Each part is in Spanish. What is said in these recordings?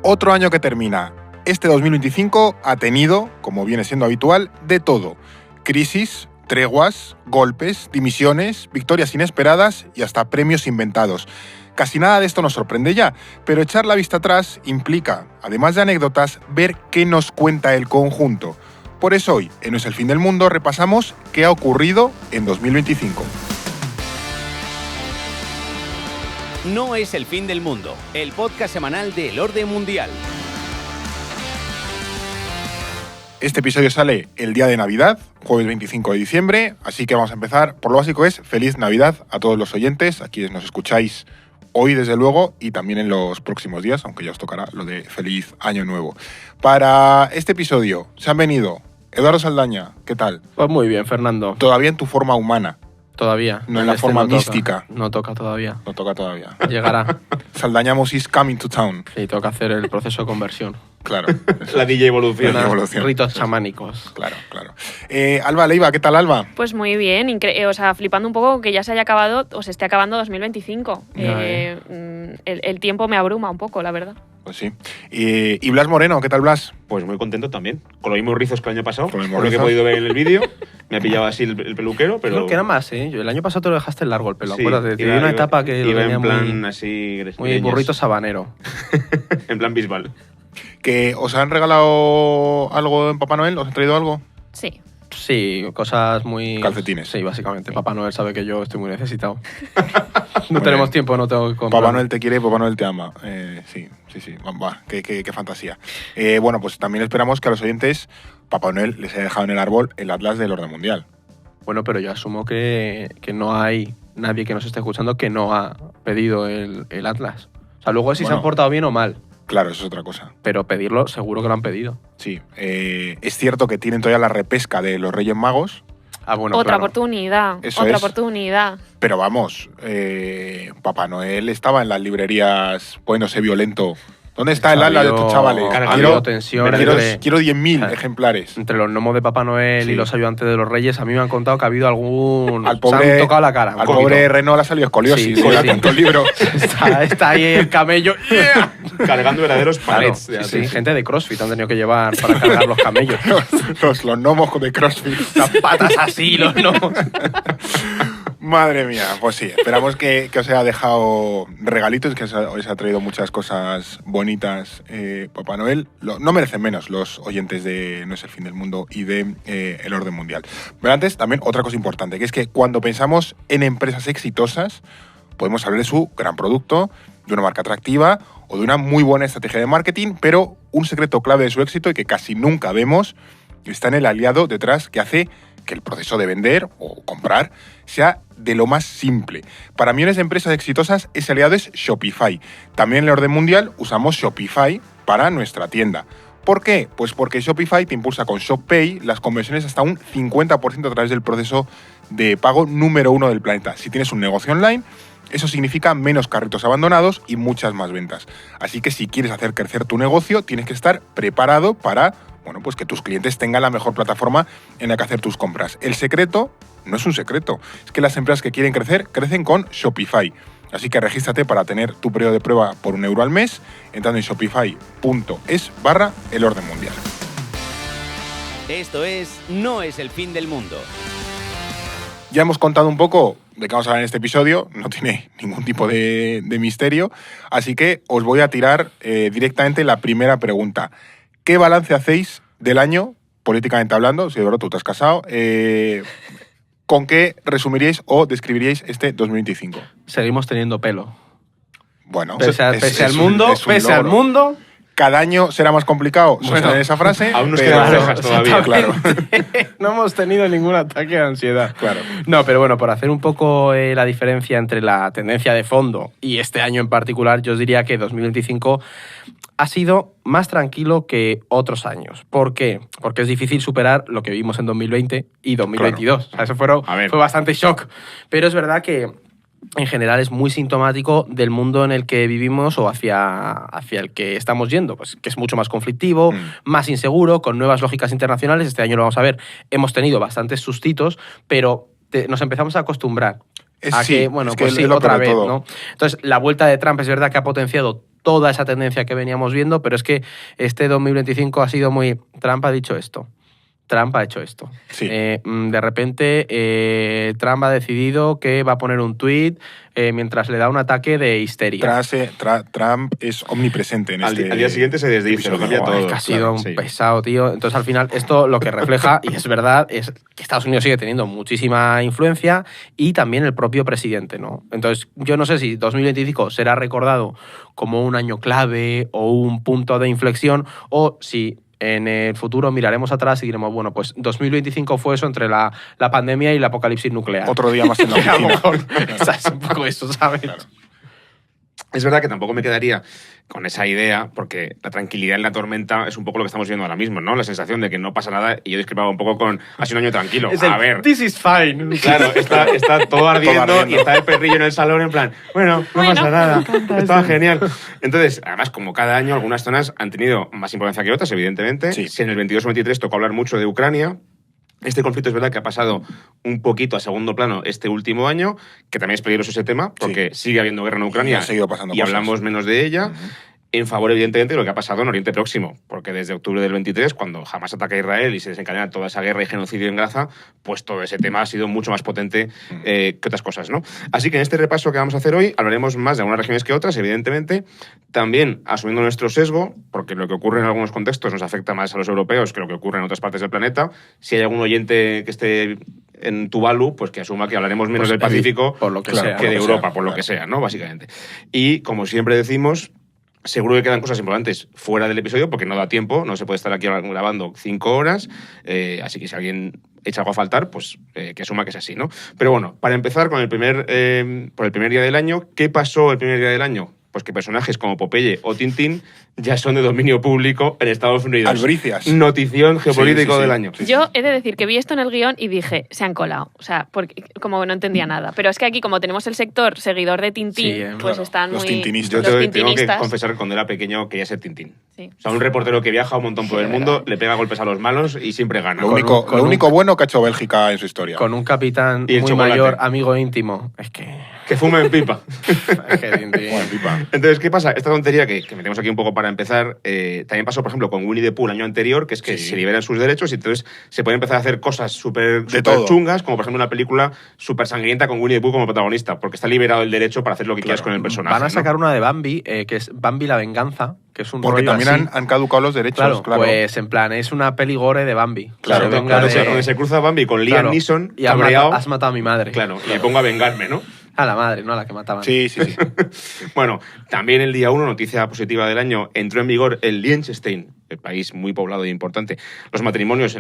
Otro año que termina. Este 2025 ha tenido, como viene siendo habitual, de todo. Crisis, treguas, golpes, dimisiones, victorias inesperadas y hasta premios inventados. Casi nada de esto nos sorprende ya, pero echar la vista atrás implica, además de anécdotas, ver qué nos cuenta el conjunto. Por eso hoy, en No es el fin del mundo, repasamos qué ha ocurrido en 2025. No es el fin del mundo, el podcast semanal de El Orden Mundial. Este episodio sale el día de Navidad, jueves 25 de diciembre, así que vamos a empezar. Por lo básico es feliz Navidad a todos los oyentes, a quienes nos escucháis hoy desde luego y también en los próximos días, aunque ya os tocará lo de feliz año nuevo. Para este episodio se han venido Eduardo Saldaña, ¿qué tal? Pues muy bien, Fernando. Todavía en tu forma humana. Todavía. No en la forma mística. No toca todavía. No toca todavía. Llegará. Saldaña is coming to town. Sí, toca hacer el proceso de conversión. Claro. La DJ evolución. Ritos chamánicos. Claro. Alba Leiva, ¿qué tal, Alba? Pues muy bien, flipando un poco que ya se haya acabado o se esté acabando 2025. El tiempo me abruma un poco, la verdad. Pues sí. Y Blas Moreno, ¿qué tal, Blas? Pues muy contento también. Con los mismos rizos que el año pasado. Con los Por lo que he podido ver en el vídeo. Me ha pillado así el peluquero, pero... Creo que era más, ¿eh? El año pasado te lo dejaste largo el pelo, Sí, acuérdate. Te una etapa que lo iba tenía en plan muy, así... muy burrito sabanero. En plan Bisbal. ¿Que os han regalado algo en Papá Noel? ¿Os han traído algo? Sí. Sí, cosas muy... Calcetines. Sí, básicamente. Sí. Papá Noel sabe que yo estoy muy necesitado. No tenemos tiempo, no tengo que comprar. Papá Noel te quiere, Papá Noel te ama. Sí. Va, qué fantasía. Bueno, pues también esperamos que a los oyentes Papá Noel les haya dejado en el árbol el Atlas del Orden Mundial. Bueno, pero yo asumo que no hay nadie que nos esté escuchando que no ha pedido el Atlas. O sea, luego si se han portado bien o mal. Claro, eso es otra cosa. Pero pedirlo seguro que lo han pedido. Sí. Es cierto que tienen todavía la repesca de los Reyes Magos. Ah, bueno, Otra claro. oportunidad. Eso otra es. oportunidad. Pero vamos, Papá Noel estaba en las librerías poniéndose violento. ¿Dónde está el ala de estos chavales? Ha habido tensión Quiero entre 10.000 ejemplares. los gnomos de Papá Noel Sí. y los ayudantes de los Reyes. A mí me han contado que ha habido algún... Al se pobre, han tocado la cara. un al poquito. pobre Reno le ha salido escoliosis Sí, con sí. tantos libros. Está ahí el camello. ¡Yeah! Cargando verdaderos Claro, palets. sí, de sí, atún. gente de CrossFit han tenido que llevar para cargar los camellos. los gnomos de CrossFit. Las patas así, los gnomos. Madre mía, pues sí, esperamos que os haya dejado regalitos, que os ha traído muchas cosas bonitas Papá Noel. No merecen menos los oyentes de No es el fin del mundo y de El Orden Mundial. Pero antes, también otra cosa importante, que es que cuando pensamos en empresas exitosas, podemos hablar de su gran producto, de una marca atractiva o de una muy buena estrategia de marketing, pero un secreto clave de su éxito y que casi nunca vemos está en el aliado detrás que hace que el proceso de vender o comprar sea de lo más simple. Para millones de empresas exitosas, ese aliado es Shopify. También en el Orden Mundial usamos Shopify para nuestra tienda. ¿Por qué? Pues porque Shopify te impulsa con ShopPay las conversiones hasta un 50% a través del proceso de pago número 1 del planeta. Si tienes un negocio online, eso significa menos carritos abandonados y muchas más ventas. Así que si quieres hacer crecer tu negocio, tienes que estar preparado para, bueno, pues que tus clientes tengan la mejor plataforma en la que hacer tus compras. El secreto no es un secreto, es que las empresas que quieren crecer, crecen con Shopify. Así que regístrate para tener tu periodo de prueba por €1 al mes, entrando en shopify.es/El Orden Mundial. Esto es No es el fin del mundo. Ya hemos contado un poco de qué vamos a hablar en este episodio, no tiene ningún tipo de misterio, así que os voy a tirar directamente la primera pregunta. ¿Qué balance hacéis del año, políticamente hablando? Si de verdad tú te has casado, ¿con qué resumiríais o describiríais este 2025? Seguimos teniendo pelo. Bueno, Pese al un mundo, logro. Cada año será más complicado sostener esa frase. Aún nos pero- quedan cejas todavía. Claro. No hemos tenido ningún ataque de ansiedad. Claro. No, pero bueno, por hacer un poco la diferencia entre la tendencia de fondo y este año en particular, yo os diría que 2025 ha sido más tranquilo que otros años. ¿Por qué? Porque es difícil superar lo que vimos en 2020 y 2022. O sea, eso fue bastante shock. Pero es verdad que en general es muy sintomático del mundo en el que vivimos o hacia el que estamos yendo, pues que es mucho más conflictivo, más inseguro, con nuevas lógicas internacionales. Este año lo vamos a ver. Hemos tenido bastantes sustitos, pero nos empezamos a acostumbrar a Sí, que, bueno, es que pues sí, es lo otra peor de vez, todo. ¿no? Entonces, la vuelta de Trump es verdad que ha potenciado toda esa tendencia que veníamos viendo, pero es que este 2025 ha sido muy... Trump ha dicho esto. Trump ha hecho esto. Sí. De repente, Trump ha decidido que va a poner un tuit mientras le da un ataque de histeria. Trump es omnipresente en Al este día siguiente se desdice, lo cambia episodio. todo. Que ha sido claro, un sí. pesado, tío. Entonces, al final, esto lo que refleja, y es verdad, es que Estados Unidos sigue teniendo muchísima influencia y también el propio presidente, ¿no? Entonces, yo no sé si 2025 será recordado como un año clave o un punto de inflexión, o si en el futuro miraremos atrás y diremos, bueno, pues 2025 fue eso entre la pandemia y el apocalipsis nuclear. Otro día más en la Que a lo oficina. mejor es un poco eso, ¿sabes? Claro. Es verdad que tampoco me quedaría con esa idea, porque la tranquilidad en la tormenta es un poco lo que estamos viendo ahora mismo, ¿no? La sensación de que no pasa nada, y yo discrepaba un poco con ha sido un año tranquilo. Es A ver, This is fine. claro, está todo ardiendo, Todo ardiendo. y está el perrillo en el salón en plan, bueno, no Bueno, pasa nada, me encanta estaba eso. genial. Entonces, además, como cada año, algunas zonas han tenido más importancia que otras, evidentemente. Sí. Si en el 22 o 23 tocó hablar mucho de Ucrania, este conflicto es verdad que ha pasado un poquito a segundo plano este último año, que también es peligroso ese tema, porque sigue habiendo guerra en Ucrania ha seguido pasando y cosas. hablamos menos de ella. En favor, evidentemente, de lo que ha pasado en Oriente Próximo, porque desde octubre del 23, cuando Hamas ataca a Israel y se desencadena toda esa guerra y genocidio en Gaza, pues todo ese tema ha sido mucho más potente que otras cosas, ¿no? Así que en este repaso que vamos a hacer hoy hablaremos más de algunas regiones que otras, evidentemente, también asumiendo nuestro sesgo, porque lo que ocurre en algunos contextos nos afecta más a los europeos que lo que ocurre en otras partes del planeta. Si hay algún oyente que esté en Tuvalu, pues que asuma que hablaremos menos Pues del Pacífico por lo que Claro, sea. que de por lo que Europa, sea, por lo claro. que sea, ¿no? Básicamente. Y, como siempre decimos, seguro que quedan cosas importantes fuera del episodio porque no da tiempo, no se puede estar aquí grabando 5 horas, así que si alguien echa algo a faltar, pues que asuma que es así, ¿no? Pero bueno, para empezar con por el primer día del año, ¿qué pasó el primer día del año? Pues que personajes como Popeye o Tintín ya son de dominio público en Estados Unidos. Albricias. Notición geopolítico Sí, sí, del sí. año. Sí, sí. Yo he de decir que vi esto en el guión y dije, se han colado. O sea, porque como no entendía nada. Pero es que aquí, como tenemos el sector seguidor de Tintín, Sí, pues claro. están Los muy... tintinistas. Yo los tengo que tintinistas. confesar que cuando era pequeño quería ser Tintín. Sí. O sea, un reportero que viaja un montón por el mundo, le pega golpes a los malos y siempre gana. Lo Con único, un- con lo un- único bueno que ha hecho Bélgica en su historia. Con un capitán Y el muy chocolate. mayor, amigo íntimo. Es que... Que fume en pipa. es que Tintín. Bueno, pipa. Entonces, ¿qué pasa? Esta tontería que metemos aquí un poco para empezar, también pasó, por ejemplo, con Winnie the Pooh el año anterior, que es que Sí. se liberan sus derechos y entonces se pueden empezar a hacer cosas súper todo. chungas, como por ejemplo una película súper sangrienta con Winnie the Pooh como protagonista, porque está liberado el derecho para hacer lo que quieras con el personaje. Van a ¿no? sacar una de Bambi, que es Bambi la venganza, que es un Porque rollo también así. han caducado los derechos, claro. Pues en plan, es una peli gore de Bambi. Claro, Se claro, venga Donde, de- donde se cruza Bambi con Liam Claro. Neeson, Y has cabreado, has matado a mi madre. claro, y me pongo a vengarme, ¿no? A la madre, no a la que mataban. Sí, sí, sí. Bueno, también el día 1, noticia positiva del año, entró en vigor el Liechtenstein, el país muy poblado e importante, los matrimonios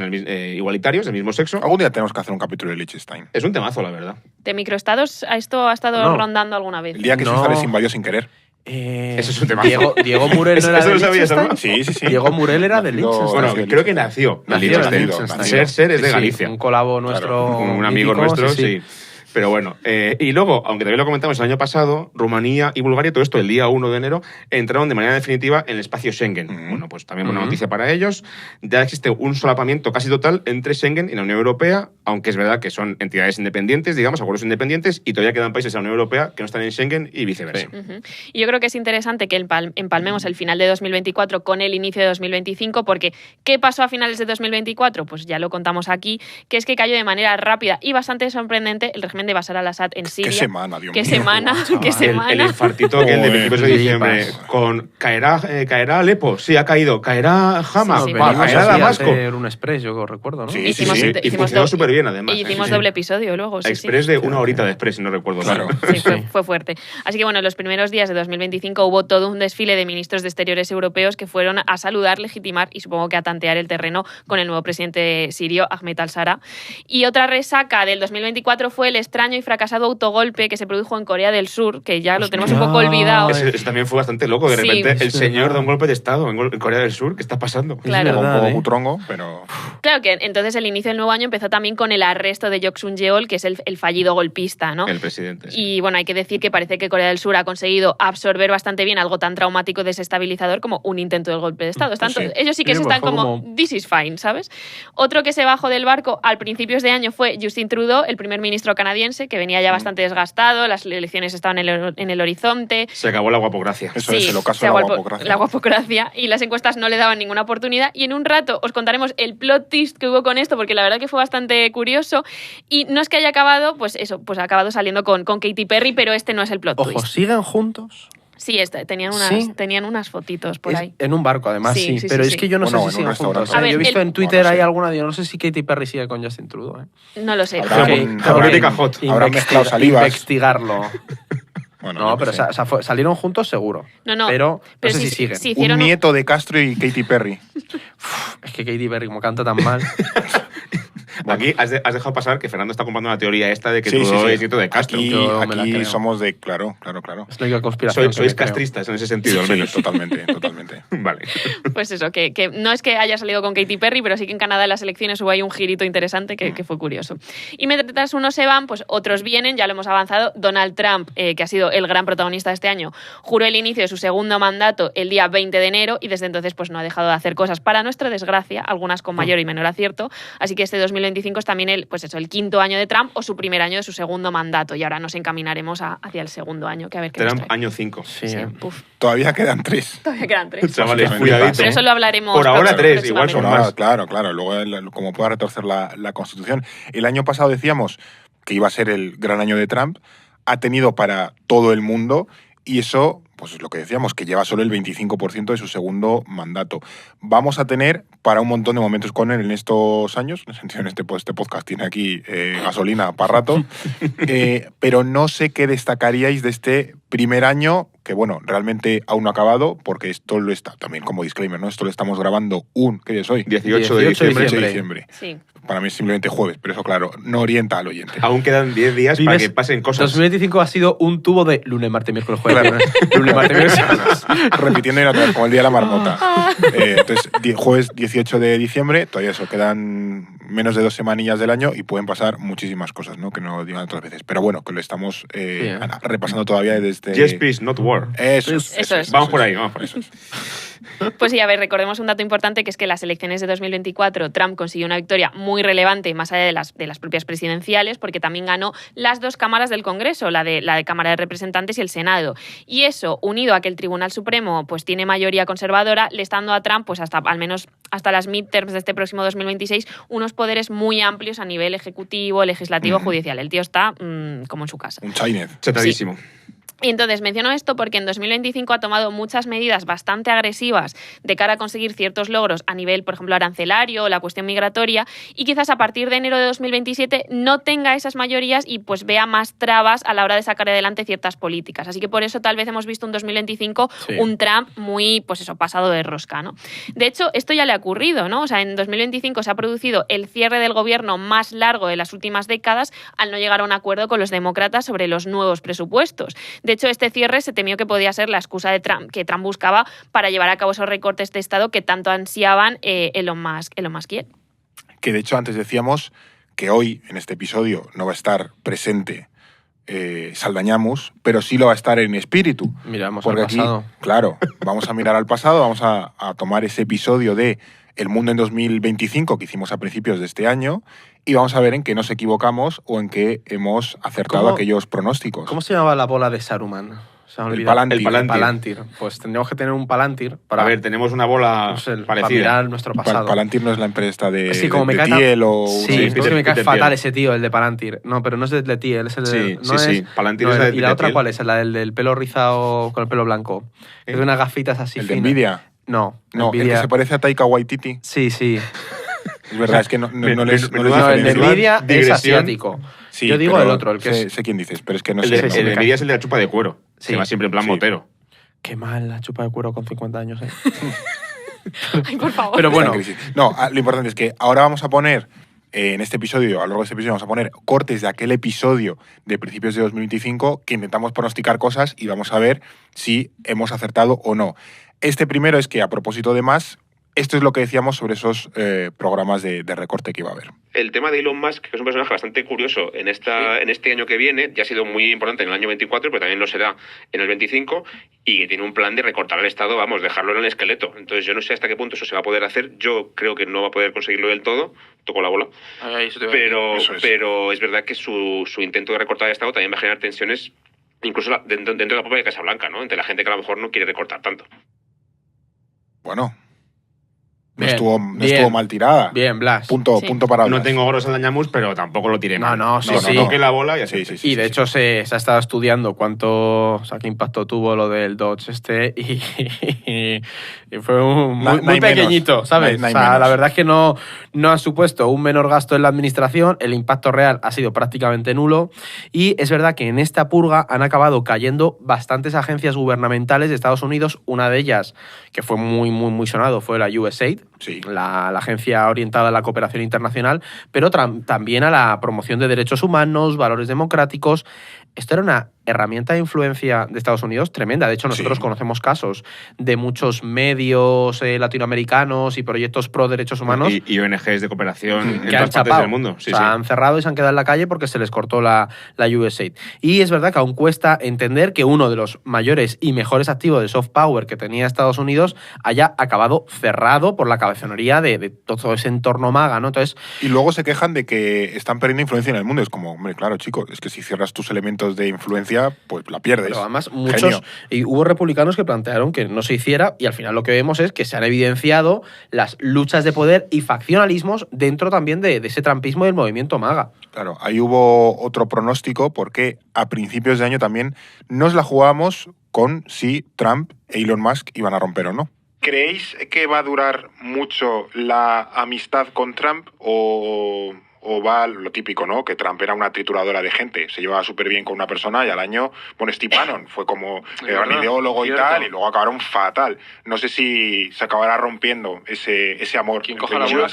igualitarios del mismo sexo. Algún día tenemos que hacer un capítulo de Liechtenstein. Es un temazo, la verdad. ¿De microestados esto ha estado No. rondando alguna vez? El día que No. Suiza les invadió sin querer. Eso es un temazo. Diego Murel no era Eso de lo sabías, Liechtenstein. ¿no? Sí, sí, sí. Diego Murel era de Nacido- Liechtenstein. Bueno, nació en creo que Liechtenstein. nació. Nació en Liechtenstein. Liechtenstein. Ser es de Sí, Galicia. un colabo nuestro. Un amigo mítico, nuestro, sí. Pero bueno, y luego, aunque también lo comentamos el año pasado, Rumanía y Bulgaria, todo esto el día 1 de enero, entraron de manera definitiva en el espacio Schengen. Ujú. Bueno, pues también buena Ujú. noticia para ellos. Ya existe un solapamiento casi total entre Schengen y la Unión Europea, aunque es verdad que son entidades independientes, digamos, acuerdos independientes, y todavía quedan países de la Unión Europea que no están en Schengen y viceversa. Ujú. Y yo creo que es interesante que empalmemos el final de 2024 con el inicio de 2025, porque ¿qué pasó a finales de 2024? Pues ya lo contamos aquí, que es que cayó de manera rápida y bastante sorprendente el régimen de Bashar al-Assad en Siria. Qué semana, Dios ¿Qué mío. semana? Guau, ¿Qué chaval. semana? El infartito que el de Joder, principios de diciembre, flipas. con caerá Alepo, sí, ha caído, caerá Hama, Sí, sí, va, venimos caerá así a Damasco. hacer un express, yo recuerdo, ¿no? Sí, Hicimos- sí. Y funcionó súper bien, además. Y hicimos Sí, sí. doble episodio luego. Sí, sí. Express de una horita de Express, si no recuerdo Claro. mal. Sí, fue fuerte. Así que bueno, en los primeros días de 2025 hubo todo un desfile de ministros de Exteriores europeos que fueron a saludar, legitimar y supongo que a tantear el terreno con el nuevo presidente sirio, Ahmed al-Shara. Y otra resaca del 2024 fue el extraño y fracasado autogolpe que se produjo en Corea del Sur, que ya lo tenemos un poco olvidado. Eso también fue bastante loco. De Sí. repente, el Es señor verdad. da un golpe de Estado en Corea del Sur. ¿Qué está pasando? Claro. Es Un verdad, poco ¿eh? cutrongo, pero... Claro que entonces el inicio del nuevo año empezó también con el arresto de Yok Sun-yeol, que es el fallido golpista, ¿no? El presidente. sí. Y bueno, hay que decir que parece que Corea del Sur ha conseguido absorber bastante bien algo tan traumático y desestabilizador como un intento del golpe de Estado. Están Pues sí. ellos sí que Sí, se pues están fue como, this is fine, ¿sabes? Otro que se bajó del barco al principios de año fue Justin Trudeau, el primer ministro canadiense, canadiense, que venía ya bastante desgastado, las elecciones estaban en el horizonte. Se acabó la guapocracia. Eso es el ocaso de la guapocracia. La guapocracia, y las encuestas no le daban ninguna oportunidad. Y en un rato os contaremos el plot twist que hubo con esto, porque la verdad que fue bastante curioso. Y no es que haya acabado, pues eso, pues ha acabado saliendo con Katy Perry, pero este no es el plot Ojo, twist. ¿siguen juntos? Sí, tenían unas fotitos por ahí. En un barco, además, sí. Pero es que yo no sé si siguen juntos. A ver, yo he visto en Twitter, no sé. hay alguna, yo no sé si Katy Perry sigue con Justin Trudeau. No lo sé. Política hot. Habrán mezclado salivas. Investigarlo. Bueno, No, yo pero qué sé. salieron juntos seguro. No, Pero no sé sí, si siguen. sí, Un hicieron nieto de Castro y Katy Perry. Es que Katy Perry, como canta tan mal. Aquí has dejado pasar que Fernando está comprando una teoría esta de que Sí, Trudeau sí. es nieto de Castro. Yo me la Aquí creo. somos de... Claro. Es la única conspiración. Sois castristas en ese sentido, al Sí, menos. totalmente. Vale. Pues eso, que no es que haya salido con Katy Perry, pero sí que en Canadá en las elecciones hubo ahí un girito interesante que fue curioso. Y mientras unos se van, pues otros vienen, ya lo hemos avanzado. Donald Trump, que ha sido el gran protagonista de este año, juró el inicio de su segundo mandato el día 20 de enero y desde entonces pues no ha dejado de hacer cosas, para nuestra desgracia, algunas con mayor y menor acierto. Así que este 2025 es también el quinto año de Trump o su primer año de su segundo mandato. Y ahora nos encaminaremos hacia el segundo año, que a ver qué nos Trump, trae. año 5. Sí. Uf, Todavía quedan 3. todavía quedan 3. Chavales, Básicamente. cuidadito. Pero eso lo hablaremos. Por ahora próximamente. 3, igual son más. Claro. Luego, como pueda retorcer la Constitución. El año pasado decíamos que iba a ser el gran año de Trump. Ha tenido para todo el mundo y eso, pues es lo que decíamos, que lleva solo el 25% de su segundo mandato. Vamos a tener para un montón de momentos con él en estos años, en el sentido este podcast tiene aquí gasolina para rato, pero no sé qué destacaríais de este primer año, que bueno, realmente aún no ha acabado, porque esto lo está, también como disclaimer, ¿no? Esto lo estamos grabando ¿qué día es hoy? 18 de 18 de diciembre. 18 de diciembre. Sí. Para mí es simplemente jueves, pero eso, claro, no orienta al oyente. Aún quedan 10 días para que pasen cosas. 2025 ha sido un tubo de lunes, martes, miércoles, jueves. Lunes, martes, miércoles. Repitiendo y otra vez, como el día de la marmota. Entonces, jueves 18 de diciembre, todavía eso, quedan menos de 2 semanillas del año y pueden pasar muchísimas cosas, ¿no? Que no digan otras veces. Pero bueno, que lo estamos repasando todavía desde... Yes, peace, not war. Eso es. Vamos por ahí, vamos por ahí. Eso es. Pues sí, a ver, recordemos un dato importante, que es que en las elecciones de 2024 Trump consiguió una victoria muy relevante, más allá de las propias presidenciales, porque también ganó las 2 cámaras del Congreso, la de Cámara de Representantes y el Senado. Y eso, unido a que el Tribunal Supremo pues tiene mayoría conservadora, le está dando a Trump, pues al menos hasta las midterms de este próximo 2026, unos poderes muy amplios a nivel ejecutivo, legislativo, judicial. El tío está como en su casa. Un Chinese. Chetadísimo. Y entonces menciono esto porque en 2025 ha tomado muchas medidas bastante agresivas de cara a conseguir ciertos logros a nivel, por ejemplo, arancelario o la cuestión migratoria, y quizás a partir de enero de 2027 no tenga esas mayorías y pues vea más trabas a la hora de sacar adelante ciertas políticas. Así que por eso tal vez hemos visto un 2025 un Trump muy, pues eso, pasado de rosca, ¿no? De hecho, esto ya le ha ocurrido, ¿no? O sea, en 2025 se ha producido el cierre del gobierno más largo de las últimas décadas al no llegar a un acuerdo con los demócratas sobre los nuevos presupuestos. De hecho, este cierre se temió que podía ser la excusa de Trump, que Trump buscaba para llevar a cabo esos recortes de Estado que tanto ansiaban Elon Musk y él. Que de hecho antes decíamos que hoy, en este episodio, no va a estar presente Saldañamus, pero sí lo va a estar en espíritu. Miramos Porque al aquí, pasado. claro, vamos a mirar al pasado, vamos a tomar ese episodio de El Mundo en 2025 que hicimos a principios de este año y vamos a ver en qué nos equivocamos o en qué hemos acertado ¿Cómo- aquellos pronósticos. ¿Cómo se llamaba la bola de Saruman? Se me ha El olvidado. Palantir. El Palantir. Palantir. Pues tendríamos que tener un Palantir para, A ver, tenemos una bola no sé, para parecida. mirar nuestro pasado. Palantir no es la empresa esta de, Sí, como de me cae Thiel o... Sí, Sí, es que me cae Peter fatal Thiel. ese tío, el de Palantir. No, pero no es de Thiel, es el de... Sí, no sí, es- sí. Palantir no, es la de ¿Y la Peter otra Thiel. cuál es? La del pelo rizado con el pelo blanco. Es de unas gafitas así El de finas. Nvidia. No, No, el Nvidia. que se parece a Taika Waititi. Sí, sí. Es verdad, es que no les menuda- No, el de diferencio. Nvidia es digresión. asiático. Sí, Yo digo pero el otro, el que sé, es... sé quién dices, pero es que no El sé. de el nombre. Nvidia es el de la chupa de cuero. Sí. Que va siempre en plan Sí. motero. Qué mal la chupa de cuero con 50 años, ¿eh? Ay, por favor. Pero bueno, Está en crisis. No, lo importante es que ahora vamos a poner, en este episodio, a lo largo de este episodio, vamos a poner cortes de aquel episodio de principios de 2025 que intentamos pronosticar cosas y vamos a ver si hemos acertado o no. Este primero es que, a propósito de más, esto es lo que decíamos sobre esos programas de recorte que iba a haber. El tema de Elon Musk, que es un personaje bastante curioso en este año que viene, ya ha sido muy importante en el año 24, pero también lo será en el 25, y que tiene un plan de recortar el Estado, vamos, dejarlo en el esqueleto. Entonces yo no sé hasta qué punto eso se va a poder hacer. Yo creo que no va a poder conseguirlo del todo, toco la bola. Pero es verdad que su intento de recortar el Estado también va a generar tensiones, incluso dentro de la propia Casa Blanca, ¿no? Entre la gente que a lo mejor no quiere recortar tanto. Bueno, no Bien, estuvo mal tirada. Bien, Blas. Punto para Blas. No tengo oros al Dañamus, pero tampoco lo tiré mal. Sí. Toqué la bola y así. Y de hecho se ha estado estudiando qué impacto tuvo lo del Dodge y fue muy pequeñito, ¿sabes? La verdad es que no ha supuesto un menor gasto en la administración, el impacto real ha sido prácticamente nulo y es verdad que en esta purga han acabado cayendo bastantes agencias gubernamentales de Estados Unidos, una de ellas que fue muy sonado fue la USAID, la agencia orientada a la cooperación internacional, pero también a la promoción de derechos humanos, valores democráticos. Esto era una herramienta de influencia de Estados Unidos tremenda. De hecho, nosotros conocemos casos de muchos medios latinoamericanos y proyectos pro derechos humanos y ONGs de cooperación en que todas partes del mundo. Han cerrado y se han quedado en la calle porque se les cortó la USAID. Y es verdad que aún cuesta entender que uno de los mayores y mejores activos de soft power que tenía Estados Unidos haya acabado cerrado por la cabezonería de todo ese entorno MAGA, ¿no? Entonces, y luego se quejan de que están perdiendo influencia en el mundo. Es como, hombre, claro, chico, es que si cierras tus elementos de influencia, pues la pierdes. Pero además y hubo republicanos que plantearon que no se hiciera y al final lo que vemos es que se han evidenciado las luchas de poder y faccionalismos dentro también de ese trampismo del movimiento MAGA. Claro, ahí hubo otro pronóstico porque a principios de año también nos la jugábamos con si Trump e Elon Musk iban a romper o no. ¿Creéis que va a durar mucho la amistad con Trump o va lo típico, ¿no? Que Trump era una trituradora de gente, se llevaba súper bien con una persona y al año, bueno, Steve Bannon fue como gran ideólogo y tal, y luego acabaron fatal. No sé si se acabará rompiendo ese amor. Quien coja la bola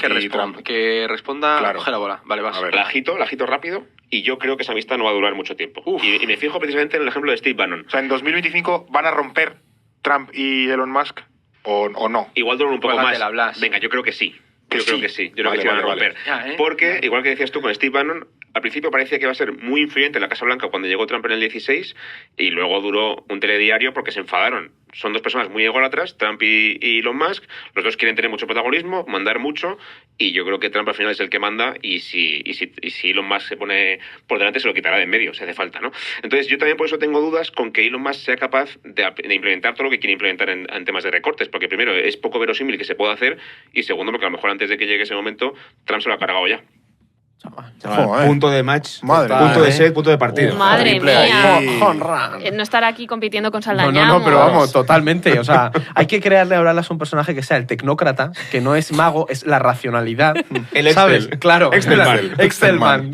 que responda, claro. Coge la bola. Vale, vas. A ver. La agito rápido y yo creo que esa amistad no va a durar mucho tiempo. Y me fijo precisamente en el ejemplo de Steve Bannon. O sea, en 2025 van a romper Trump y Elon Musk o no. Igual duran un poco más. Venga, yo creo que sí. Yo creo que sí, creo que se van a romper. Porque, igual que decías tú con Steve Bannon, al principio parecía que iba a ser muy influyente en la Casa Blanca cuando llegó Trump en el 16 y luego duró un telediario porque se enfadaron. Son dos personas muy ególatras, Trump y Elon Musk. Los dos quieren tener mucho protagonismo, mandar mucho y yo creo que Trump al final es el que manda y si Elon Musk se pone por delante se lo quitará de en medio, si hace falta, ¿no? Entonces yo también por eso tengo dudas con que Elon Musk sea capaz de implementar todo lo que quiere implementar en temas de recortes, porque primero es poco verosímil que se pueda hacer y segundo porque a lo mejor antes de que llegue ese momento Trump se lo ha cargado ya. Punto de match, punto de set, punto de partido. Madre mía. No estar aquí compitiendo con Saldaña. No, pero vamos, totalmente. O sea, hay que crearle ahora a un personaje que sea el tecnócrata, que no es mago, es la racionalidad. El Excel. ¿Sabes? Claro. Excelman.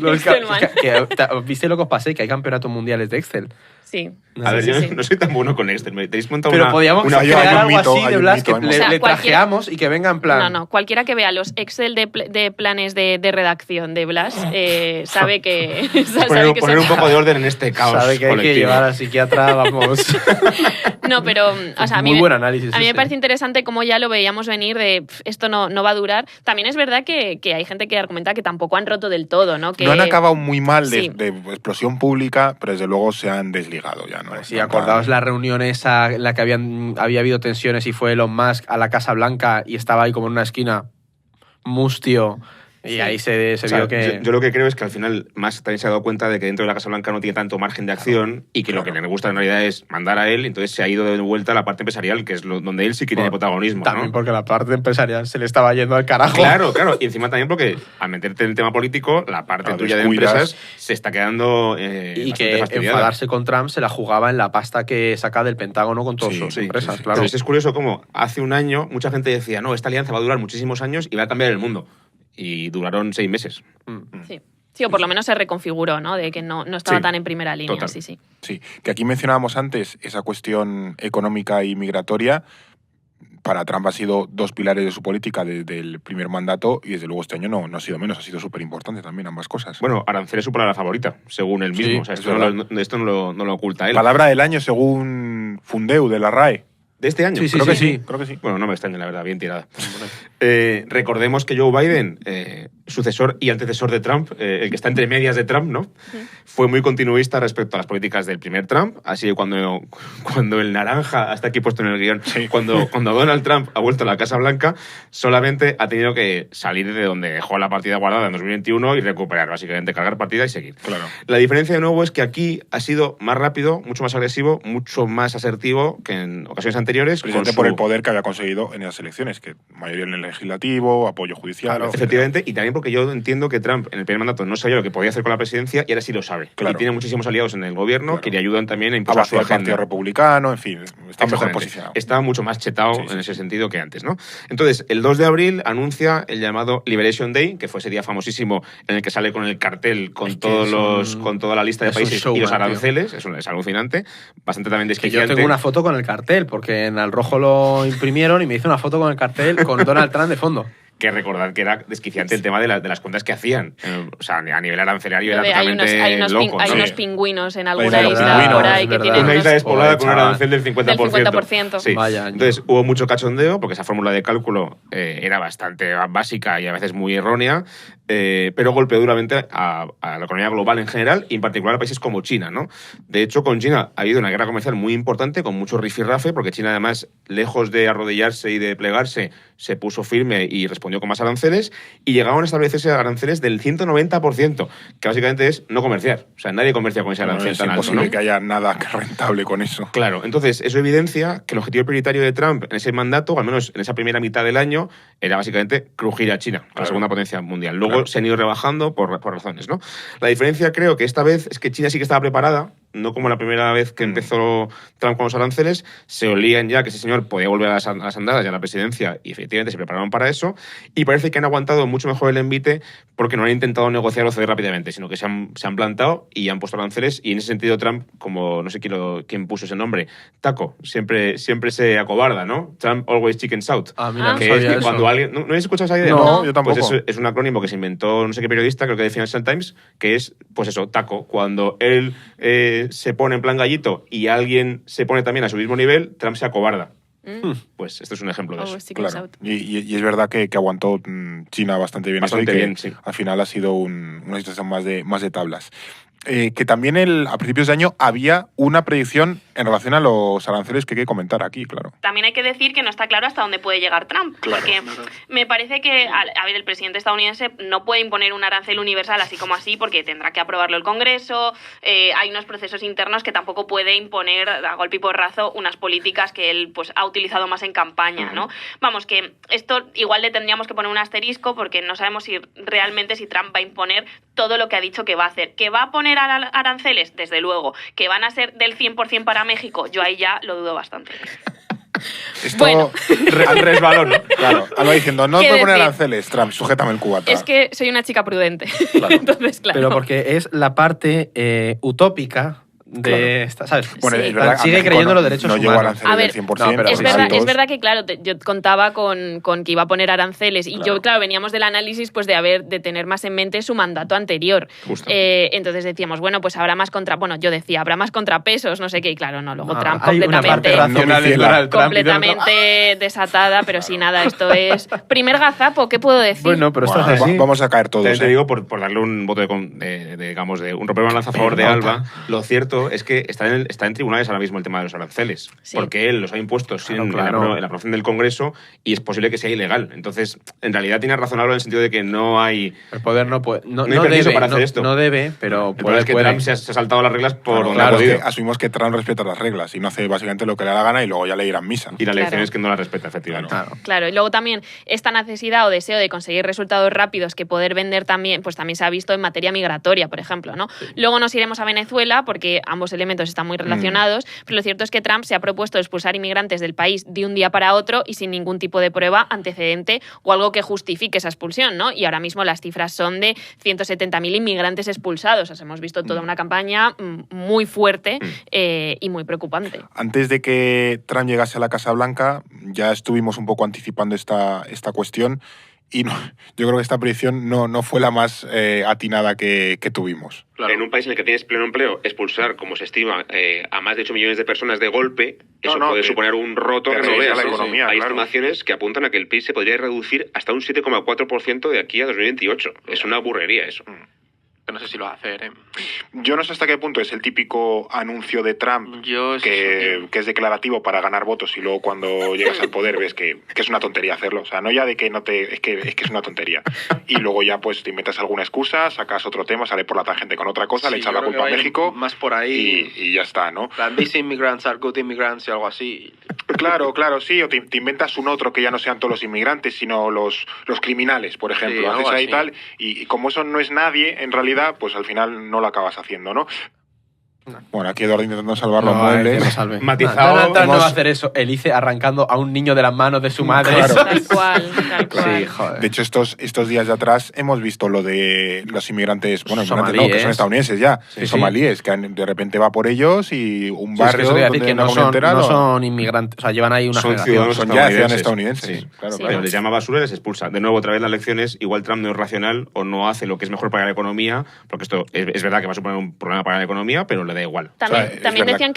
¿Viste lo que os pasé? Que hay campeonatos mundiales de Excel. Sí. A ver, yo no soy tan bueno con Excel. ¿Me tenéis montado pero podíamos crear algo así de Blas que le trajeamos y que venga en plan. No. Cualquiera que vea los Excel de planes de redacción de Blas sabe que. Poner un poco de orden en este caos. Sabe que hay que llevar al psiquiatra, vamos. No, pero. O sea, muy buen análisis. A mí me parece interesante cómo ya lo veíamos venir de esto no va a durar. También es verdad que hay gente que argumenta que tampoco han roto del todo, ¿no? Que no han acabado muy mal de explosión pública, pero desde luego se han desligado ya. ¿no? Sí, acordaos la reunión esa en la que había habido tensiones y fue Elon Musk a la Casa Blanca y estaba ahí como en una esquina mustio y ahí se vio que... Yo lo que creo es que al final Musk también se ha dado cuenta de que dentro de la Casa Blanca no tiene tanto margen de acción y que lo que le gusta en realidad es mandar a él, entonces se ha ido de vuelta a la parte empresarial, que es donde él sí que tiene protagonismo. También porque la parte empresarial se le estaba yendo al carajo. Claro, y encima también porque al meterte en el tema político, la parte tuya de empresas se está quedando y que fastidiada. Enfadarse con Trump se la jugaba en la pasta que saca del Pentágono con todas sus empresas, claro. Entonces es curioso cómo hace un año mucha gente decía, no, esta alianza va a durar muchísimos años y va a cambiar el mundo. Y duraron 6 meses. Sí, o por lo menos se reconfiguró, ¿no? De que no estaba tan en primera línea. Total. Sí. Sí, que aquí mencionábamos antes esa cuestión económica y migratoria. Para Trump ha sido 2 pilares de su política desde el primer mandato y desde luego este año no ha sido menos, ha sido súper importante también ambas cosas. Bueno, arancel es su palabra favorita, según él mismo. O sea, esto no lo oculta él. Palabra del año según Fundeu de la RAE. ¿De este año? Sí, Creo que sí. Bueno, no me extraña, la verdad, bien tirada. Recordemos que Joe Biden, sucesor y antecesor de Trump, el que está entre medias de Trump, ¿no? Fue muy continuista respecto a las políticas del primer Trump. Así que cuando el naranja, hasta aquí puesto en el guión, cuando Donald Trump ha vuelto a la Casa Blanca, solamente ha tenido que salir de donde dejó la partida guardada en 2021 y recuperar, básicamente, cargar partida y seguir. Claro. La diferencia, de nuevo, es que aquí ha sido más rápido, mucho más agresivo, mucho más asertivo que en ocasiones anteriores. Precisamente por el poder que había conseguido en esas elecciones, que mayoría en el legislativo, apoyo judicial. Claro, efectivamente, y también porque yo entiendo que Trump en el primer mandato no sabía lo que podía hacer con la presidencia y ahora sí lo sabe. Claro. Y tiene muchísimos aliados en el gobierno que le ayudan también a A impulsar base su del agenda. Partido Republicano, en fin, está mejor Exactamente. posicionado. Está mucho más chetado en ese sentido que antes, ¿no? Entonces, el 2 de abril anuncia el llamado Liberation Day, que fue ese día famosísimo en el que sale con el cartel con con toda la lista de países y los aranceles. Es alucinante. Bastante también Que desquiciante. yo tengo una foto con el cartel, porque en Al Rojo lo imprimieron y me hice una foto con el cartel con Donald Trump de fondo. Que recordar que era desquiciante el tema de las cuentas que hacían. O sea, a nivel arancelario era totalmente Hay loco. ¿no? unos pingüinos en alguna Isla de isla pingüinos, por ahí es que verdad. tienen Una isla unos... despoblada con un chaval. arancel del 50%. Del 50%. Sí. Vaya, Entonces hubo mucho cachondeo porque esa fórmula de cálculo era bastante básica y a veces muy errónea, pero golpeó duramente a la economía global en general y en particular a países como China, ¿no? De hecho, con China ha habido una guerra comercial muy importante con mucho rifirrafe porque China, además, lejos de arrodillarse y de plegarse, se puso firme y respondió con más aranceles y llegaron a establecerse aranceles del 190%, que básicamente es no comerciar. O sea, nadie comercia con ese arancel Es tan alto, imposible ¿no? que haya nada rentable con eso. Claro, entonces eso evidencia que el objetivo prioritario de Trump en ese mandato, o al menos en esa primera mitad del año, era básicamente crujir a China, la segunda potencia mundial. Luego se han ido rebajando por razones, ¿no? La diferencia creo que esta vez es que China sí que estaba preparada, no como la primera vez que empezó Trump con los aranceles, se olían ya que ese señor podía volver a las andadas y a la presidencia y efectivamente se prepararon para eso y parece que han aguantado mucho mejor el envite porque no han intentado negociar o ceder rápidamente, sino que se han plantado y han puesto aranceles y en ese sentido Trump, como no sé quién puso ese nombre, Taco, siempre se acobarda, ¿no? Trump always chickens out. Mira, Que es que cuando alguien... ¿No habéis escuchado esa idea? No, yo tampoco. Pues eso es un acrónimo que se inventó no sé qué periodista, creo que de Financial Times, que es, pues eso, Taco. Cuando él se pone en plan gallito y alguien se pone también a su mismo nivel, Trump se acobarda. Pues esto es un ejemplo de eso. Claro. Y es verdad que aguantó China bastante bien. Bastante eso y que bien, sí. Al final ha sido una situación más de tablas. Que también a principios de año había una predicción en relación a los aranceles que hay que comentar aquí, claro. También hay que decir que no está claro hasta dónde puede llegar Trump, porque me parece que, a ver, el presidente estadounidense no puede imponer un arancel universal así como así, porque tendrá que aprobarlo el Congreso, hay unos procesos internos que tampoco puede imponer a golpe y porrazo unas políticas que él pues ha utilizado más en campaña, ¿no? Vamos, que esto igual le tendríamos que poner un asterisco porque no sabemos si realmente si Trump va a imponer todo lo que ha dicho que va a hacer. ¿Que va a poner aranceles? Desde luego. ¿Que van a ser del 100% para México? Yo ahí ya lo dudo bastante. Esto Bueno. al resbalón, ¿no? Claro, Alba diciendo, no ¿Qué puedo poner decir? aranceles, Trump, sujétame el cubata. Es que soy una chica prudente. Claro. Entonces, claro. Pero porque es la parte utópica de Claro. esta, ¿sabes? Bueno, Sí. es verdad, Sigue México creyendo no- los derechos no llegó a humanos. aranceles A ver, del 100%. no, pero Es sí. verdad que, claro, yo contaba con que iba a poner aranceles y yo, claro, veníamos del análisis pues de tener más en mente su mandato anterior. Justo. Entonces decíamos, bueno, pues habrá más yo decía, habrá más contrapesos, no sé qué, y claro, no, luego Trump Hay una parte completamente... racional en Donald Trump y Donald Trump. completamente desatada, pero sí, nada, esto es primer gazapo, ¿qué puedo decir? Bueno, pero esto Bueno, es así. vamos a caer todos. También te digo, por darle un voto digamos, de un romper balance a favor de Alba, lo cierto es que está en tribunales ahora mismo el tema de los aranceles, Sí. porque él los ha impuesto sin Claro. en la aprobación del Congreso y es posible que sea ilegal. Entonces, en realidad tiene razón Alba en el sentido de que no hay... El poder no puede. No, No hay permiso debe, para hacer esto. No debe, pero El problema es que puede. Trump se ha saltado las reglas por Claro, donde claro, ha es que podido. asumimos que Trump respeta las reglas y no hace básicamente lo que le da la gana y luego ya le irán misa. Y la lección Claro. es que no la respeta, efectivamente. Claro. Claro, y luego también esta necesidad o deseo de conseguir resultados rápidos que poder vender también, pues también se ha visto en materia migratoria, por ejemplo, ¿no? Luego nos iremos a Venezuela porque ambos elementos están muy relacionados, pero lo cierto es que Trump se ha propuesto expulsar inmigrantes del país de un día para otro y sin ningún tipo de prueba, antecedente o algo que justifique esa expulsión, ¿no? Y ahora mismo las cifras son de 170.000 inmigrantes expulsados. O sea, hemos visto toda una campaña muy fuerte y muy preocupante. Antes de que Trump llegase a la Casa Blanca, ya estuvimos un poco anticipando esta cuestión y yo creo que esta predicción no fue la más atinada que tuvimos. En un país en el que tienes pleno empleo, expulsar, como se estima, a más de 8 millones de personas de golpe eso puede suponer un roto que no veas. La economía, Hay claro. estimaciones que apuntan a que el PIB se podría reducir hasta un 7,4% de aquí a 2028. Es una burrería eso. Que no sé si lo va a hacer, ¿eh? Yo no sé hasta qué punto es el típico anuncio de Trump Yo que es declarativo para ganar votos y luego cuando llegas al poder ves que es una tontería hacerlo. O sea, no ya de que no te... Es que es una tontería. Y luego ya pues te inventas alguna excusa, sacas otro tema, sale por la tangente con otra cosa, le echas la culpa a México más por ahí. y ya está, ¿no? These immigrants are good immigrants y algo así. Claro, sí. O te inventas un otro que ya no sean todos los inmigrantes, sino los criminales, por ejemplo. Sí, Haces algo ahí así. tal y como eso no es nadie, en realidad, pues al final no lo acabas haciendo, ¿no? Bueno, aquí Eduardo intentando salvar los muebles. que lo salve. Matizado, Donald Trump no hemos- va a hacer eso. Elice arrancando a un niño de las manos de su madre. Claro. Tal cual, tal cual. Sí, joder. De hecho, estos días de atrás hemos visto lo de los inmigrantes, bueno, inmigrantes no, que Somalíes. son estadounidenses ya, Sí, somalíes, que de repente va por ellos y un Sí, es que barrio eso quiere decir donde que hay una no comunidad son, entera, no son inmigrantes, o sea, llevan ahí una Son generación. ciudadanos son ya ciudadanos estadounidenses. estadounidenses. Sí. Claro, Sí. Pero claro. les llama basura y les expulsa. De nuevo, otra vez las lecciones, igual Trump no es racional o no hace lo que es mejor para la economía, porque esto es verdad que va a suponer un problema para la economía, pero le da igual. También, O sea, es también verdad. decían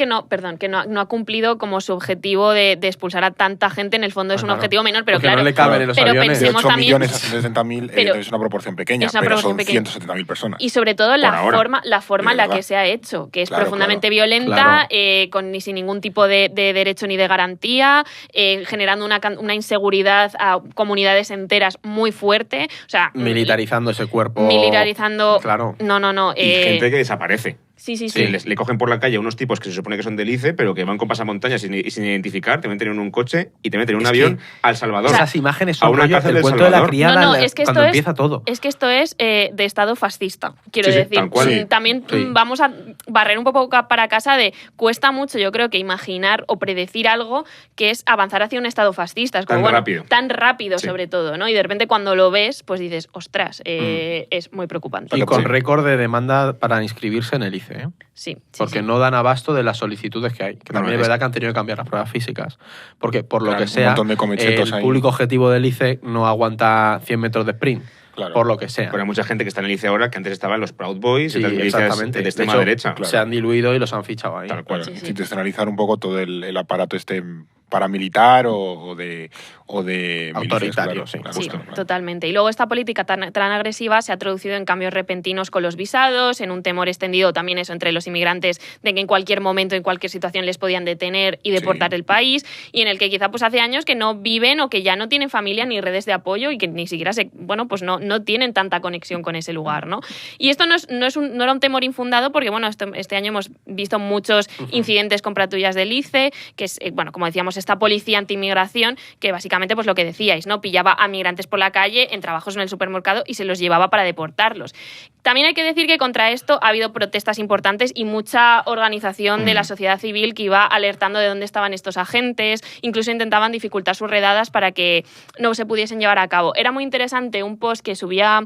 que no ha cumplido como su objetivo de expulsar a tanta gente. En el fondo es un Claro. objetivo menor, pero Porque claro. no le caben en los pero aviones. De pensemos 8 también- millones a 160.000 Pero- es una proporción pequeña, es una pero proporción son pequeña. 170.000 personas. Y sobre todo Por la ahora. forma en la verdad. que se ha hecho, que es Claro, profundamente claro. violenta, Claro. sin ningún tipo de derecho ni de garantía, generando una inseguridad a comunidades enteras muy fuerte. O sea, Militarizando ese cuerpo. militarizando. Claro. No. Y gente que desaparece. Sí. Sí, le cogen por la calle a unos tipos que se supone que son del ICE, pero que van con pasamontañas sin identificar, te meten en un coche y te meten en un Es avión que al Salvador. Esas imágenes a son una rollo cárcel el del cuento de la Salvador. criada No, es que cuando esto es- empieza todo. Es que esto es de Estado fascista, quiero Sí, sí, decir. tal cual. Sí. También Sí. vamos a barrer un poco para casa de cuesta mucho, yo creo que imaginar o predecir algo que es avanzar hacia un Estado fascista. Es como, Tan bueno, rápido. tan rápido Sí. sobre todo, ¿no? Y de repente cuando lo ves, pues dices, ostras, es muy preocupante. Y con Sí. récord de demanda para inscribirse en el ICE, ¿eh? Sí, Porque sí. no dan abasto de las solicitudes que hay. Que No, también es es- verdad que han tenido que cambiar las pruebas físicas. Porque, por lo Claro, que un sea, montón de comechetos el ahí. público objetivo del ICE no aguanta 100 metros de sprint. Claro. Por lo que sea. Pero hay mucha gente que está en el ICE ahora que antes estaba en los Proud Boys Sí, y las milicias exactamente. de extrema hecho, derecha. Se han diluido y los han fichado ahí. Tal cual. Sí, sí. Institucionalizar un poco todo el aparato este paramilitar o de milicias, Autoritario, claro, sí. claro, Sí, justo, claro. totalmente. Y luego esta política tan agresiva se ha traducido en cambios repentinos con los visados, en un temor extendido también eso entre los inmigrantes de que en cualquier momento, en cualquier situación les podían detener y deportar del país, y en el que quizá pues hace años que no viven o que ya no tienen familia ni redes de apoyo y que ni siquiera pues no tienen tanta conexión con ese lugar, ¿no? Y esto no era un temor infundado porque, bueno, este año hemos visto muchos incidentes con patrullas del ICE, que es, bueno, como decíamos, esta policía anti-inmigración que básicamente, pues lo que decíais, ¿no? Pillaba a migrantes por la calle, en trabajos en el supermercado y se los llevaba para deportarlos. También hay que decir que contra esto ha habido protestas importantes y mucha organización de la sociedad civil que iba alertando de dónde estaban estos agentes, incluso intentaban dificultar sus redadas para que no se pudiesen llevar a cabo. Era muy interesante un post que subía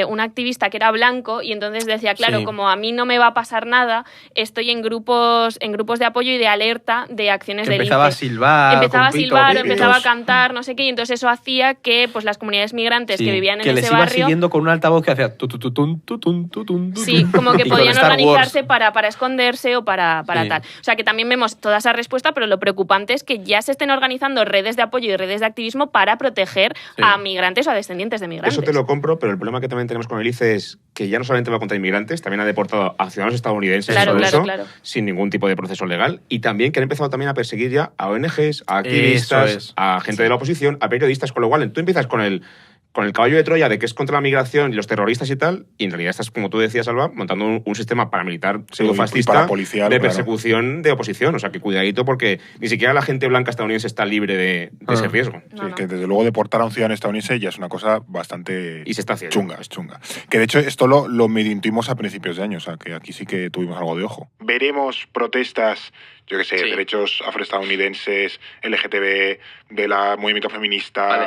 un activista que era blanco y entonces decía, claro, Sí. como a mí no me va a pasar nada, estoy en grupos de apoyo y de alerta de acciones Que del empezaba a ICE. silbar. Empezaba a con pitos, silbar, pitos. empezaba a cantar, no sé qué, y entonces eso hacía que pues las comunidades migrantes Sí, que vivían en que les ese iba barrio, siguiendo con un altavoz que hacía tutututun, tutun, tutun, tutun. sí, como que Y con podían Star Wars. organizarse para esconderse o para Sí. tal. O sea que también vemos toda esa respuesta, pero lo preocupante es que ya se estén organizando redes de apoyo y redes de activismo para proteger Sí. a migrantes o a descendientes de migrantes. Eso te lo compro, pero el problema que también tenemos con el ICE es que ya no solamente va contra inmigrantes, también ha deportado a ciudadanos estadounidenses Claro, y todo claro, eso, claro. sin ningún tipo de proceso legal. Y también que han empezado también a perseguir ya a ONGs, a activistas, Eso es. a gente de la oposición, a periodistas, con lo cual tú empiezas con el caballo de Troya de que es contra la migración y los terroristas y tal, y en realidad estás, como tú decías, Alba, montando un sistema paramilitar pseudo-fascista parapolicial, de claro. persecución de oposición. O sea, que cuidadito porque ni siquiera la gente blanca estadounidense está libre de ese riesgo. No, Sí, no. que desde luego deportar a un ciudadano estadounidense ya es una cosa bastante Y se está haciendo. chunga, es chunga. Que de hecho esto lo medio intuimos a principios de año, o sea que aquí sí que tuvimos algo de ojo. Veremos protestas, yo qué sé, Sí. derechos afroestadounidenses, LGTB, del movimiento feminista,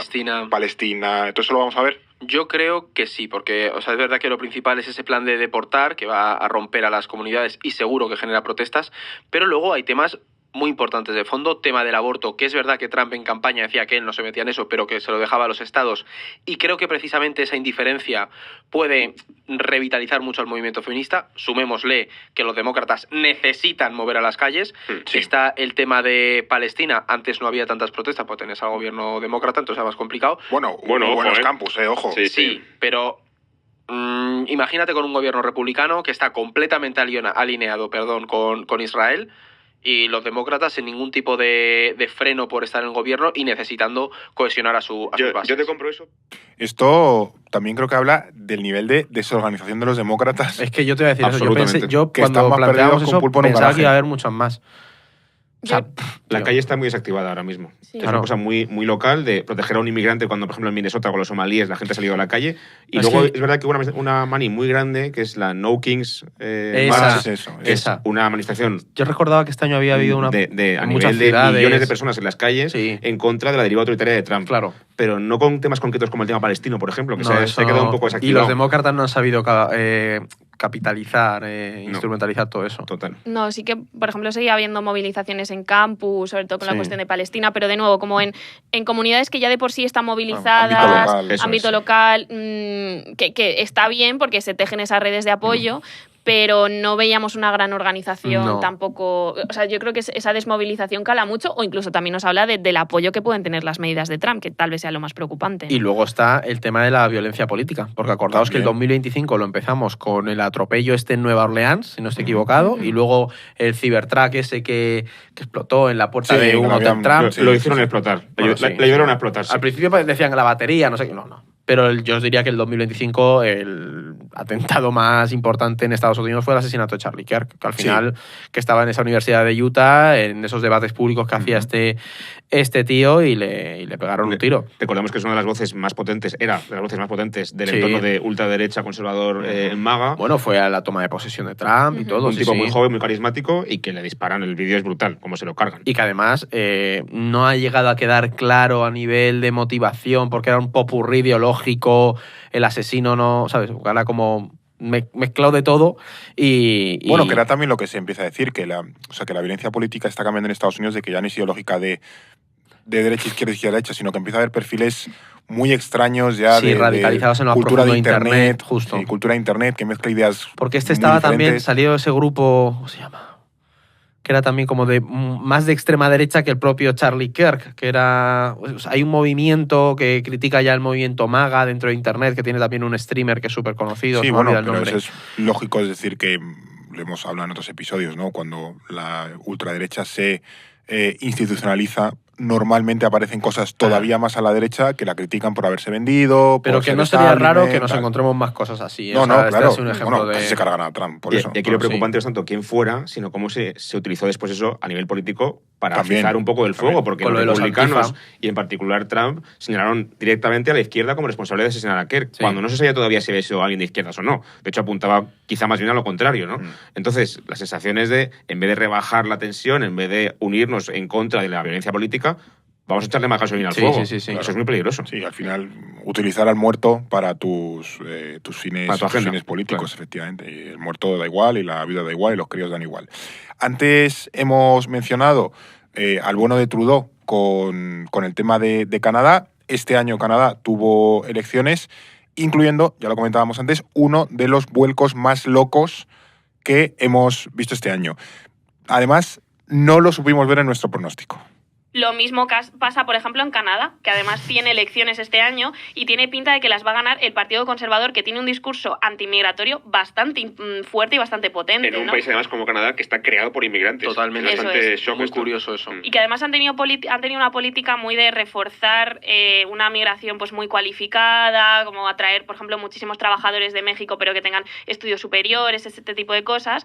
Palestina, ¿todo eso lo vamos a ver? Yo creo que sí, porque o sea, es verdad que lo principal es ese plan de deportar que va a romper a las comunidades y seguro que genera protestas, pero luego hay temas muy importantes de fondo. Tema del aborto, que es verdad que Trump en campaña decía que él no se metía en eso, pero que se lo dejaba a los estados. Y creo que precisamente esa indiferencia puede revitalizar mucho al movimiento feminista. Sumémosle que los demócratas necesitan mover a las calles. Sí. Está el tema de Palestina. Antes no había tantas protestas porque tenés al gobierno demócrata, entonces era más complicado. Bueno, Bueno, buenos ojo, campus, ojo. Sí, pero imagínate con un gobierno republicano que está completamente alineado con Israel, y los demócratas sin ningún tipo de freno por estar en el gobierno y necesitando cohesionar a sus bases. Yo te compro eso. Esto también creo que habla del nivel de desorganización de los demócratas. Es que yo te voy a decir eso. Absolutamente. Yo Que están cuando más planteamos perdidos con eso pulpo en un pensaba garaje. que iba a haber muchos más. O sea, La tío, calle está muy desactivada ahora mismo. Sí. Es Claro. una cosa muy, muy local de proteger a un inmigrante cuando, por ejemplo, en Minnesota con los somalíes la gente ha salido a la calle. Y Es luego que- es verdad que hubo una mani muy grande que es la No Kings Esa. March, Es eso. que esa. es una manifestación Yo recordaba que este año había habido una a en muchas nivel de ciudades. millones de personas en las calles Sí. en contra de la deriva autoritaria de Trump. Claro. Pero no con temas concretos como el tema palestino, por ejemplo, que No, se ha eso- quedado un poco Y desactivado. los demócratas no han sabido capitalizar, instrumentalizar todo eso. Total. No, sí que, por ejemplo, seguía habiendo movilizaciones en campus, sobre todo con la Sí. cuestión de Palestina, pero de nuevo, como en comunidades que ya de por sí están movilizadas, ámbito local, eso ámbito es. local, que está bien porque se tejen esas redes de apoyo, pero no veíamos una gran organización No. tampoco. O sea, yo creo que esa desmovilización cala mucho, o incluso también nos habla del apoyo que pueden tener las medidas de Trump, que tal vez sea lo más preocupante. Y luego está el tema de la violencia política, porque acordaos que el También. 2025 lo empezamos con el atropello en Nueva Orleans, si no estoy equivocado, y luego el Cybertruck ese que explotó en la puerta Sí, de un lo hotel habían- Trump. Sí, lo sí, hicieron sí. explotar. Bueno, La sí, ayudaron sí. a explotar. Sí. Al principio decían que la batería, no sé qué, no. Pero yo os diría que el 2025 el atentado más importante en Estados Unidos fue el asesinato de Charlie Kirk, que al Sí. final que estaba en esa universidad de Utah, en esos debates públicos que hacía este tío y le pegaron un tiro. Recordamos que es una de las voces más potentes, era de las voces más potentes del Sí. entorno de ultraderecha conservador MAGA. Bueno, fue a la toma de posesión de Trump y Ujú. todo. Un sí, tipo sí. muy joven, muy carismático y que le disparan. El vídeo es brutal, cómo se lo cargan. Y que además no ha llegado a quedar claro a nivel de motivación, porque era un popurrí ideológico, el asesino no, ¿sabes? Era como mezclado de todo y... Bueno, que era también lo que se empieza a decir, que la violencia política está cambiando en Estados Unidos, de que ya no es ideológica de derecha, izquierda, derecha, sino que empieza a haber perfiles muy extraños ya Sí, de radicalizados en lo cultura de profundo de Internet, justo. Sí, cultura de Internet, que mezcla ideas Porque muy estaba también, diferentes. salió ese grupo, ¿cómo se llama? Que era también como de más de extrema derecha que el propio Charlie Kirk, que era... o sea, hay un movimiento que critica ya el movimiento MAGA dentro de Internet, que tiene también un streamer que es súper conocido, Sí, se me bueno, olvida el pero nombre. eso es lógico, es decir, que lo hemos hablado en otros episodios, ¿no? Cuando la ultraderecha se institucionaliza, normalmente aparecen cosas todavía más a la derecha que la critican por haberse vendido. Pero por que ser no sería raro establishment, que nos tal. encontremos más cosas así. ¿eh? No, O sea, no, este claro. es un ejemplo Bueno, de... casi se cargan a Trump, por Y eso. aquí lo Bueno, preocupante no es tanto quién fuera, sino cómo se utilizó después eso a nivel político para También, fijar un poco el fuego, también. porque Con lo los de los republicanos Antifa. y en particular Trump señalaron directamente a la izquierda como responsable de asesinar a Kirk, Sí. cuando no se sabía todavía si había sido alguien de izquierdas o no. De hecho, apuntaba quizá más bien a lo contrario, ¿no? Entonces, las sensaciones de, en vez de rebajar la tensión, en vez de unirnos en contra de la violencia política, vamos a echarle más gasolina al Sí, fuego. sí, sí, sí. Eso es muy peligroso. Sí, al final utilizar al muerto para tus fines, Para tu tus agenda, fines políticos, claro. efectivamente. Y el muerto da igual, y la vida da igual, y los críos dan igual. Antes hemos mencionado al bono de Trudeau con el tema de Canadá. Este año Canadá tuvo elecciones, incluyendo, ya lo comentábamos antes, uno de los vuelcos más locos que hemos visto este año. Además, no lo supimos ver en nuestro pronóstico. Lo mismo pasa, por ejemplo, en Canadá, que además tiene elecciones este año y tiene pinta de que las va a ganar el Partido Conservador, que tiene un discurso antimigratorio bastante fuerte y bastante potente. En un ¿no? país, además, como Canadá, que está creado por inmigrantes. Totalmente. Es bastante Eso shock Muy esto. curioso eso. Y que además han tenido una política muy de reforzar una migración pues muy cualificada, como atraer, por ejemplo, muchísimos trabajadores de México, pero que tengan estudios superiores, este tipo de cosas.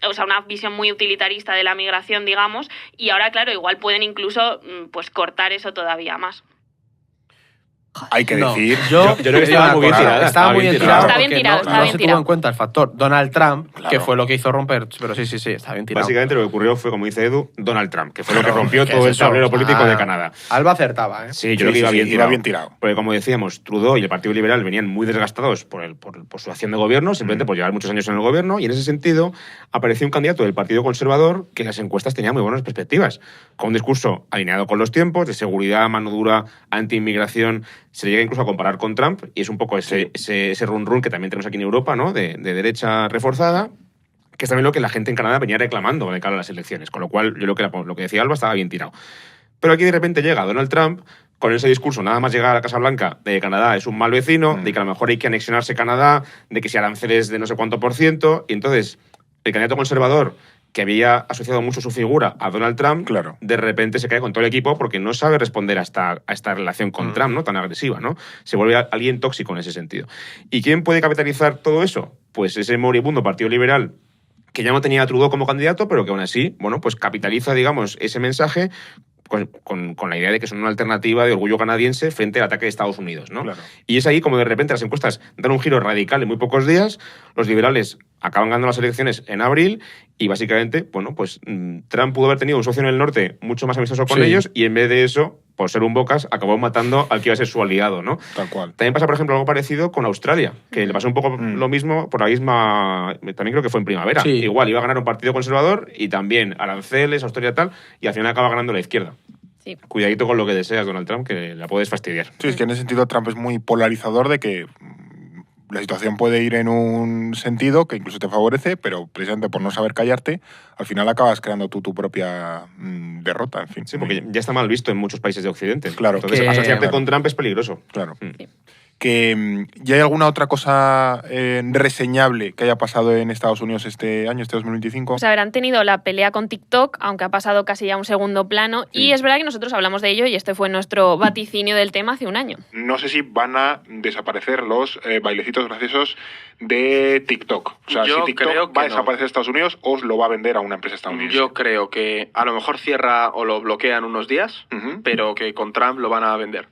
O sea, una visión muy utilitarista de la migración, digamos. Y ahora, claro, igual pueden incluso pues cortar eso todavía más. hay que No, decir... yo creo que te digo estaba una muy bien cosa, tirada, estaba muy bien tirado. Está bien porque tirado, no, está no bien se tirado. tuvo en cuenta el factor Donald Trump, Claro. que fue lo que hizo romper. Pero sí, está bien tirado. Básicamente lo que ocurrió fue, como dice Edu, Donald Trump, que fue lo que Claro, rompió ¿qué todo es el eso? tablero O sea, político de Canadá. Alba acertaba, ¿eh? Sí, yo creo que iba bien iba tirado. bien tirado. Porque como decíamos, Trudeau y el Partido Liberal venían muy desgastados por su acción de gobierno, simplemente por llevar muchos años en el gobierno, y en ese sentido apareció un candidato del Partido Conservador que en las encuestas tenía muy buenas perspectivas, con un discurso alineado con los tiempos, de seguridad, mano dura, anti-inmigración. Se le llega incluso a comparar con Trump, y es un poco ese run-run que también tenemos aquí en Europa, ¿no? De derecha reforzada, que es también lo que la gente en Canadá venía reclamando de cara a las elecciones. Con lo cual, yo creo que lo que decía Alba estaba bien tirado. Pero aquí de repente llega Donald Trump con ese discurso, nada más llegar a la Casa Blanca, de que Canadá es un mal vecino, de que a lo mejor hay que anexionarse Canadá, de que si aranceles de no sé cuánto %, y entonces el candidato conservador, que había asociado mucho su figura a Donald Trump, Claro. de repente se cae con todo el equipo porque no sabe responder a esta relación con Trump, ¿no? Tan agresiva, ¿no? Se vuelve alguien tóxico en ese sentido. ¿Y quién puede capitalizar todo eso? Pues ese moribundo Partido Liberal, que ya no tenía a Trudeau como candidato, pero que aún así, bueno, pues capitaliza, digamos, ese mensaje con la idea de que son una alternativa de orgullo canadiense frente al ataque de Estados Unidos, ¿no? Claro. Y es ahí como de repente las encuestas dan un giro radical en muy pocos días, los liberales acaban ganando las elecciones en abril y básicamente, bueno, pues Trump pudo haber tenido un socio en el norte mucho más amistoso con Sí. ellos y en vez de eso, por ser un bocas, acabó matando al que iba a ser su aliado, ¿no? Tal cual. También pasa, por ejemplo, algo parecido con Australia, que le pasó un poco lo mismo por la misma... También creo que fue en primavera. Sí. Igual iba a ganar un partido conservador y también aranceles, Australia tal, y al final acaba ganando la izquierda. Sí. Cuidadito con lo que deseas, Donald Trump, que la puedes fastidiar. Sí, es que en ese sentido Trump es muy polarizador de que la situación puede ir en un sentido que incluso te favorece, pero precisamente por no saber callarte, al final acabas creando tú tu propia derrota, en fin. Sí, porque ya está mal visto en muchos países de Occidente. Claro. Entonces, Que- asociarte claro. con Trump es peligroso. Claro. Sí. Que ¿ya hay alguna otra cosa reseñable que haya pasado en Estados Unidos este año, este 2025? Pues habrán tenido la pelea con TikTok, aunque ha pasado casi ya a un segundo plano. Sí. Y es verdad que nosotros hablamos de ello y este fue nuestro vaticinio del tema hace un año. No sé si van a desaparecer los bailecitos graciosos de TikTok. O sea, Yo si TikTok creo que va a no. desaparecer en Estados Unidos o lo va a vender a una empresa estadounidense. Yo creo que a lo mejor cierra o lo bloquean unos días, Ujú. pero que con Trump lo van a vender.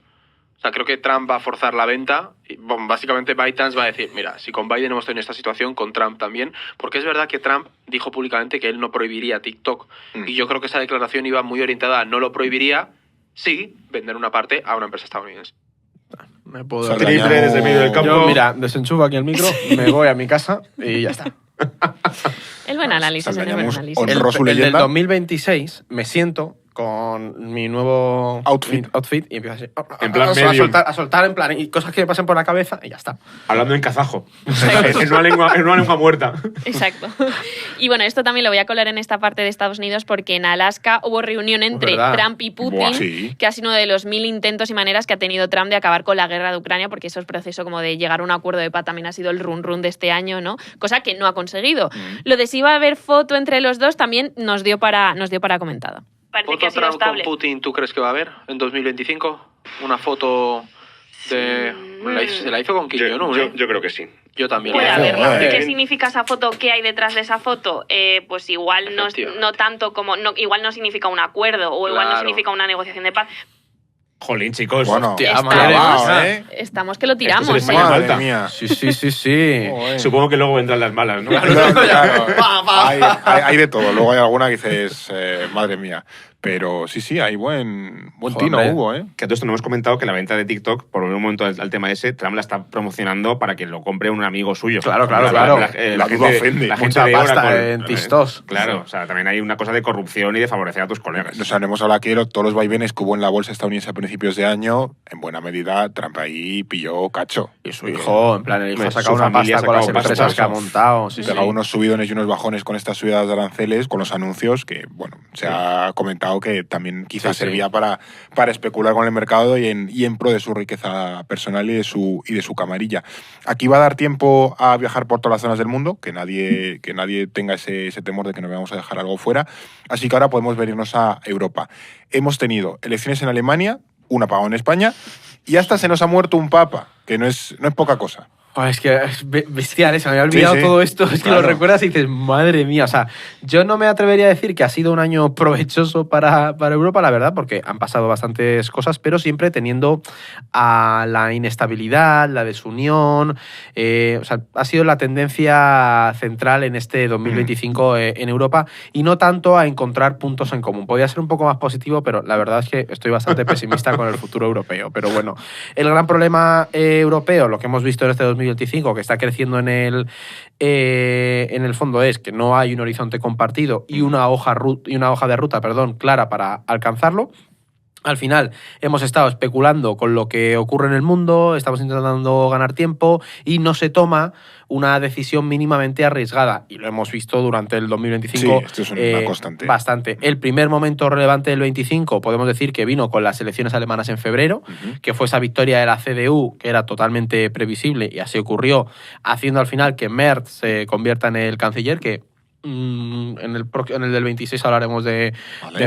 O sea, creo que Trump va a forzar la venta. Y, bueno, básicamente ByteDance va a decir, mira, si con Biden hemos tenido esta situación, con Trump también. Porque es verdad que Trump dijo públicamente que él no prohibiría TikTok. Mm. Y yo creo que esa declaración iba muy orientada a no lo prohibiría, sí, vender una parte a una empresa estadounidense. Me puedo... O sea, Triple dañamos- desde medio del campo. Yo, mira, desenchufo aquí el micro, me voy a mi casa y ya está. El buen análisis, el buen Saldañamos análisis. honor- Rosu El del leyenda. 2026 me siento con mi nuevo Outfit. y empiezo así. En plan a medium. soltar en plan y cosas que me pasen por la cabeza y ya está. Hablando en kazajo. en una lengua muerta. Exacto. Y bueno, esto también lo voy a colar en esta parte de Estados Unidos porque en Alaska hubo reunión entre verdad. Trump y Putin, Buah, sí. que ha sido uno de los 1000 intentos y maneras que ha tenido Trump de acabar con la guerra de Ucrania, porque eso es proceso como de llegar a un acuerdo de paz también ha sido el run de este año, ¿no? Cosa que no ha conseguido. Lo de si iba a haber foto entre los dos también nos dio para comentada. Parece que ha ¿Foto sido Trump con estable. Putin tú crees que va a haber en 2025? Una foto de... Se la hizo con Kim Jong-un, ¿eh? Yo creo que sí. Yo también. Puede la haberlo. Joder. ¿Y qué significa esa foto? ¿Qué hay detrás de esa foto? Pues igual no, Efectivamente. no tanto como... igual no significa un acuerdo o igual no Claro. significa una negociación de paz. Jolín, chicos. Bueno, Hostia, Estamos- madre clavado, mía. ¿eh? Estamos que lo Esto tiramos. se le está yendo Madre falta. mía. Sí, sí. Joder. Supongo que luego vendrán las malas, ¿no? Claro. Hay de todo. Luego hay alguna que dices, madre mía. Pero sí, hay buen tino Joder. hubo, ¿eh? Que a todo esto no hemos comentado que la venta de TikTok, por un momento al tema ese, Trump la está promocionando para que lo compre un amigo suyo. Claro. La duda ofende. La gente Mucha de pasta Oracle. en Tistos. Claro, o sea, también hay una cosa de corrupción y de favorecer a tus colegas. Nos hemos hablado aquí de todos los vaivenes que hubo en la bolsa estadounidense a principios de año. En buena medida, Trump ahí pilló cacho. Y su hijo, en plan, el hijo Hombre, ha sacado su una familia pasta ha con las sacado pasta, empresas que ha eso. montado. Sí, Pegaba sí. unos subidones y unos bajones con estas subidas de aranceles, con los anuncios, que, bueno, se ha comentado que también quizás Sí, sí. servía para especular con el mercado y en pro de su riqueza personal y de su camarilla. Aquí va a dar tiempo a viajar por todas las zonas del mundo, que nadie tenga ese temor de que nos vayamos a dejar algo fuera. Así que ahora podemos venirnos a Europa. Hemos tenido elecciones en Alemania, un apagón en España y hasta se nos ha muerto un papa, que no es poca cosa. Es que es bestial, se me había olvidado Sí, sí. todo esto. Es que Claro. lo recuerdas y dices, madre mía. O sea, yo no me atrevería a decir que ha sido un año provechoso para Europa, la verdad, porque han pasado bastantes cosas, pero siempre teniendo a la inestabilidad, la desunión. O sea, ha sido la tendencia central en este 2025 en Europa y no tanto a encontrar puntos en común. Podría ser un poco más positivo, pero la verdad es que estoy bastante pesimista con el futuro europeo. Pero bueno, el gran problema europeo, lo que hemos visto en este 2025, que está creciendo en el fondo, es que no hay un horizonte compartido y una hoja de ruta, clara para alcanzarlo. Al final hemos estado especulando con lo que ocurre en el mundo, estamos intentando ganar tiempo y no se toma una decisión mínimamente arriesgada. Y lo hemos visto durante el 2025 Sí, esto es una constante. bastante. El primer momento relevante del 25 podemos decir que vino con las elecciones alemanas en febrero, que fue esa victoria de la CDU, que era totalmente previsible y así ocurrió, haciendo al final que Merz se convierta en el canciller, que en el del 26 hablaremos de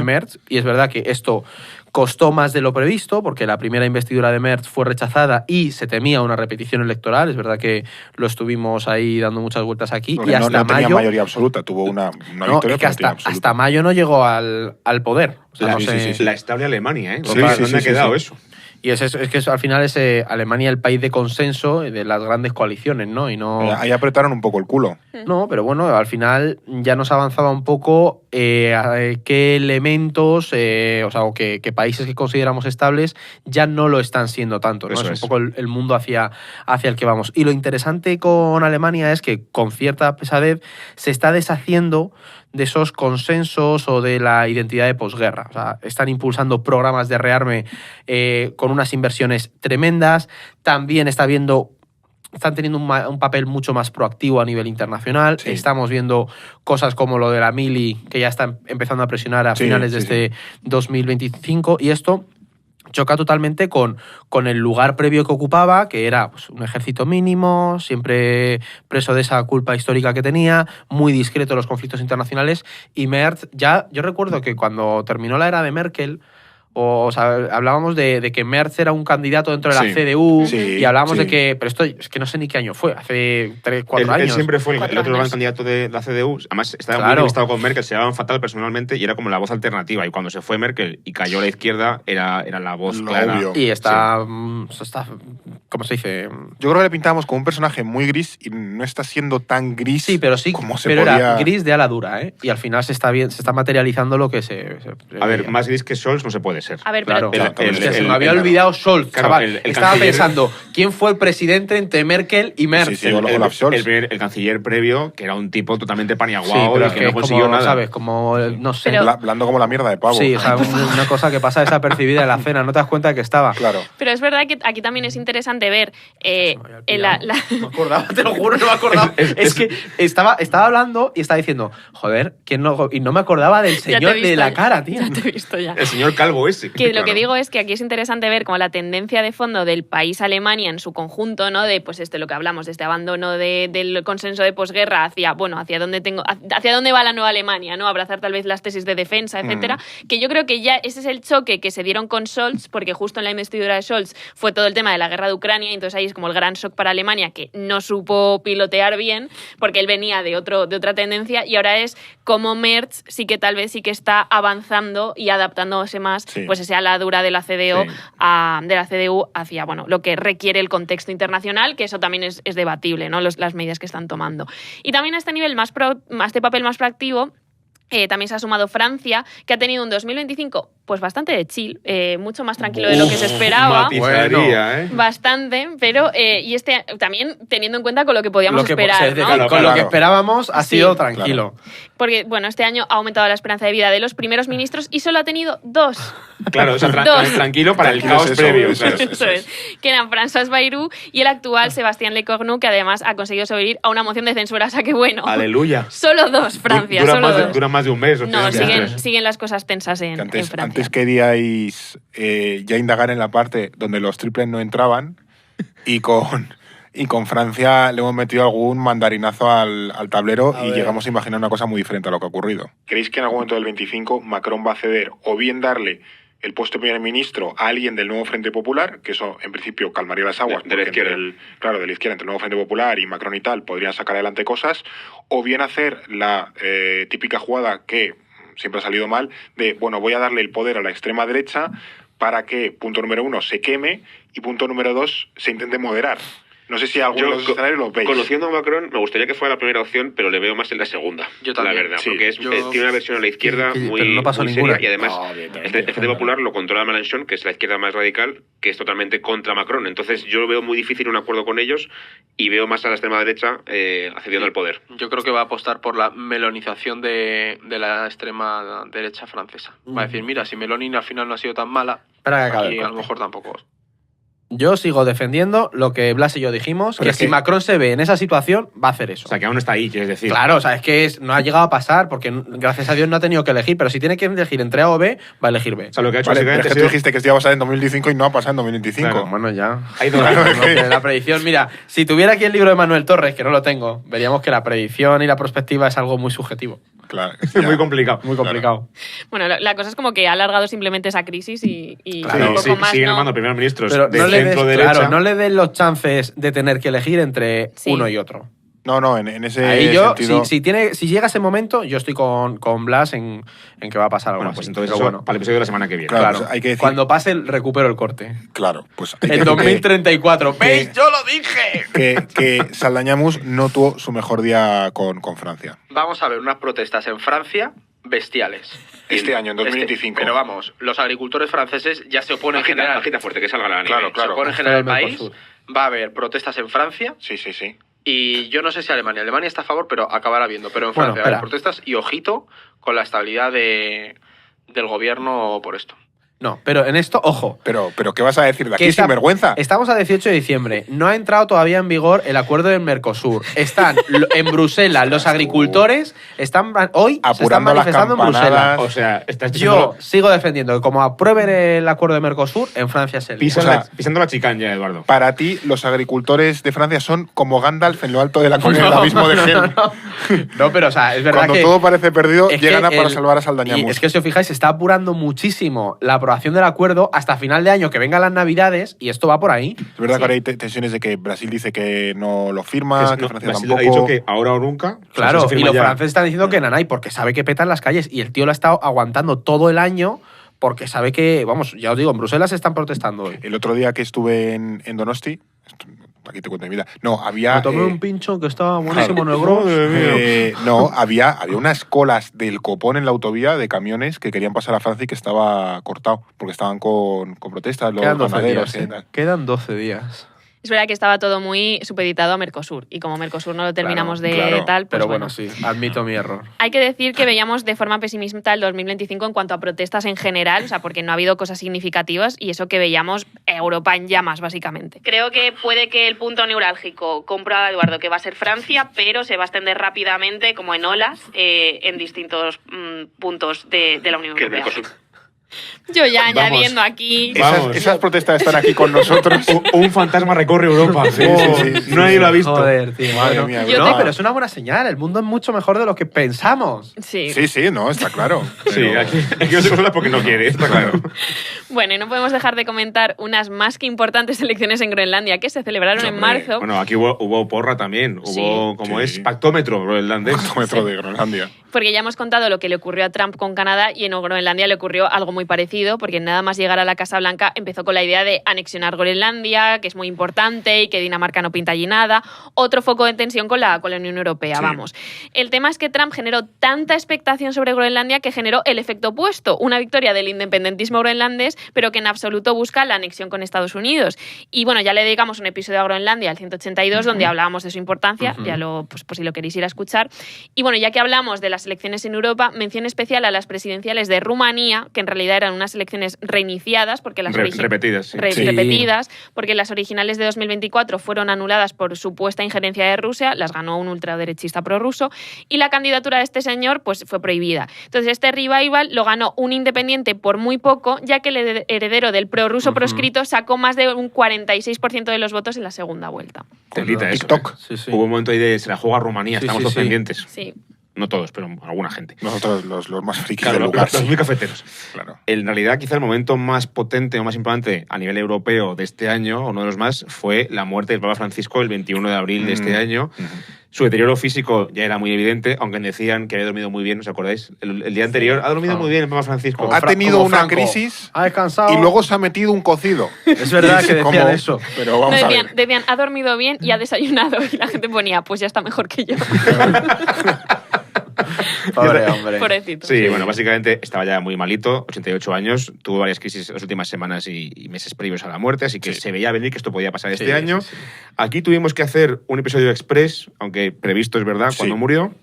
Merz, y es verdad que esto costó más de lo previsto, porque la primera investidura de Merz fue rechazada y se temía una repetición electoral. Es verdad que lo estuvimos ahí dando muchas vueltas aquí. Porque Y hasta no tenía mayo, mayoría absoluta, tuvo una no, victoria, es que pero no tenía absoluta. hasta mayo no llegó al poder. O sea, La, no sé- la estable Alemania, ¿eh? Sí, ¿Dónde ha quedado sí. eso? Y es que al final es Alemania el país de consenso de las grandes coaliciones, ¿no? Y no... Ahí apretaron un poco el culo. No, pero bueno, al final ya nos avanzaba un poco qué elementos, o qué países que consideramos estables ya no lo están siendo tanto, ¿no? Eso Es es. un poco el mundo hacia el que vamos. Y lo interesante con Alemania es que con cierta pesadez se está deshaciendo de esos consensos o de la identidad de posguerra. O sea, están impulsando programas de rearme con unas inversiones tremendas. También están teniendo un papel mucho más proactivo a nivel internacional. Sí. Estamos viendo cosas como lo de la Mili, que ya está empezando a presionar a Sí, finales de sí, este 2025. Y esto choca totalmente con el lugar previo que ocupaba, que era pues, un ejército mínimo, siempre preso de esa culpa histórica que tenía, muy discreto en los conflictos internacionales. Y Merz, yo recuerdo que cuando terminó la era de Merkel, o sea, hablábamos de que Merz era un candidato dentro de la Sí, CDU sí, y hablábamos sí. de que... Pero esto es que no sé ni qué año fue, hace 3-4 Él años. siempre fue el 4 otro gran años. candidato de la CDU. Además, estaba Claro. muy enemistado con Merkel, se llevaban fatal personalmente y era como la voz alternativa. Y cuando se fue Merkel y cayó a la izquierda, era la voz Lo clara. obvio. Y está, ¿cómo se dice? Yo creo que le pintábamos como un personaje muy gris y no está siendo tan gris Sí, pero sí, como se pero podía... era gris de ala dura, ¿eh? Y al final se está materializando lo que se A ver, más gris que Scholz no se puede ser. A ver, Claro, pero es que se me el- había el- olvidado Scholz, claro, chaval. el Estaba canciller- pensando, ¿quién fue el presidente entre Merkel y Merz? Sí, sí, Olaf Scholz. el canciller previo, que era un tipo totalmente Sí, paniaguado pero y es que que no es consiguió como, nada. ¿sabes? Como, no sé. Pero- Blando como la mierda de pavo. Sí, o sea, una cosa que pasa desapercibida en la cena, no te das cuenta de que estaba. Claro. Pero es verdad que aquí también es interesante ver Se me había en olvidado. No me acordaba, te lo juro, no me acordaba. Es que estaba hablando y estaba diciendo, joder, ¿quién no? Y no me acordaba del Ya te he señor de visto la ya. cara, tío. Ya te he visto ya. El señor calvo ese. Que lo Claro. que digo es que aquí es interesante ver como la tendencia de fondo del país Alemania en su conjunto, ¿no? De pues lo que hablamos, de este abandono del consenso de posguerra hacia dónde va la nueva Alemania, ¿no? Abrazar tal vez las tesis de defensa, etcétera. Que yo creo que ya ese es el choque que se dieron con Scholz, porque justo en la investidura de Scholz fue todo el tema de la guerra de Ucrania, y entonces ahí es como el gran shock para Alemania, que no supo pilotear bien, porque él venía de otra tendencia, y ahora es como Merz sí que tal vez sí que está avanzando y adaptándose más, Sí. pues ese ala dura de la CDU, Sí. de la CDU hacia lo que requiere el contexto internacional, que eso también es debatible, ¿no? Las medidas que están tomando. Y también a este nivel este papel más proactivo, también se ha sumado Francia, que ha tenido un 2025 pues bastante de chill, mucho más tranquilo de lo que se esperaba. Matizaría, ¿eh? Bastante, pero y también teniendo en cuenta con lo que podíamos esperar, es decir, ¿no? Claro, con lo claro. que esperábamos ha Sí. sido tranquilo. Porque, bueno, este año ha aumentado la esperanza de vida de los primeros ministros y solo ha tenido 2. Claro, o sea, Dos. tranquilo para el Tranquilo caos es eso, previo. eso claro. es. Eso es. Que eran François Bayrou y el actual Sébastien Lecornu, que además ha conseguido sobrevivir a una moción de censura. O sea que bueno, Aleluya. solo 2, Francia, Dura solo más, 2. dura más de un mes. o No, sea, siguen las cosas tensas en Antes Francia. queríais ya indagar en la parte donde los triples no entraban y con Francia le hemos metido algún mandarinazo al tablero y llegamos a imaginar una cosa muy diferente a lo que ha ocurrido. ¿Creéis que en algún momento del 25 Macron va a ceder o bien darle el puesto de primer ministro a alguien del nuevo Frente Popular, que eso en principio calmaría las aguas. De la porque izquierda. Claro, de la izquierda, entre el nuevo Frente Popular y Macron y tal, podrían sacar adelante cosas, o bien hacer la típica jugada que siempre ha salido mal, de, bueno, voy a darle el poder a la extrema derecha para que, punto número 1, se queme y punto número 2, se intente moderar. No sé si alguno de los escenarios lo veis. Conociendo a Macron, me gustaría que fuera la primera opción, pero le veo más en la segunda. Yo también. La verdad, Sí, porque tiene una versión a la izquierda muy, pero no pasó muy ninguna. seria, y además No, evidentemente. el Frente Popular lo controla Mélenchon, que es la izquierda más radical, que es totalmente contra Macron. Entonces yo veo muy difícil un acuerdo con ellos y veo más a la extrema derecha accediendo al poder. Yo creo que va a apostar por la melonización de la extrema derecha francesa. Va a decir, mira, si Meloni al final no ha sido tan mala, Espera que acabe aquí el a lo corte. mejor tampoco. Yo sigo defendiendo lo que Blas y yo dijimos, Pero que es si que- Macron se ve en esa situación, va a hacer eso. O sea, que aún no está ahí, quieres decir. Claro, o sea, es que no ha llegado a pasar porque gracias a Dios no ha tenido que elegir, pero si tiene que elegir entre A o B, va a elegir B. O sea, lo que ha hecho Vale, pero es básicamente que ha tú sido... dijiste que esto iba a pasar en 2025 y no ha pasado en 2025. Claro, Bueno, ya. Ha ido No, que la predicción, mira, si tuviera aquí el libro de Manuel Torres, que no lo tengo, veríamos que la predicción y la prospectiva es algo muy subjetivo, Claro, es ya. muy complicado. muy complicado. Bueno, la cosa es como que ha alargado simplemente esa crisis y Claro, un poco Sí, más siguen no. armando primeros ministros Pero de no le, des, centro-derecha. claro, no le den los chances de tener que elegir entre Sí. uno y otro. No, en ese Ahí yo, sentido... si llega ese momento, yo estoy con Blas en que va a pasar algo Bueno, así. pues entonces Pero eso bueno, para el episodio de la semana que viene. Claro, claro, pues hay que decir- cuando pase recupero el corte. Claro, pues hay que En decir 2034. que- ¿Veis? ¡Yo lo dije! que Saldañamus no tuvo su mejor día con Francia. Vamos a ver unas protestas en Francia bestiales. Este año, en 2025. Pero vamos, los agricultores franceses ya se oponen en general. Agita fuerte, que salga la nieve. Claro, claro. Se opone en general el Hasta el país. Mercosur. Va a haber protestas en Francia. Sí. Y yo no sé si Alemania. Alemania está a favor, pero acabará viendo. Pero en Bueno, Francia va a haber espera. protestas y ojito con la estabilidad del gobierno por esto. No, pero en esto, ojo. Pero ¿qué vas a decir de aquí que sin vergüenza? Estamos a 18 de diciembre. No ha entrado todavía en vigor el acuerdo del Mercosur. Están en Bruselas los agricultores. Están hoy se están Apurando las manifestando en Bruselas. campanadas. O sea, estás Yo sigo defendiendo que como aprueben el acuerdo de Mercosur, en Francia se lía. O sea, pisando la chicán ya, Eduardo. Para ti, los agricultores de Francia son como Gandalf en lo alto de la colina del abismo de Helm. No, pero o sea, es verdad Cuando que todo parece perdido, es que llegan a para salvar a Saldañamus. Y es que si os fijáis, se está apurando muchísimo la aprobación del acuerdo hasta final de año, que vengan las Navidades, y esto va por ahí. Es verdad que ahora hay tensiones de que Brasil dice que no lo firma, que No, Francia Brasil tampoco. ha dicho que ahora o nunca. O sea, Claro, si se y firma los ya- franceses están diciendo que nanay, porque sabe que petan las calles, y el tío lo ha estado aguantando todo el año, porque sabe que, vamos, ya os digo, en Bruselas están protestando hoy. El otro día que estuve en Donosti, aquí te cuento mi vida, no, había... Me tomé un pincho que estaba buenísimo en el Gros. no, había unas colas del copón en la autovía de camiones que querían pasar a Francia y que estaba cortado, porque estaban con protestas los Quedan 12 ganaderos. días. y tal. Quedan 12 días. Es verdad que estaba todo muy supeditado a Mercosur y como Mercosur no lo terminamos claro, tal, pues Pero bueno, sí, admito mi error. Hay que decir que veíamos de forma pesimista el 2025 en cuanto a protestas en general, o sea, porque no ha habido cosas significativas y eso que veíamos Europa en llamas, básicamente. Creo que puede que el punto neurálgico, compra Eduardo, que va a ser Francia, pero se va a extender rápidamente, como en olas, en distintos puntos de la Unión Que el Europea. Mercosur. Yo ya Vamos. añadiendo aquí... Vamos. Esas protestas están aquí con nosotros. Un fantasma recorre Europa. sí, sí, Nadie lo ha visto. Joder, tío. Madre bueno. mía, Yo No, te- pero es una buena señal. El mundo es mucho mejor de lo que pensamos. Sí. Sí, no, está claro. Sí, Pero- aquí no se consuela porque no quiere, está claro. Bueno, y no podemos dejar de comentar unas más que importantes elecciones en Groenlandia que se celebraron en Hombre, marzo. Bueno, aquí hubo porra también. Sí. Hubo, como Sí. es, pactómetro groenlandés. Metro de Groenlandia. Porque ya hemos contado lo que le ocurrió a Trump con Canadá y en Groenlandia le ocurrió algo muy parecido, porque nada más llegar a la Casa Blanca empezó con la idea de anexionar Groenlandia, que es muy importante y que Dinamarca no pinta allí nada. Otro foco de tensión con la Unión Europea, Sí. vamos. El tema es que Trump generó tanta expectación sobre Groenlandia que generó el efecto opuesto, una victoria del independentismo groenlandés, pero que en absoluto busca la anexión con Estados Unidos. Y bueno, ya le dedicamos un episodio a Groenlandia, el 182, donde hablábamos de su importancia, ya pues por si lo queréis ir a escuchar. Y bueno, ya que hablamos de las elecciones en Europa, mención especial a las presidenciales de Rumanía, que en realidad eran unas elecciones reiniciadas, porque las Repetidas, sí. Sí. repetidas, porque las originales de 2024 fueron anuladas por supuesta injerencia de Rusia, las ganó un ultraderechista prorruso, y la candidatura de este señor pues fue prohibida. Entonces este revival lo ganó un independiente por muy poco, ya que el heredero del prorruso proscrito sacó más de un 46% de los votos en la segunda vuelta. Telita eso. TikTok. Sí, sí. Hubo un momento ahí de se la juega Rumanía, Sí, estamos sí, todos sí. pendientes. Sí. No todos, pero alguna gente. Nosotros los más frikis Claro, del lugar. los muy cafeteros. Claro. En realidad, quizá el momento más potente o más importante a nivel europeo de este año, o uno de los más, fue la muerte del Papa Francisco el 21 de abril de este año. Su deterioro físico ya era muy evidente, aunque decían que había dormido muy bien, ¿os acordáis? El día anterior ha dormido muy bien el Papa Francisco. Ha tenido como una Franco. crisis Ha descansado. y luego se ha metido un cocido. Es verdad que ¿Cómo? decían eso. Pero No, vamos a ver. decían, ha dormido bien y ha desayunado. Y la gente ponía, pues ya está mejor que yo. Pobre hombre. Pobrecito. Sí, bueno, básicamente estaba ya muy malito, 88 años, tuvo varias crisis en las últimas semanas y meses previos a la muerte, así que se veía venir que esto podía pasar este año. Sí. Aquí tuvimos que hacer un episodio express, aunque previsto es verdad, Sí. cuando murió.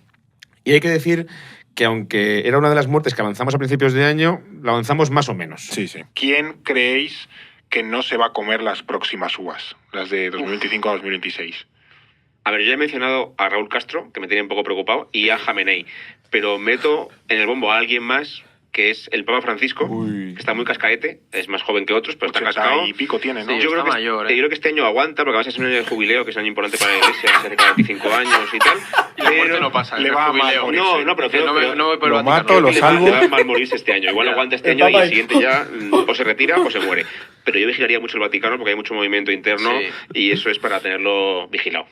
Y hay que decir que aunque era una de las muertes que avanzamos a principios de año, la avanzamos más o menos. Sí, sí. ¿Quién creéis que no se va a comer las próximas uvas? Las de 2025 a 2026. A ver, yo ya he mencionado a Raúl Castro, que me tiene un poco preocupado, y a Jamenei, pero meto en el bombo a alguien más, que es el Papa Francisco, Uy. que está muy cascaete, es más joven que otros, pero está 80 cascado. y pico tiene, ¿no? Sí, Yo creo, está que mayor, yo creo que este año aguanta, porque además es un año de jubileo, que es un año importante para la Iglesia, se hace cada 25 años y tal. Y la muerte no pasa, le el va a jubileo. mal morirse. No, pero Que creo no me que voy por el lo Vaticano. mato, lo le va- salvo. le va a mal morirse este año. Igual aguanta este El año y Papa- el siguiente ya o se retira o se muere. Pero yo vigilaría mucho el Vaticano porque hay mucho movimiento interno Sí. y eso es para tenerlo vigilado.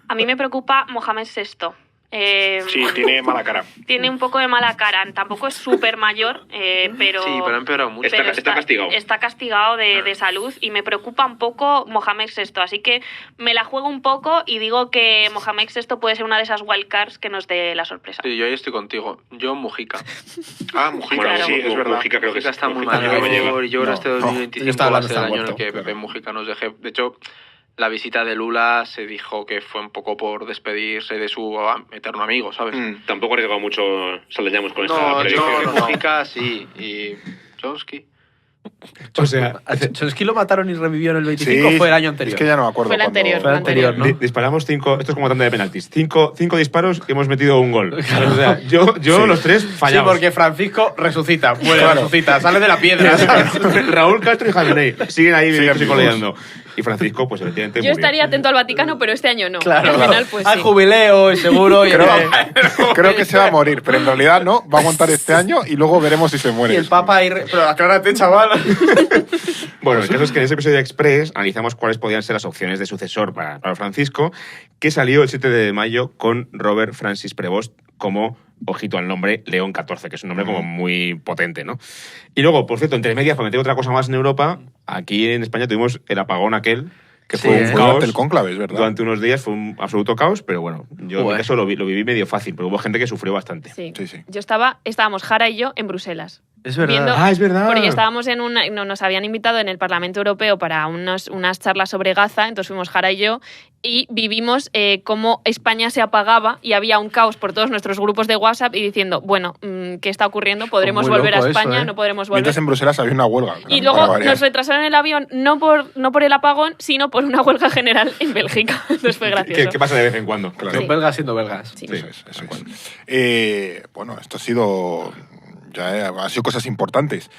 A mí me preocupa Mohamed VI. Sí, tiene mala cara. Tiene un poco de mala cara. Tampoco es súper mayor, pero... Sí, pero ha empeorado mucho. Está castigado. Está castigado de salud y me preocupa un poco Mohamed VI. Así que me la juego un poco y digo que Mohamed VI puede ser una de esas wildcards que nos dé la sorpresa. Sí, yo ahí estoy contigo. Yo Mujica. Ah, Mujica, Claro. sí, es verdad. Mujica creo que Mujica está muy Mujica creo que me llega. mayor y yo creo que este No, 2025 yo estaba va a hablando, ser el está año en el muerto, que pero- Pepe Mujica nos deje. De hecho, la visita de Lula se dijo que fue un poco por despedirse de su eterno amigo, ¿sabes? Tampoco ha arriesgado mucho Saldañamos con esta No, predicción. yo, Mujica sí. Y Chomsky. O sea, Chomsky lo mataron y revivió en el 25, fue el año anterior. Es que ya no me acuerdo. Fue el cuándo- anterior. Fue el anterior, ¿no? disparamos 5, esto es como tanda de penaltis, 5 disparos y hemos metido un gol. O sea, yo Sí. los tres Sí, fallamos. porque Francisco resucita, muere, Claro. resucita, sale de la piedra. ¿sabes? Raúl Castro y Jamenei siguen ahí Siguen vivos. coleando. Y Francisco, pues efectivamente Yo murió. estaría atento al Vaticano, pero este año no. Claro, Al final, pues al sí. jubileo, seguro. Y Creo que se va a morir, pero en realidad no. Va a aguantar este año y luego veremos si se muere. Y el Papa ahí... Pero aclárate, chaval. Bueno, el caso es que en ese episodio express analizamos cuáles podían ser las opciones de sucesor para Francisco, que salió el 7 de mayo con Robert Francis Prevost como, ojito al nombre, León XIV, que es un nombre como muy potente, ¿no? Y luego, por cierto, entre medias, para meter otra cosa más en Europa, aquí en España tuvimos el apagón aquel, que Sí, fue un ¿eh? Fue caos. durante el cónclave, es verdad. Durante unos días fue un absoluto caos, pero bueno, yo en mi Joder. caso lo viví medio fácil, pero hubo gente que sufrió bastante. Sí. Sí, sí. Estábamos Jara y yo en Bruselas. Es verdad. Viendo- Ah, es verdad. Porque estábamos nos habían invitado en el Parlamento Europeo para unas charlas sobre Gaza, entonces fuimos Jara y yo y vivimos cómo España se apagaba y había un caos por todos nuestros grupos de WhatsApp y diciendo, bueno, ¿qué está ocurriendo? ¿Podremos Muy volver a loco España? eso, ¿eh? ¿No podremos volver? Mientras en Bruselas había una huelga. Y para luego variar. nos retrasaron el avión no por el apagón, sino por una huelga general en Bélgica. Entonces fue gracioso. ¿Qué pasa de vez en cuando? Claro. Los Sí. belgas siendo belgas. Sí. Eso es. Bueno, esto ha sido. Ha sido cosas importantes.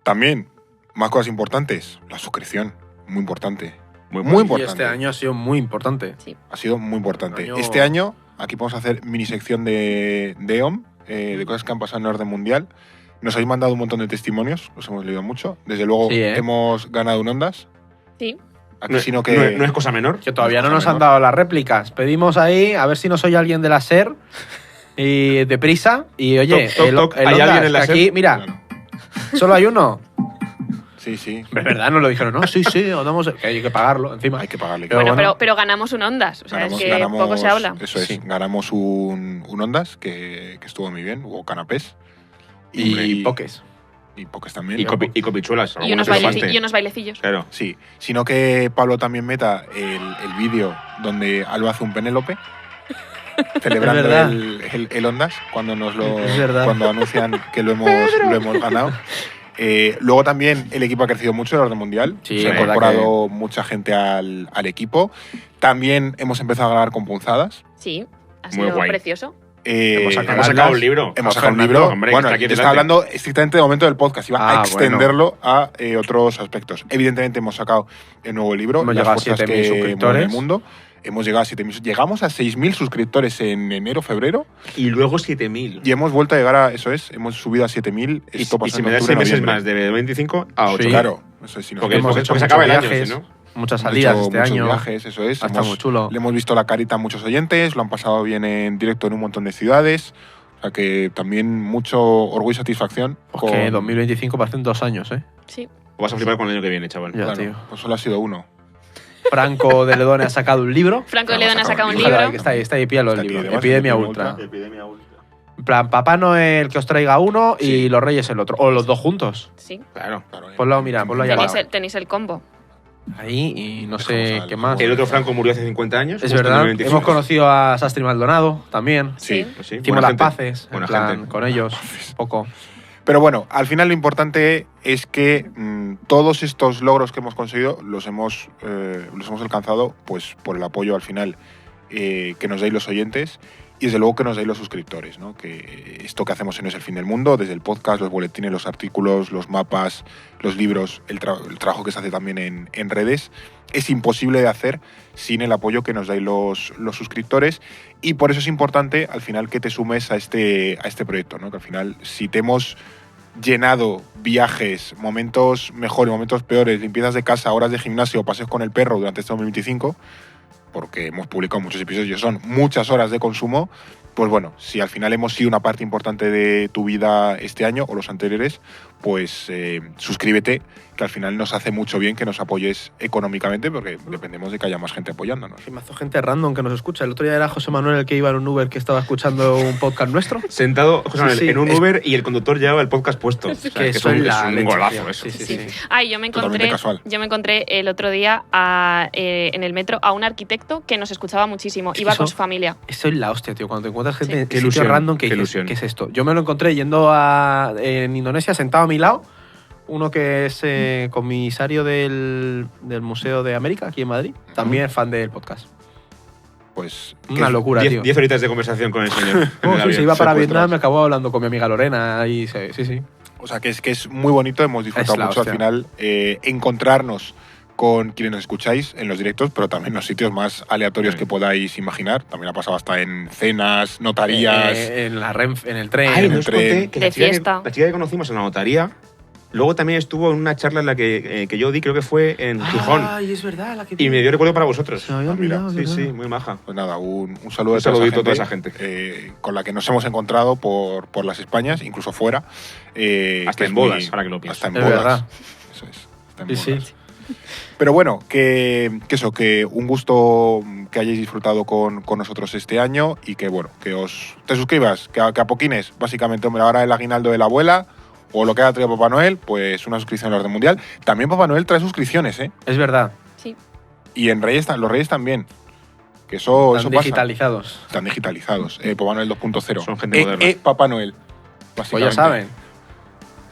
También, más cosas importantes. La suscripción. Muy importante. Muy Y importante. este año ha sido muy importante. Ha sido muy importante. Año- Este año, aquí podemos hacer mini sección de EOM, de cosas que han pasado en el orden mundial. Nos habéis mandado un montón de testimonios, los hemos leído mucho. Desde luego, Sí, ¿eh? hemos ganado un Ondas. Sí. Aquí, No, sino que. no es cosa menor. Que todavía no Cosa nos han menor. dado las réplicas. Pedimos ahí, a ver si nos oye alguien de la SER y deprisa. Y oye, Toc, toc, toc. el ¿Hay Ondas, alguien en la que SER? aquí, mira, Claro. solo hay uno. Sí, sí. Es verdad, nos lo dijeron. No, sí, os damos... Que hay que pagarlo, encima. Hay que pagarle. Pero Bueno, bueno. pero ganamos un Ondas. O sea, es que poco se habla. Eso es, Sí. ganamos un Ondas que estuvo muy bien. Hubo canapés. hombre, Y poques. Y pokés también. Y copichuelas. Y unos, algunas y unos bailecillos. Claro. Sí, sino que Pablo también meta el vídeo donde Alba hace un Penélope celebrando Es verdad. el Ondas cuando Es verdad. cuando anuncian que lo hemos ganado. Luego también el equipo ha crecido mucho en el orden mundial. Sí, se ha es verdad incorporado mucha gente al equipo. También hemos empezado a grabar con punzadas. Sí, ha Muy sido guay. precioso. Hemos Hemos sacado un libro. sacado un Fernando, libro. hombre, que Bueno, está aquí yo delante. estaba hablando estrictamente del momento del podcast. Iba Ah, a extenderlo a otros aspectos. Evidentemente hemos sacado el nuevo libro, Hemos Las llegado a fuerzas 7.000 que suscriptores. mueven el mundo. hemos llegado a 7.000. Llegamos a 6.000 suscriptores en enero, febrero, Y luego 7.000. y hemos vuelto a llegar a, eso es, hemos subido a 7.000. Y Esto si pasa en me das octubre, 6 meses noviembre. más de 25 a 8. Sí. Claro, eso es. Si nos Porque hemos porque hecho se muchos acaba el año, viajes, si no. muchas hemos salidas hecho este muchos año. viajes, eso es. Está muy chulo. Le hemos visto la carita a muchos oyentes, lo han pasado bien en directo en un montón de ciudades. O sea que también mucho orgullo y satisfacción. Pues que 2025 parecen 2 años, ¿eh? Sí. O vas a flipar con el año que viene, chaval. Ya, Claro, tío. pues solo ha sido uno. Franco de Ledone ha sacado un libro. Franco Claro, Ledón ha sacado un Ojalá, libro. que está ahí, píalo el Está aquí, libro. además, Epidemia Epidemia Ultra. En plan, Papá Noel que os traiga uno y Sí. los Reyes el otro. O los dos juntos. Sí. Claro. Claro, Ponlo, mira, ponlo ahí al Tenéis lado. tenéis el combo. Ahí y no Dejamos sé al- qué más. El otro Franco murió hace 50 años. Es justo en verdad. 2025. Hemos conocido a Sastri Maldonado también. Sí. Pues sí, Hicimos buena las gente. paces en Buena plan, gente. con ellos. Poco. Pero bueno, al final lo importante es que todos estos logros que hemos conseguido los hemos alcanzado pues por el apoyo al final que nos dais los oyentes y desde luego que nos dais los suscriptores, ¿no? Que esto que hacemos en No es el fin del mundo, desde el podcast, los boletines, los artículos, los mapas, los libros, el trabajo que se hace también en redes, es imposible de hacer sin el apoyo que nos dais los suscriptores y por eso es importante al final que te sumes a este proyecto, ¿no? Que al final si te hemos llenado viajes, momentos mejores, momentos peores, limpiezas de casa, horas de gimnasio, paseos con el perro durante este 2025, porque hemos publicado muchos episodios, son muchas horas de consumo, pues bueno, si al final hemos sido una parte importante de tu vida este año o los anteriores, pues suscríbete, que al final nos hace mucho bien que nos apoyes económicamente, porque dependemos de que haya más gente apoyándonos. Y mazo gente random que nos escucha. El otro día era José Manuel el que iba en un Uber que estaba escuchando un podcast nuestro. Sentado José Manuel, Sí, en un es- Uber y el conductor llevaba el podcast puesto. O sea, que eso es es la un leche, golazo tío. eso. Sí. Ay, yo me Totalmente casual. encontré el otro día en el metro a un arquitecto que nos escuchaba muchísimo. Es que Iba con eso- su familia. Eso es la hostia, tío. Cuando te encuentras gente Sí. en Qué sitios ilusión, random que qué dices, ilusión. ¿qué es esto? Yo me lo encontré yendo en Indonesia, sentado a mi lado, uno que es comisario del Museo de América, aquí en Madrid, también fan del podcast. Pues Una locura, tío. 10 horitas de conversación con el señor. en Oh, el sí, avión. se iba para secuestrados. Vietnam, me acabó hablando con mi amiga Lorena y sí. O sea, que es muy bonito, hemos disfrutado Es la mucho al hostia. final encontrarnos con quienes nos escucháis en los directos, pero también en los sitios más aleatorios Sí. que podáis imaginar. También ha pasado hasta en cenas, notarías. En la en el tren. Ay, en no el os tren. conté que De fiesta. la chica que conocimos en la notaría, luego también estuvo en una charla en la que yo di, creo que fue en Gijón. Ay, es verdad, la que Y me dio recuerdo para vosotros. Se me había Ah, mira. olvidado, Sí, ¿verdad? sí, muy maja. Pues nada, un saludo Un a toda saludito a toda esa esa gente. con la que nos hemos encontrado por las Españas, incluso fuera. Hasta que en es bodas, ahora que lo pienso. Hasta en Es bodas. verdad. Eso es. Hasta en Sí, bodas. sí. Pero bueno, que un gusto que hayáis disfrutado con nosotros este año y que bueno, te suscribas, que apoquines, básicamente, hombre, ahora el aguinaldo de la abuela o lo que haya traído Papá Noel, pues una suscripción a los de Mundial. También Papá Noel trae suscripciones, ¿eh? Es verdad. Sí. Y en los Reyes también. Que eso Están pasa. digitalizados. Están digitalizados. Papá Noel 2.0. Son gente moderna. Papá Noel. Pues Básicamente. ya saben.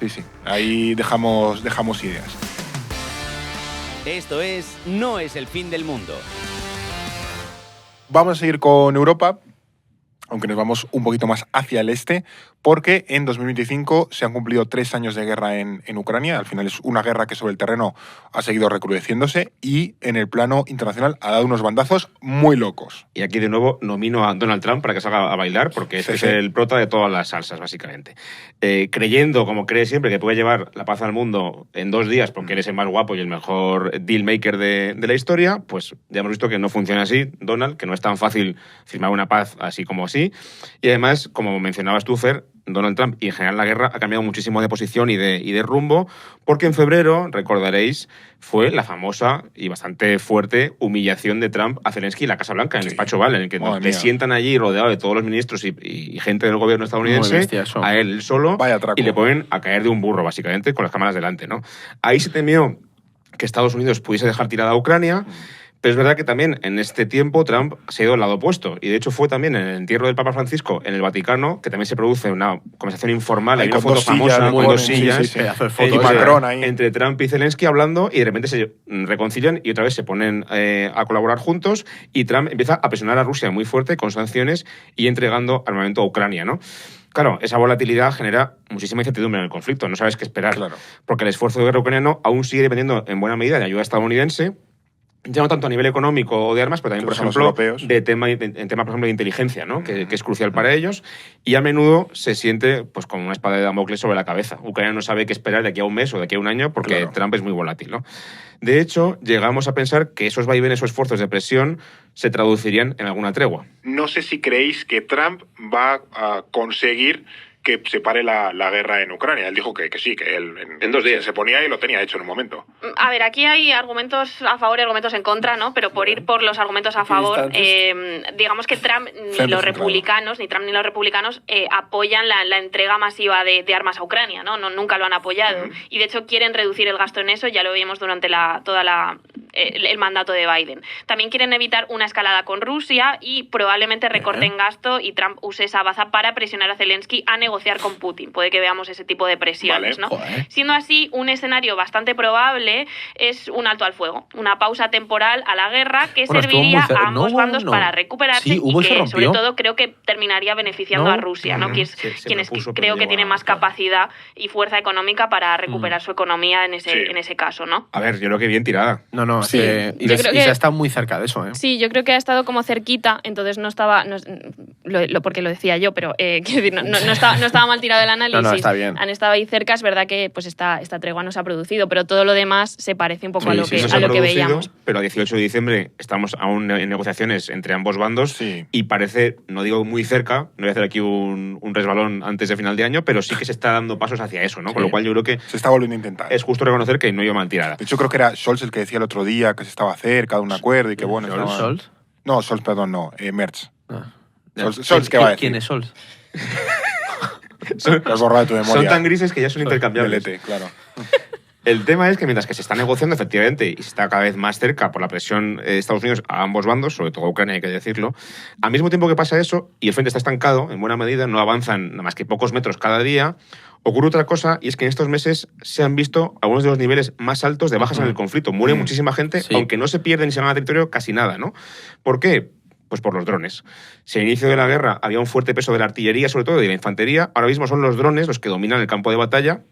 Sí. Ahí dejamos ideas. Esto es No es el fin del mundo. Vamos a seguir con Europa, aunque nos vamos un poquito más hacia el este, porque en 2025 se han cumplido 3 años de guerra en Ucrania. Al final es una guerra que sobre el terreno ha seguido recrudeciéndose y en el plano internacional ha dado unos bandazos muy locos. Y aquí de nuevo nomino a Donald Trump para que salga a bailar, porque este Sí. es el prota de todas las salsas, básicamente. Creyendo, como cree siempre, que puede llevar la paz al mundo en 2 días porque eres el más guapo y el mejor deal maker de la historia, pues ya hemos visto que no funciona así, Donald, que no es tan fácil firmar una paz así como así. Y además, como mencionabas tú, Fer, Donald Trump y en general la guerra ha cambiado muchísimo de posición y de rumbo, porque en febrero, recordaréis, fue la famosa y bastante fuerte humillación de Trump a Zelensky en la Casa Blanca, en el Sí. despacho Oval, en el que Madre le mía. sientan allí rodeado de todos los ministros y gente del gobierno estadounidense, Muy bestia eso. a él solo, Vaya atraco. y le ponen a caer de un burro, básicamente, con las cámaras delante, ¿no? Ahí se temió que Estados Unidos pudiese dejar tirada a Ucrania. Pero es verdad que también en este tiempo Trump se ha ido al lado opuesto. Y de hecho fue también en el entierro del Papa Francisco en el Vaticano, que también se produce una conversación informal. Ahí Hay una con foto dos sillas, famosa le con ponen, 2 sí, sillas. sí, sí. Pedazo de Y foto. Macron ahí. Entre Trump y Zelensky hablando y de repente se reconcilian y otra vez se ponen a colaborar juntos y Trump empieza a presionar a Rusia muy fuerte con sanciones y entregando armamento a Ucrania, ¿no? Claro, esa volatilidad genera muchísima incertidumbre en el conflicto, no sabes qué esperar. Claro. Porque el esfuerzo de guerra ucraniano aún sigue dependiendo en buena medida de ayuda estadounidense, ya no tanto a nivel económico o de armas, pero también, por Son los ejemplo, europeos. en tema, por ejemplo, de inteligencia, ¿no? Que es crucial para ellos, y a menudo se siente pues con una espada de Damocles sobre la cabeza. Ucrania no sabe qué esperar de aquí a un mes o de aquí a un año porque Claro. Trump es muy volátil, ¿no? De hecho, llegamos a pensar que esos vaivenes o esfuerzos de presión se traducirían en alguna tregua. No sé si creéis que Trump va a conseguir que se pare la guerra en Ucrania. Él dijo que sí, que él En 2 días. se ponía y lo tenía hecho en un momento. A ver, aquí hay argumentos a favor y argumentos en contra, ¿no? Pero por ir por los argumentos a favor, digamos que Trump ni los republicanos, ni Trump ni los republicanos apoyan la entrega masiva de armas a Ucrania, ¿no? Nunca lo han apoyado. Y de hecho quieren reducir el gasto en eso, ya lo vimos durante el mandato de Biden. También quieren evitar una escalada con Rusia y probablemente recorten gasto y Trump use esa baza para presionar a Zelensky a negociar con Putin. Puede que veamos ese tipo de presiones, Vale, ¿no? joder. Siendo así, un escenario bastante probable es un alto al fuego, una pausa temporal a la guerra que Bueno, estuvo serviría muy a ambos no, bandos no. para recuperarse Sí, hubo y y se que, rompió. sobre todo, creo que terminaría beneficiando No. a Rusia, ¿no? Que es Se quienes propuso, pero creo que llegó tiene a- más claro. capacidad y fuerza económica para recuperar su economía en ese caso, ¿no? A ver, yo creo que bien tirada. No, Sí, y yo se creo que- ha estado muy cerca de eso, ¿eh? Sí, yo creo que ha estado como cerquita, entonces no estaba, porque lo decía yo, pero quiero decir, no estaba mal tirado el análisis. No, está bien. Han estado ahí cerca, es verdad que pues esta tregua no se ha producido, pero todo lo demás se parece un poco a lo que, no se a ha lo que producido, veíamos. pero a 18 de diciembre estamos aún en negociaciones entre ambos bandos Sí. y parece, no digo muy cerca, no voy a hacer aquí un resbalón antes de final de año, pero sí que se está dando pasos hacia eso, ¿no? Con Sí. lo cual yo creo que Se está volviendo a intentar. es justo reconocer que no iba mal tirada. De hecho, creo que era Scholz el que decía el otro día que se estaba cerca de un acuerdo y que bueno... Scholz, estaba- Scholz. No, Scholz, perdón, no. Merz. Ah. Scholz, ¿qué va a decir? ¿Quién es Scholz? Son, Te has borrado de tu memoria. son tan grises que ya son intercambiables. Delete, claro. El tema es que mientras que se está negociando efectivamente y se está cada vez más cerca por la presión de Estados Unidos a ambos bandos, sobre todo a Ucrania hay que decirlo, al mismo tiempo que pasa eso y el frente está estancado, en buena medida no avanzan nada más que pocos metros cada día, ocurre otra cosa y es que en estos meses se han visto algunos de los niveles más altos de bajas en el conflicto. Muere muchísima gente, Sí. aunque no se pierde ni se gana territorio casi nada, ¿no? ¿Por qué? Pues por los drones. Si al inicio de la guerra había un fuerte peso de la artillería, sobre todo de la infantería, ahora mismo son los drones los que dominan el campo de batalla,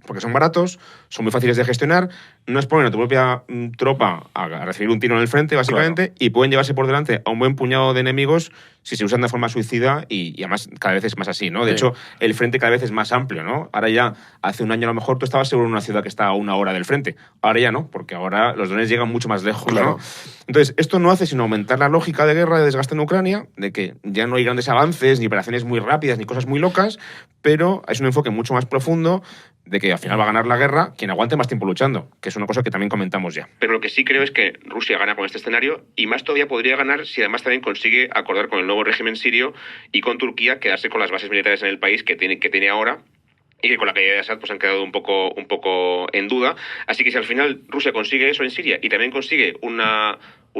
porque son baratos, son muy fáciles de gestionar, no exponen a tu propia tropa a recibir un tiro en el frente, básicamente, y pueden llevarse por delante a un buen puñado de enemigos si se usan de forma suicida y además cada vez es más así, ¿no? De Sí. hecho, el frente cada vez es más amplio, ¿no? Ahora ya, hace un año a lo mejor tú estabas seguro en una ciudad que está a 1 hora del frente. Ahora ya no, porque ahora los drones llegan mucho más lejos, Claro. ¿no? Entonces, esto no hace sino aumentar la lógica de guerra de desgaste en Ucrania, de que ya no hay grandes avances, ni operaciones muy rápidas, ni cosas muy locas, pero es un enfoque mucho más profundo de que al final va a ganar la guerra quien aguante más tiempo luchando, que es una cosa que también comentamos ya. Pero lo que sí creo es que Rusia gana con este escenario y más todavía podría ganar si además también consigue acordar con el nuevo régimen sirio y con Turquía quedarse con las bases militares en el país que tiene ahora y que con la caída de Assad pues han quedado un poco en duda. Así que si al final Rusia consigue eso en Siria y también consigue un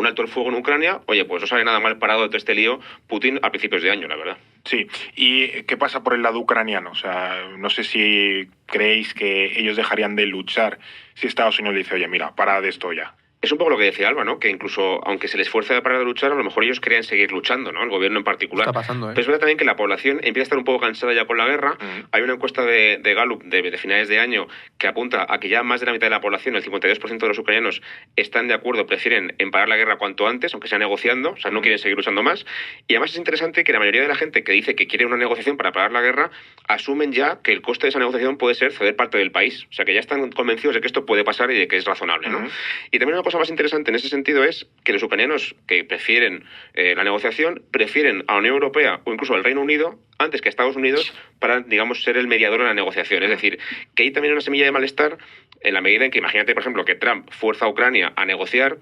alto el fuego en Ucrania, oye, pues no sale nada mal parado de todo este lío Putin a principios de año, la verdad. Sí. ¿Y qué pasa por el lado ucraniano? O sea, no sé si creéis que ellos dejarían de luchar si Estados Unidos le dice, oye, mira, para de esto ya. Es un poco lo que decía Alba, ¿no? Que incluso, aunque se les esfuerce a parar de luchar, a lo mejor ellos querían seguir luchando, ¿no? El gobierno en particular. Está pasando, ¿eh? Pero es verdad también que la población empieza a estar un poco cansada ya con la guerra. Hay una encuesta de Gallup de finales de año que apunta a que ya más de la mitad de la población, el 52% de los ucranianos, están de acuerdo, prefieren parar la guerra cuanto antes, aunque sea negociando, o sea, no quieren seguir luchando más. Y además es interesante que la mayoría de la gente que dice que quiere una negociación para parar la guerra, asumen ya que el coste de esa negociación puede ser ceder parte del país. O sea, que ya están convencidos de que esto puede pasar y de que es razonable, ¿no? Y también una cosa más interesante en ese sentido es que los ucranianos que prefieren la negociación, prefieren a la Unión Europea o incluso al Reino Unido antes que a Estados Unidos para, digamos, ser el mediador en la negociación. Es decir, que hay también una semilla de malestar en la medida en que, imagínate, por ejemplo, que Trump fuerza a Ucrania a negociar,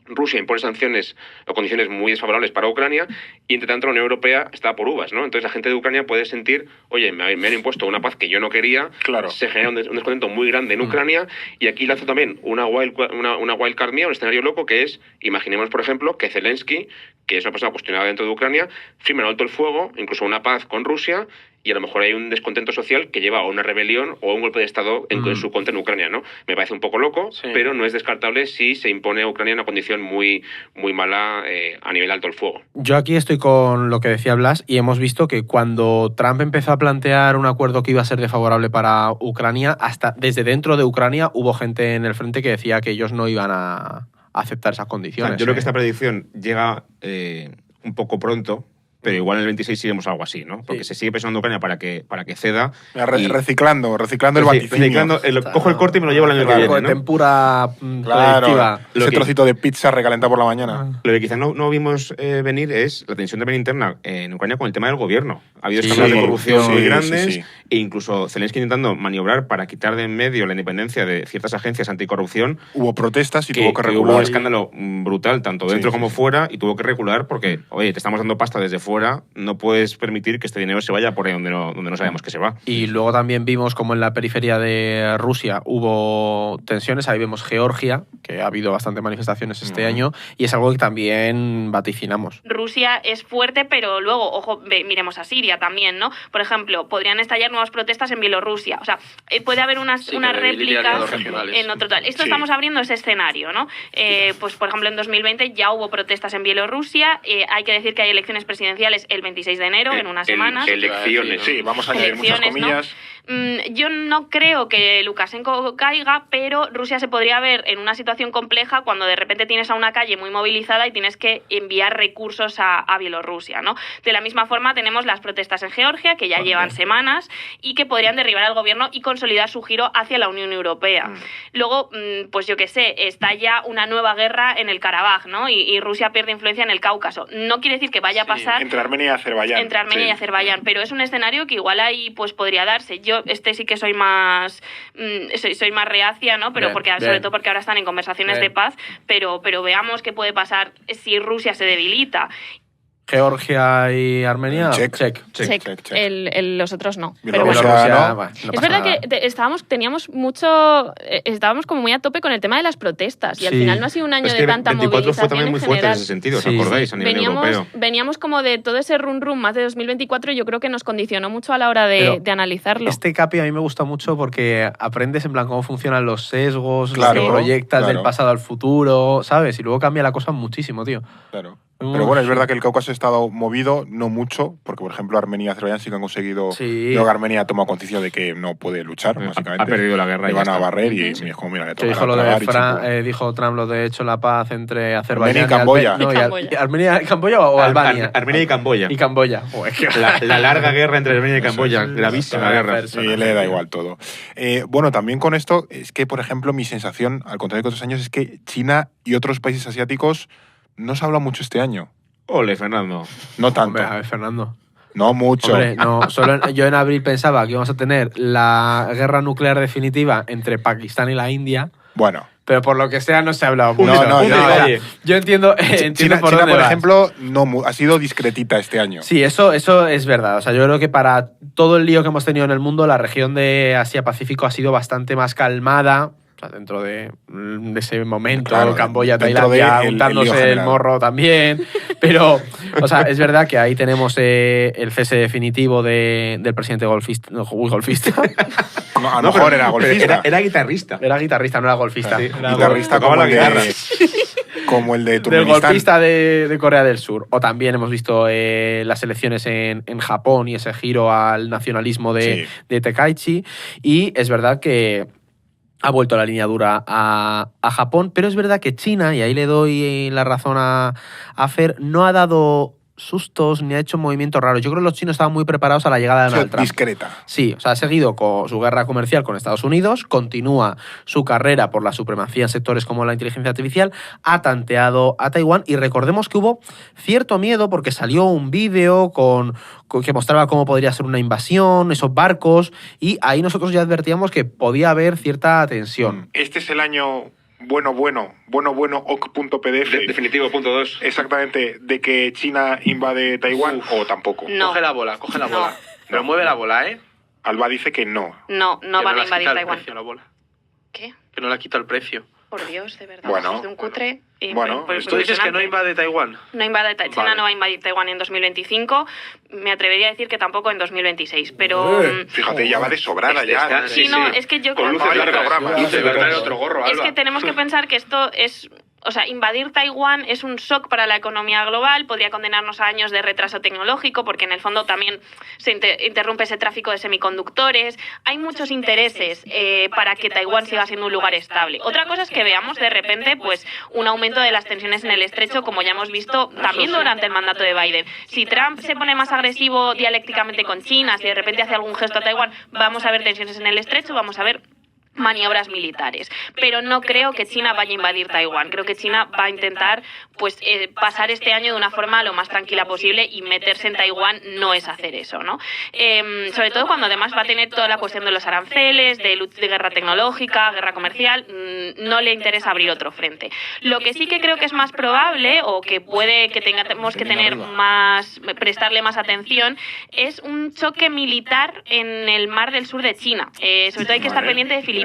Rusia impone sanciones o condiciones muy desfavorables para Ucrania y, entre tanto, la Unión Europea está por uvas, ¿no? Entonces, la gente de Ucrania puede sentir, oye, me han impuesto una paz que yo no quería, Claro. se genera un descontento muy grande en Ucrania y aquí lanzo también una wildcard mía, un escenario loco que es, imaginemos, por ejemplo, que Zelensky, que es una persona cuestionada dentro de Ucrania, firma un alto el fuego, incluso una paz con Rusia, y a lo mejor hay un descontento social que lleva a una rebelión o a un golpe de Estado en su contra en Ucrania, ¿no? Me parece un poco loco, Sí. pero no es descartable si se impone a Ucrania una condición muy, muy mala a nivel alto el fuego. Yo aquí estoy con lo que decía Blas y hemos visto que cuando Trump empezó a plantear un acuerdo que iba a ser desfavorable para Ucrania, hasta desde dentro de Ucrania hubo gente en el frente que decía que ellos no iban a aceptar esas condiciones. Yo creo que esta predicción llega un poco pronto, pero igual en el 26 seguimos algo así, ¿no? Porque se sigue presionando a Ucrania para que ceda. Reciclando el vaticinio. Cojo el corte y me lo llevo el año que viene, ¿no? Tempura Claro, predictiva. ese trocito de pizza recalentado por la mañana. Lo que quizás no vimos venir es la tensión también interna en Ucrania con el tema del gobierno. Ha habido escándalos de corrupción muy grandes e incluso Zelensky intentando maniobrar para quitar de en medio la independencia de ciertas agencias anticorrupción. Hubo protestas y tuvo que recular. Hubo un escándalo brutal, tanto dentro como fuera, y tuvo que recular porque, oye, te estamos dando pasta desde fuera, no puedes permitir que este dinero se vaya por ahí donde no sabemos que se va. Y luego también vimos como en la periferia de Rusia hubo tensiones, ahí vemos Georgia, que ha habido bastantes manifestaciones este año, y es algo que también vaticinamos. Rusia es fuerte, pero luego, ojo, miremos a Siria también, ¿no? Por ejemplo, podrían estallar nuevas protestas en Bielorrusia. O sea, puede haber unas réplicas en otro tal. Esto estamos abriendo ese escenario, ¿no? Pues, por ejemplo, en 2020 ya hubo protestas en Bielorrusia. Hay que decir que hay elecciones presidenciales el 26 de enero, en unas semanas. Elecciones. Sí, vamos a añadir muchas comillas. Yo no creo que Lukashenko caiga, pero Rusia se podría ver en una situación compleja cuando de repente tienes a una calle muy movilizada y tienes que enviar recursos a Bielorrusia, ¿no? De la misma forma tenemos las protestas en Georgia, que ya llevan semanas y que podrían derribar al gobierno y consolidar su giro hacia la Unión Europea. Luego, pues yo qué sé, está ya una nueva guerra en el Karabaj, ¿no? Y Rusia pierde influencia en el Cáucaso. No quiere decir que vaya a pasar entre Armenia y Azerbaiyán. Entre Armenia y Azerbaiyán, pero es un escenario que igual ahí pues podría darse. Yo sí que soy más soy más reacia, ¿no? Pero sobre todo porque ahora están en conversaciones de paz, pero veamos qué puede pasar si Rusia se debilita. Georgia y Armenia, check. Los otros no. Pero bueno, no es verdad que estábamos como muy a tope con el tema de las protestas y al final no ha sido un año de tanta movilización fue también muy en fuerte general. en ese sentido, ¿os acordáis? A nivel europeo. Veníamos como de todo ese run más de 2024 y yo creo que nos condicionó mucho a la hora de analizarlo. Este capi a mí me gusta mucho porque aprendes en plan cómo funcionan los sesgos, lo que proyectas del pasado al futuro, ¿sabes? Y luego cambia la cosa muchísimo, tío. Claro. Pero bueno, es verdad que el Cáucaso ha estado movido, no mucho, porque por ejemplo Armenia y Azerbaiyán sí que han conseguido. Luego Armenia ha tomado conciencia de que no puede luchar, básicamente. Ha perdido la guerra. Le van a barrer y me dijo, mira, le toca. Dijo, dijo Trump lo de hecho la paz entre Azerbaiyán y Camboya. ¿Armenia y Camboya o Albania? Armenia y Camboya. Y Camboya. La larga guerra entre Armenia y Camboya, gravísima guerra. Sí, le da igual todo. Bueno, también con esto, es que por ejemplo mi sensación, al contrario que otros años, es que China y otros países asiáticos no se habla mucho este año. Ole, Fernando. No tanto. Hombre, a ver, Fernando. No mucho. Hombre, no, yo en abril pensaba que íbamos a tener la guerra nuclear definitiva entre Pakistán y la India. Bueno. Pero por lo que sea no se ha hablado mucho. No, yo entiendo China, por dónde por vas. ejemplo, ha sido discretita este año. Sí, eso es verdad. O sea, yo creo que para todo el lío que hemos tenido en el mundo, la región de Asia-Pacífico ha sido bastante más calmada. Dentro de ese momento, claro, Camboya, Tailandia, untándose el morro también. Pero, o sea, es verdad que ahí tenemos el cese definitivo del presidente golfista. No, a lo mejor era golfista. Era guitarrista. Era guitarrista, no era golfista. Sí, era guitarrista como el de Turkmenistán. Del golfista de Corea del Sur. O también hemos visto las elecciones en Japón y ese giro al nacionalismo de Takaichi. Y es verdad que ha vuelto la línea dura a Japón, pero es verdad que China, y ahí le doy la razón a Fer, no ha dado sustos ni ha hecho movimientos raros. Yo creo que los chinos estaban muy preparados a la llegada de Donald Trump. Discreta. Sí, o sea, ha seguido con su guerra comercial con Estados Unidos, continúa su carrera por la supremacía en sectores como la inteligencia artificial, ha tanteado a Taiwán y recordemos que hubo cierto miedo porque salió un vídeo que mostraba cómo podría ser una invasión, esos barcos, y ahí nosotros ya advertíamos que podía haber cierta tensión. Este es el año bueno, oc.pdf. Definitivo, .2. Exactamente, de que China invade Taiwán o tampoco. No. Coge la bola. Pero mueve la bola, ¿eh? Alba dice que no. No van a invadir Taiwán. La bola. ¿Qué? Que no le ha quitado el precio. Por Dios, de verdad. Bueno, es de un cutre. Tú dices que no invade Taiwán. China no va a invadir Taiwán en 2025. Me atrevería a decir que tampoco en 2026. Pero. Fíjate, ya va de sobrada ya. Sí, no, es que yo con creo luces largas. Otro gorro, es que tenemos que pensar que esto es O sea, invadir Taiwán es un shock para la economía global, podría condenarnos a años de retraso tecnológico, porque en el fondo también se interrumpe ese tráfico de semiconductores. Hay muchos intereses para que Taiwán siga siendo un lugar estable. Otra cosa es que veamos de repente pues un aumento de las tensiones en el estrecho, como ya hemos visto también durante el mandato de Biden. Si Trump se pone más agresivo dialécticamente con China, si de repente hace algún gesto a Taiwán, vamos a ver tensiones en el estrecho, vamos a ver maniobras militares, pero no creo que China vaya a invadir Taiwán. Creo que China va a intentar pues pasar este año de una forma lo más tranquila posible, y meterse en Taiwán no es hacer eso, ¿no? Sobre todo cuando además va a tener toda la cuestión de los aranceles, de guerra tecnológica, guerra comercial, no le interesa abrir otro frente. Lo que sí que creo que es más probable, o que puede que tengamos que tener más, prestarle más atención, es un choque militar en el mar del sur de China. Sobre todo hay que estar pendiente de Filipinas.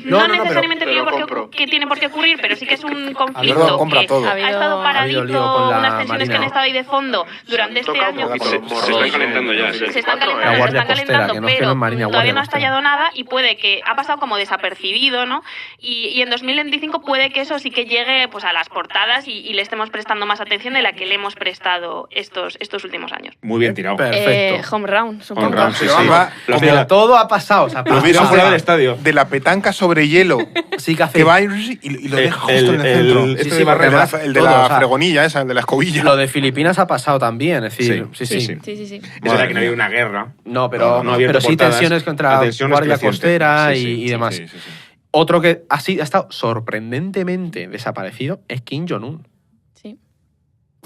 No necesariamente digo que tiene por qué ocurrir, pero sí que es un conflicto que ha estado paradito, unas tensiones que han estado ahí de fondo durante este año. Se están calentando ya. Se están calentando, pero todavía no ha estallado nada, y puede que ha pasado como desapercibido, ¿no? Y en 2025 puede que eso sí que llegue pues a las portadas y le estemos prestando más atención de la que le hemos prestado estos últimos años. Muy bien tirado. Perfecto. Home round, supongo. Home round, sí, Pero sí. Como todo ha pasado. O sea, Lo vieron fuera del estadio. De la petanca sobre hielo, sí que hace que va y lo deja justo en el centro. Sí, Esto sí, de barrer, porque El de todo, la o sea, fregonilla esa, el de la escobilla. Lo de Filipinas ha pasado también, es decir, sí. Sí. Es verdad que no ha habido una guerra. No, pero, No ha abierto pero sí portadas. tensiones contra La tensión es Guardia creciente. Costera Sí, sí, y demás. Sí, sí, sí. Otro que ha estado sorprendentemente desaparecido es Kim Jong-un. Sí.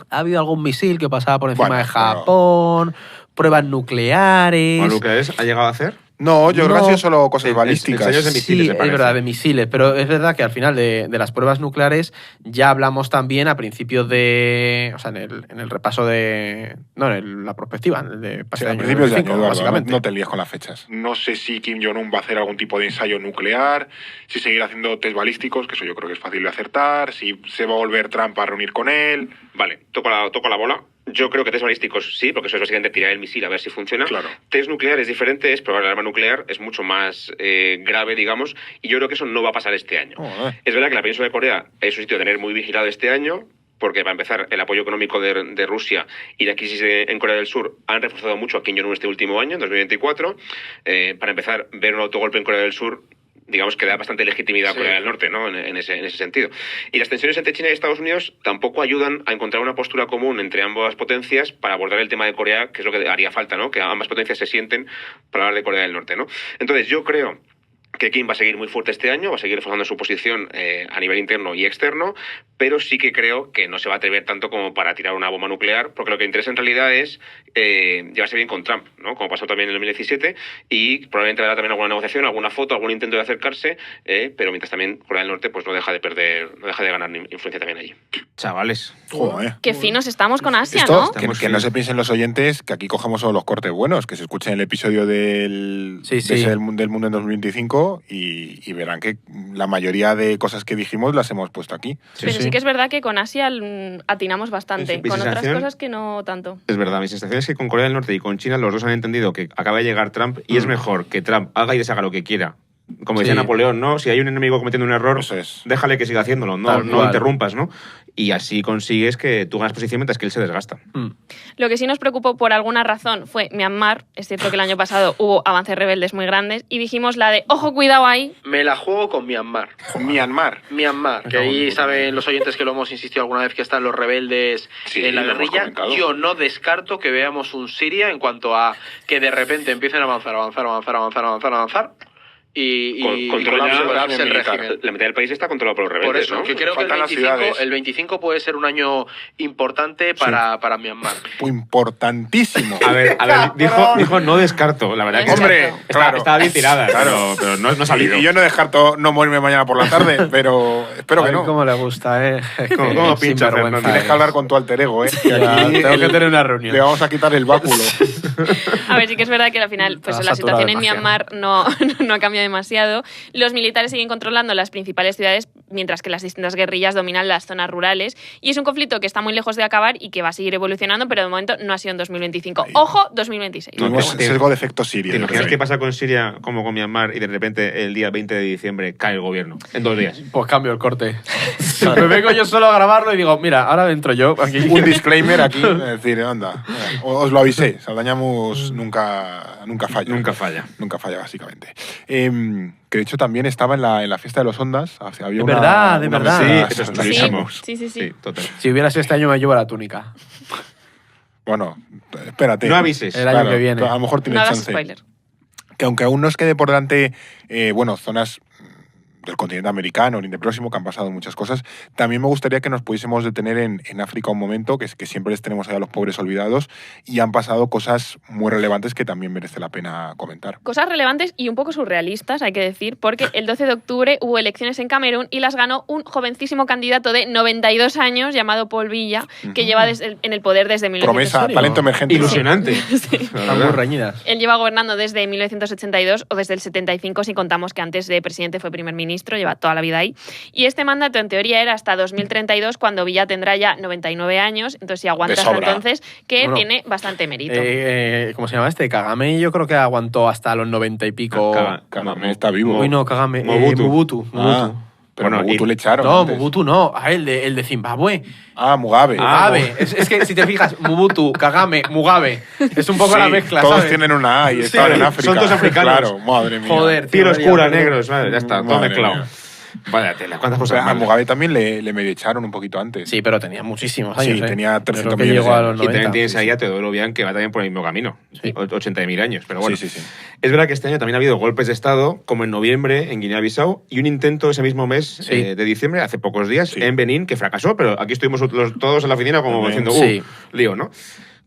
Ha habido algún misil que pasaba por encima Bueno, de Japón, pruebas nucleares. ¿O lo que ha llegado a hacer? No, yo creo que No. ha sido solo cosas balísticas. ensayos de misiles, Sí, me es parece. verdad, de misiles, pero es verdad que al final de las pruebas nucleares ya hablamos también a principios de... O sea, en el repaso de... No, en la perspectiva, en el de Sí, año a principios de 2025, año, Eduardo, básicamente. no te líes con las fechas. No sé si Kim Jong-un va a hacer algún tipo de ensayo nuclear, si seguirá haciendo test balísticos, que eso yo creo que es fácil de acertar, si se va a volver Trump a reunir con él. Vale, toco la bola. Yo creo que test balísticos sí, porque eso es básicamente tirar el misil a ver si funciona. Claro. Test nuclear es diferente, es probar el arma nuclear, es mucho más grave, digamos, y yo creo que eso no va a pasar este año. Joder. Es verdad que la península de Corea es un sitio a tener muy vigilado este año, porque para empezar, el apoyo económico de Rusia y la crisis en Corea del Sur han reforzado mucho a Kim Jong-un este último año, en 2024. Para empezar, ver un autogolpe en Corea del Sur, digamos que da bastante legitimidad a Corea del Norte, ¿no? En ese sentido. Y las tensiones entre China y Estados Unidos tampoco ayudan a encontrar una postura común entre ambas potencias para abordar el tema de Corea, que es lo que haría falta, ¿no? Que ambas potencias se sienten para hablar de Corea del Norte, ¿no? Entonces, yo creo que Kim va a seguir muy fuerte este año, va a seguir reforzando su posición a nivel interno y externo, pero sí que creo que no se va a atrever tanto como para tirar una bomba nuclear, porque lo que interesa en realidad es llevarse bien con Trump, ¿no? Como pasó también en el 2017, y probablemente habrá también alguna negociación, alguna foto, algún intento de acercarse, pero mientras también Corea del Norte pues no deja de ganar influencia también allí. Chavales. Joder. Qué finos estamos con Asia, Esto, ¿no? que Estamos no finos. se piensen los oyentes que aquí cogemos solo los cortes buenos, que se escuchen el episodio del, Sí, de sí. ese del mundo en 2025 y verán que la mayoría de cosas que dijimos las hemos puesto aquí. Pero sí que es verdad que con Asia atinamos Sí, bastante, mi con otras sensación- cosas que no tanto. Es verdad, mi sensación es que con Corea del Norte y con China los dos han entendido que acaba de llegar Trump y es mejor que Trump haga y deshaga lo que quiera. Como decía Sí. Napoleón, ¿no? Si hay un enemigo cometiendo un error, Eso es. déjale que siga haciéndolo, no, Tal no cual. interrumpas, ¿no? Y así consigues que tú ganas posición mientras que él se desgasta. Lo que sí nos preocupó por alguna razón fue Myanmar. Es cierto que el año pasado hubo avances rebeldes muy grandes y dijimos la de, ojo, cuidado ahí. Me la juego con Myanmar. Myanmar. Myanmar, que ahí saben los oyentes que lo hemos insistido alguna vez que están los rebeldes Sí, en la lo hemos guerrilla. comentado. Yo no descarto que veamos un Siria en cuanto a que de repente empiecen a avanzar y Controla ya colapse el militar. régimen. La mitad del país está controlado por los rebeldes, Por eso, ¿no? que creo que Faltan las ciudades. el 25 puede ser un año importante para Myanmar. Importantísimo. A ver, dijo no descarto. La verdad que Hombre, claro. estaba bien tirada, Claro. pero no ha salido. Y yo no descarto no morirme mañana por la tarde, pero espero que Ay, no. cómo le gusta, ¿eh? ¿Cómo pincha, Fernando? Tienes que hablar con tu alter ego, ¿eh? Que Ya, aquí tengo que tener una reunión. le vamos a quitar el báculo. A ver, sí que es verdad que al final pues, Estaba la situación saturado en de magia. Myanmar no ha cambiado demasiado. Los militares siguen controlando las principales ciudades, mientras que las distintas guerrillas dominan las zonas rurales. Y es un conflicto que está muy lejos de acabar y que va a seguir evolucionando, pero de momento no ha sido en 2025. Ahí. ¡Ojo, 2026! Tuvimos sesgo de efecto Siria. ¿Te yo imaginas creo. qué pasa con Siria como con Myanmar y de repente el día 20 de diciembre cae el gobierno? En 2 días. Pues cambio el corte. Me vengo yo solo a grabarlo y digo, mira, ahora entro yo aquí. Un disclaimer aquí, es decir, anda, os lo avisé, Saldañamus nunca falla. Nunca falla. Nunca falla, básicamente. Que de hecho también estaba en la fiesta de los Ondas. Había De una- verdad, de una verdad. mesa- Sí, eso es Sí, chulísimo. sí. Total. Si hubiera sido este año me llevo la túnica. Bueno, espérate. No avises. El año que viene. A lo mejor tienes No hagas chance. spoiler. Que aunque aún nos quede por delante, zonas del continente americano, Oriente Próximo, que han pasado muchas cosas, también me gustaría que nos pudiésemos detener en África un momento, que es que siempre les tenemos ahí a los pobres olvidados, y han pasado cosas muy relevantes que también merece la pena comentar. Cosas relevantes y un poco surrealistas, hay que decir, porque el 12 de octubre hubo elecciones en Camerún y las ganó un jovencísimo candidato de 92 años llamado Paul Biya, que lleva en el poder desde 1982. Promesa, serio? talento emergente. Ilusionante. Están muy reñidas. Él lleva gobernando desde 1982 o desde el 75 si contamos que antes de presidente fue primer ministro, lleva toda la vida ahí. Y este mandato en teoría era hasta 2032 cuando Villa tendrá ya 99 años, entonces si aguanta De hasta sobra. entonces, que Bueno, tiene bastante mérito. ¿Cómo se llama este? Kagame yo creo que aguantó hasta los 90 y pico. Kagame está vivo. Uy, no, Kagame. Mobutu. Mobutu. Ah, pero Bueno, Mobutu y- le echaron No, antes. Mobutu no. Ah, el de Zimbabue. Mugabe. Mugabe. Es que si te fijas, Mobutu, Kagame, Mugabe. Es un poco Sí, la mezcla, todos ¿sabes? tienen una A y Sí, estaban en África. son todos africanos. Claro, madre mía. Joder, Piel tío, oscura, ya, negros, madre, ya está, todo Madre mezclado. mía. Vaya tela, cuántas O cosas sea, a malas. Mugabe también le medio echaron un poquito antes. Sí, pero tenía muchísimos Sí, años. tenía Yo 300 creo que millones llegó a de los años. Y también 90. tienes Sí, ahí a Teodoro Obiang, que va también por el mismo camino. Sí. 80.000 años, pero bueno. Sí, sí, sí. Es verdad que este año también ha habido golpes de Estado, como en noviembre en Guinea-Bissau, y un intento ese mismo mes Sí. de diciembre, hace pocos días, Sí. en Benín, que fracasó, pero aquí estuvimos todos en la oficina como También. diciendo, Sí. lío, ¿no?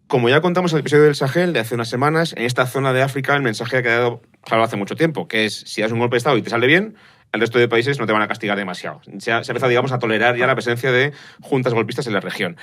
Como ya contamos en el episodio del Sahel de hace unas semanas, en esta zona de África el mensaje ha quedado claro hace mucho tiempo, que es, si das un golpe de Estado y te sale bien, el resto de países no te van a castigar demasiado. Se ha empezado, digamos, a tolerar ya la presencia de juntas golpistas en la región.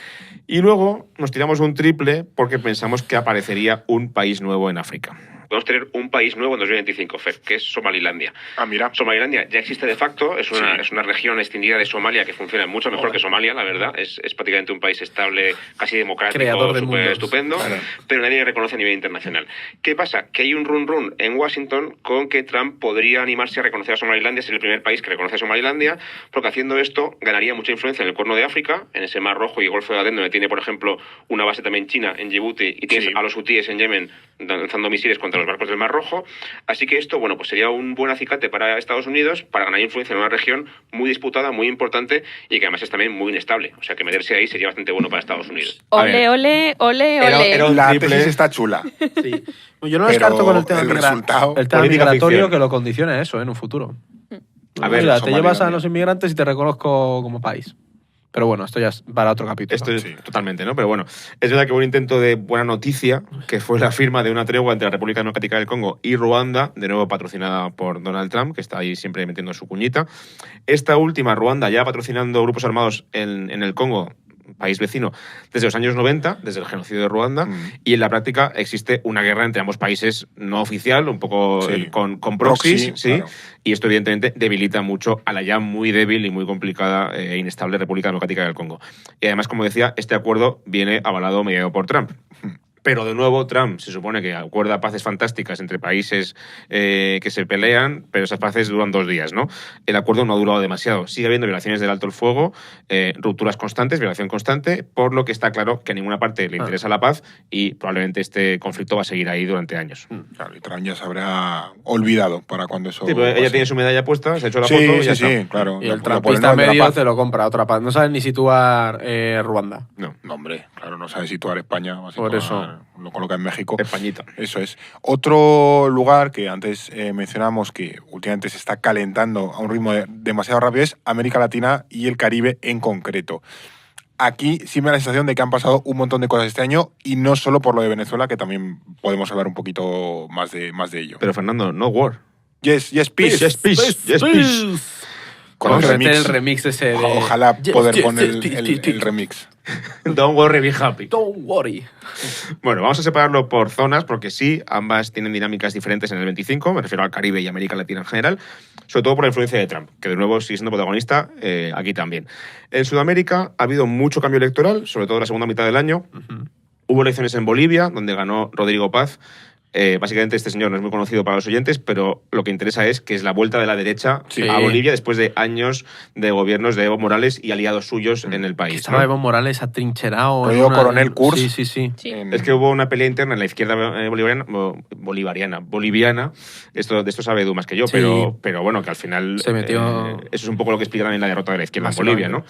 Y luego nos tiramos un triple porque pensamos que aparecería un país nuevo en África. Vamos a tener un país nuevo en 2025, Fer, que es Somalilandia. Mira. Somalilandia ya existe de facto, es una región extendida de Somalia que funciona mucho mejor que Somalia, la verdad. Es prácticamente un país estable, casi democrático, Creador de súper mundos. estupendo, Claro. pero nadie le reconoce a nivel internacional. ¿Qué pasa? Que hay un run-run en Washington con que Trump podría animarse a reconocer a Somalilandia, ser el primer país que reconoce a Somalilandia, porque haciendo esto ganaría mucha influencia en el Cuerno de África, en ese Mar Rojo y el Golfo de Adén, donde tiene, por ejemplo, una base también China en Djibouti, y tienes Sí. a los hutíes en Yemen lanzando misiles contra los barcos del Mar Rojo. Así que esto, bueno, pues sería un buen acicate para Estados Unidos para ganar influencia en una región muy disputada, muy importante y que además es también muy inestable. O sea, que meterse ahí sería bastante bueno para Estados Unidos. A ver. Ole, ole, ole, Era- ole. era un La triple. tesis está chula. Sí. Yo no Pero descarto con el tema, el resultado, el tema política migratorio ficción. que lo condicione eso en un futuro. A ver, Mira, te Somalilandia. llevas a los inmigrantes y te reconozco como país. Pero bueno, esto ya es para otro capítulo. Esto es Sí. totalmente, ¿no? Pero bueno, es verdad que hubo un intento de buena noticia, que fue la firma de una tregua entre la República Democrática del Congo y Ruanda, de nuevo patrocinada por Donald Trump, que está ahí siempre metiendo su cuñita. Esta última, Ruanda, ya patrocinando grupos armados en el Congo, país vecino, desde los años 90, desde el genocidio de Ruanda, y en la práctica existe una guerra entre ambos países no oficial, un poco Sí. con proxies, Proxy, sí, claro. y esto evidentemente debilita mucho a la ya muy débil y muy complicada e inestable República Democrática del Congo. Y además, como decía, este acuerdo viene avalado mediado por Trump. Pero de nuevo Trump se supone que acuerda paces fantásticas entre países que se pelean, pero esas paces duran 2 días, ¿no? El acuerdo no ha durado demasiado. Sigue habiendo violaciones del alto el fuego, rupturas constantes, violación constante, por lo que está claro que a ninguna parte le interesa la paz y probablemente este conflicto va a seguir ahí durante años. Claro, y Trump ya se habrá olvidado para cuando eso. Sí, pero ella pase. tiene su medalla puesta, se ha hecho la Sí, foto y ya sí, está. sí, claro. Y La- el la trampista ponen de la medio paz. te lo compra otra paz. No saben ni situar Ruanda. No, No, hombre, claro, no sabe situar España. Va a Por situar- eso. Lo coloca en México. Españita. Eso es. Otro lugar que antes mencionamos que últimamente se está calentando a un ritmo demasiado rápido es América Latina y el Caribe en concreto. Aquí sí me da la sensación de que han pasado un montón de cosas este año y no solo por lo de Venezuela, que también podemos hablar un poquito más de ello. Pero Fernando, no war. Yes, peace. Yes, peace. Yes, peace. Tenemos que meter remix. el remix ese de... Ojalá Yes, poder yes, poner yes, el remix. Don't worry, be happy. Don't worry. Bueno, vamos a separarlo por zonas porque sí, ambas tienen dinámicas diferentes en el 25, me refiero al Caribe y América Latina en general, sobre todo por la influencia de Trump, que de nuevo sigue siendo protagonista aquí también. En Sudamérica ha habido mucho cambio electoral, sobre todo en la segunda mitad del año. Hubo elecciones en Bolivia, donde ganó Rodrigo Paz. Básicamente este señor no es muy conocido para los oyentes, pero lo que interesa es que es la vuelta de la derecha Sí. a Bolivia después de años de gobiernos de Evo Morales y aliados suyos en el país. Estaba ¿no? Evo Morales atrincherado. en Rollo una- Coronel Kurz. Sí, sí, sí. Sí. Es que hubo una pelea interna en la izquierda boliviana. De esto sabe Edu más que yo, Sí. pero bueno, que al final Se metió- eso es un poco lo que explica también la derrota de la izquierda en Básicamente. Bolivia, ¿no?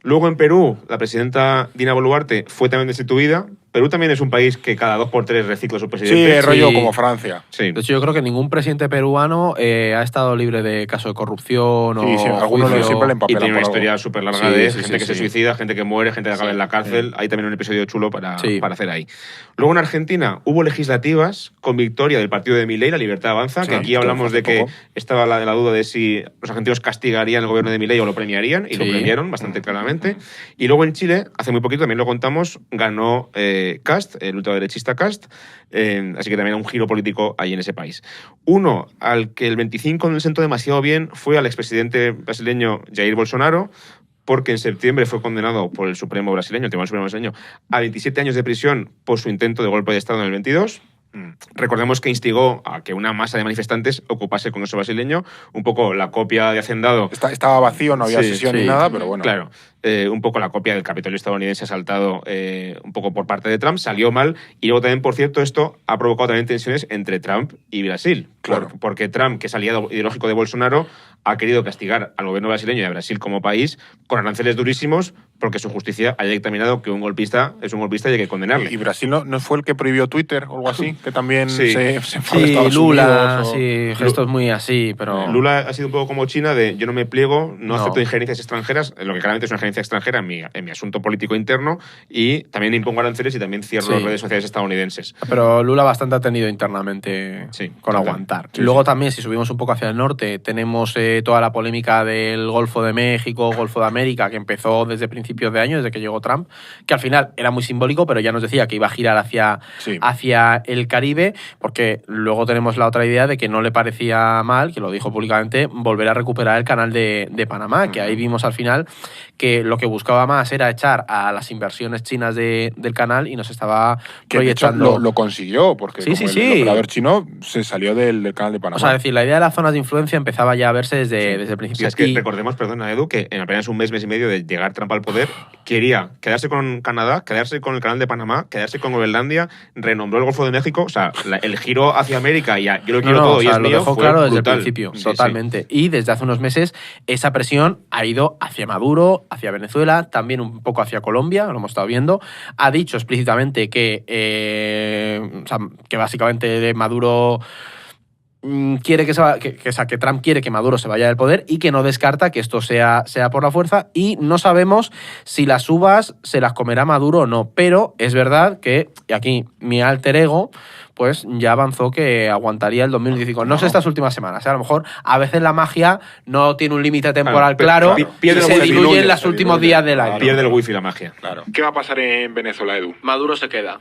Luego en Perú, la presidenta Dina Boluarte fue también destituida. Perú también es un país que cada 2 por 3 recicla su Sí, presidente. rollo Sí. como Francia. Sí. De hecho, yo creo que ningún presidente peruano ha estado libre de caso de corrupción Sí, o sí, algunos juicio. siempre le Y empapelan tiene una por algo. historia súper larga Sí, de sí, gente sí, que se sí. suicida, gente que muere, gente que acaba en la cárcel. Hay también un episodio chulo para Sí. hacer ahí. Luego en Argentina hubo legislativas con victoria del partido de Milei, La Libertad Avanza, Sí, que aquí esto hablamos hace de que poco. estaba la duda de si los argentinos castigarían el gobierno de Milei o lo premiarían, y lo Sí. premiaron bastante claramente. Y luego en Chile, hace muy poquito, también lo contamos, ganó Kast, el ultraderechista Kast, así que también un giro político ahí en ese país. Uno al que el 25 no le sentó demasiado bien fue al expresidente brasileño Jair Bolsonaro, porque en septiembre fue condenado por el Supremo brasileño, el Tribunal Supremo brasileño, a 27 años de prisión por su intento de golpe de Estado en el 22. Recordemos que instigó a que una masa de manifestantes ocupase el Congreso brasileño, un poco la copia de Hacendado. Estaba vacío, no había Sí, sesión sí. ni nada, pero bueno. Claro, un poco la copia del Capitolio estadounidense asaltado un poco por parte de Trump, salió mal. Y luego también, por cierto, esto ha provocado también tensiones entre Trump y Brasil. Claro. Porque Trump, que es aliado ideológico de Bolsonaro, ha querido castigar al gobierno brasileño y a Brasil como país con aranceles durísimos porque su justicia haya dictaminado que un golpista es un golpista y hay que condenarle. Y Brasil no fue el que prohibió Twitter o algo así, que también Sí. se enfadó a Sí, Estados Lula, Unidos, o- sí, gestos muy así, pero... Lula ha sido un poco como China de yo no me pliego, no No. acepto injerencias extranjeras, lo que claramente es una injerencia extranjera en mi asunto político interno, y también impongo aranceles y también cierro Sí. redes sociales estadounidenses. Pero Lula bastante ha tenido internamente Sí, con total. aguantar. Sí, Luego sí. también, si subimos un poco hacia el norte, tenemos toda la polémica del Golfo de México, Golfo de América, que empezó desde principios de año, desde que llegó Trump, que al final era muy simbólico, pero ya nos decía que iba a girar Sí. hacia el Caribe, porque luego tenemos la otra idea de que no le parecía mal, que lo dijo públicamente, volver a recuperar el canal de Panamá, que ahí vimos al final que lo que buscaba más era echar a las inversiones chinas del canal y nos estaba Que de hecho proyectando... lo consiguió, porque Sí, como sí, el sí. operador chino se salió del canal de Panamá. O sea, es decir, la idea de las zonas de influencia empezaba ya a verse desde el O principio. sea, es que Y- recordemos, perdona Edu, que en apenas un mes y medio de llegar Trump al poder, quería quedarse con Canadá, quedarse con el canal de Panamá, quedarse con Groenlandia, renombró el Golfo de México, o sea, el giro hacia América y yo lo quiero todo o y sea, es lo mío, dejó fue claro desde brutal. el principio, Sí, sí. totalmente. Y desde hace unos meses esa presión ha ido hacia Maduro, hacia Venezuela, también un poco hacia Colombia, lo hemos estado viendo. Ha dicho explícitamente que, o sea, que básicamente Maduro quiere que Trump quiere que Maduro se vaya del poder y que no descarta que esto sea por la fuerza, y no sabemos si las uvas se las comerá Maduro o no, pero es verdad que, y aquí mi alter ego, pues ya avanzó que aguantaría el 2025. No sé estas últimas semanas, a lo mejor a veces la magia no tiene un límite temporal claro, pierde y el se wifi, diluye en los se últimos diluye. días del año. Claro. Pierde el wifi la magia. Claro. ¿Qué va a pasar en Venezuela, Edu? Maduro se queda.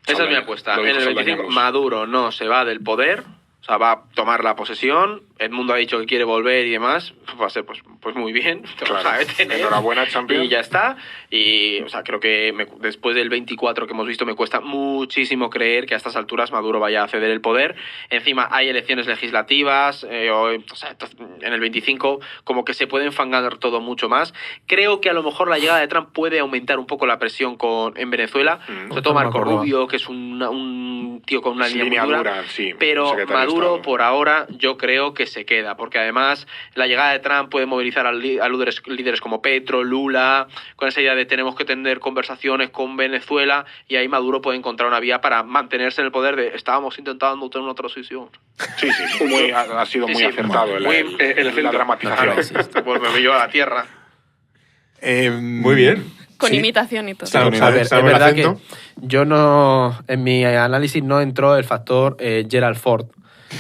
Esa es mi Saldaña. apuesta. Lo En dijo el Saldaña 25 Ross. Maduro no se va del poder, o sea, va a tomar la posesión. Edmundo ha dicho que quiere volver y demás. Va a ser pues muy bien. Claro. Sabe tener. Enhorabuena, Champions. Y ya está. Y, o sea, creo que después del 24 que hemos visto, me cuesta muchísimo creer que a estas alturas Maduro vaya a ceder el poder. Encima hay elecciones legislativas, o sea, en el 25 como que se puede enfangar todo mucho más. Creo que a lo mejor la llegada de Trump puede aumentar un poco la presión en Venezuela. Sobre todo no me Marco acordaba. Rubio, que es un tío con una Sí, línea muy dura. sí. Pero secretario de Maduro, Estado. por ahora, yo creo que se queda, porque además la llegada de Trump puede movilizar a líderes como Petro, Lula, con esa idea de tenemos que tener conversaciones con Venezuela, y ahí Maduro puede encontrar una vía para mantenerse en el poder de estábamos intentando tener una transición. Sí, ha sido Sí, muy sí, acertado la dramatización. Pues me llevo a la tierra. Muy bien. Con Sí. imitación y todo. Salvo- A ver, es salvo el verdad que acento. yo no, en mi análisis no entró el factor Gerald Ford,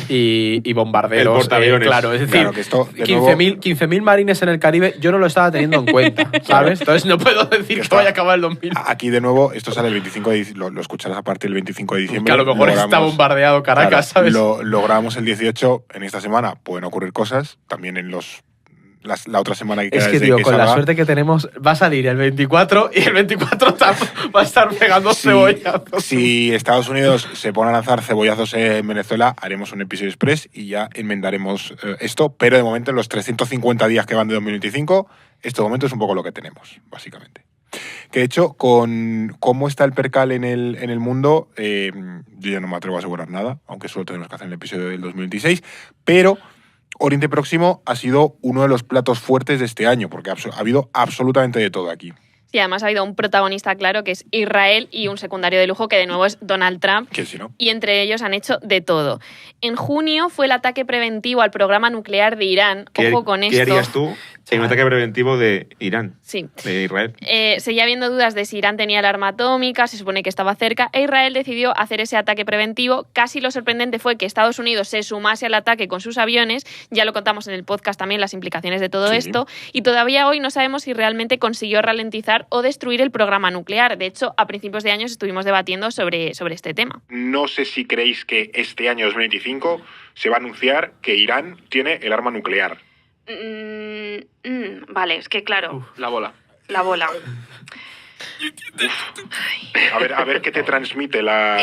y bombarderos. El portaaviones. Claro, es decir, Claro, que esto, de nuevo, 15.000 marines en el Caribe, yo no lo estaba teniendo en cuenta, ¿sabes? Entonces no puedo decir que vaya a acabar el 2000. aquí de nuevo, esto sale el 25 de diciembre, lo escucharás a partir del 25 de diciembre. Que a lo mejor está bombardeado Caracas, ¿sabes? Lo grabamos el 18, en esta semana pueden ocurrir cosas, también en la otra semana que queda Es que, desde tío, que con la salga. suerte que tenemos, va a salir el 24 y el 24 va a estar pegando cebollazos. Si Estados Unidos se pone a lanzar cebollazos en Venezuela, haremos un episodio express y ya enmendaremos esto, pero de momento en los 350 días que van de 2025, este momento es un poco lo que tenemos, básicamente. Que de hecho, con cómo está el percal en el mundo, yo ya no me atrevo a asegurar nada, aunque solo tenemos que hacer el episodio del 2026, pero Oriente Próximo ha sido uno de los platos fuertes de este año, porque ha habido absolutamente de todo aquí. Sí, además ha habido un protagonista claro que es Israel y un secundario de lujo que de nuevo es Donald Trump. ¿Quién si no? Y entre ellos han hecho de todo. En junio fue el ataque preventivo al programa nuclear de Irán. Ojo con esto. ¿Qué harías tú en un ataque preventivo de Irán, Sí. de Israel? Seguía habiendo dudas de si Irán tenía el arma atómica, se supone que estaba cerca, e Israel decidió hacer ese ataque preventivo. Casi lo sorprendente fue que Estados Unidos se sumase al ataque con sus aviones, ya lo contamos en el podcast también, las implicaciones de todo esto, y todavía hoy no sabemos si realmente consiguió ralentizar o destruir el programa nuclear. De hecho, a principios de años estuvimos debatiendo sobre este tema. No sé si creéis que este año 2025 se va a anunciar que Irán tiene el arma nuclear. Vale, es que claro, La bola. la bola. A ver qué te transmite la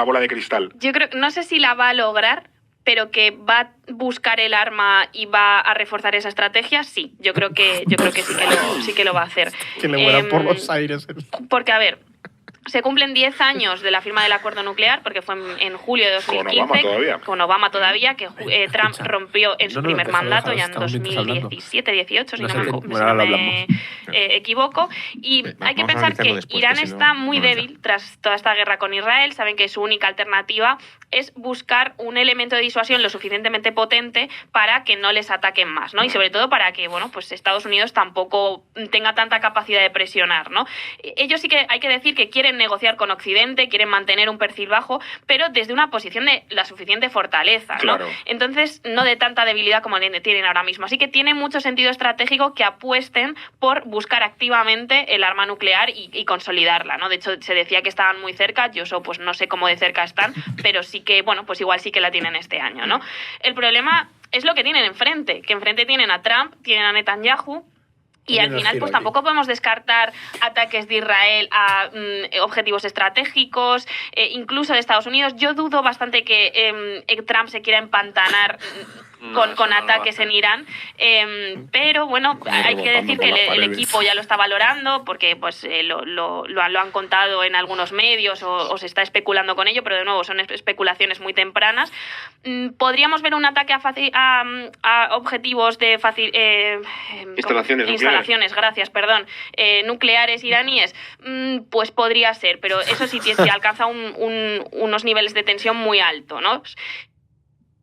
bola de cristal. Yo creo, no sé si la va a lograr, pero que va a buscar el arma y va a reforzar esa estrategia, sí. Yo creo que sí que lo va a hacer. Que le vuelan por los aires. Porque, a ver, se cumplen 10 años de la firma del acuerdo nuclear, porque fue en julio de 2015. Con Obama todavía. Con Obama todavía, que Trump rompió en su primer mandato, ya en estamos 2017-18, si No no sé me, qué- si bueno, no ahora lo me equivoco. Y hay que Vamos a pensar que analizarlo después, Irán que si no, está muy no nos da. débil tras toda esta guerra con Israel. Saben que su única alternativa es buscar un elemento de disuasión lo suficientemente potente para que no les ataquen más, ¿no? Y sobre todo para que, bueno, pues Estados Unidos tampoco tenga tanta capacidad de presionar, ¿no? Ellos sí que hay que decir que quieren negociar con Occidente, quieren mantener un perfil bajo, pero desde una posición de la suficiente fortaleza, ¿no? Claro. Entonces, no de tanta debilidad como tienen ahora mismo. Así que tiene mucho sentido estratégico que apuesten por buscar activamente el arma nuclear y consolidarla, ¿no? De hecho, se decía que estaban muy cerca, yo pues no sé cómo de cerca están, pero sí que, bueno, pues igual sí que la tienen este año, ¿no? El problema es lo que tienen enfrente, que enfrente tienen a Trump, tienen a Netanyahu. Y al final, pues tampoco podemos descartar ataques de Israel a objetivos estratégicos, incluso de Estados Unidos. Yo dudo bastante que Trump se quiera empantanar con ataques en Irán, pero bueno, hay que decir que el equipo ya lo está valorando porque pues lo han contado en algunos medios o se está especulando con ello, pero de nuevo son especulaciones muy tempranas. Podríamos ver un ataque a objetivos de instalaciones, gracias, perdón, nucleares iraníes, pues podría ser, pero eso sí que alcanza unos niveles de tensión muy altos, ¿no?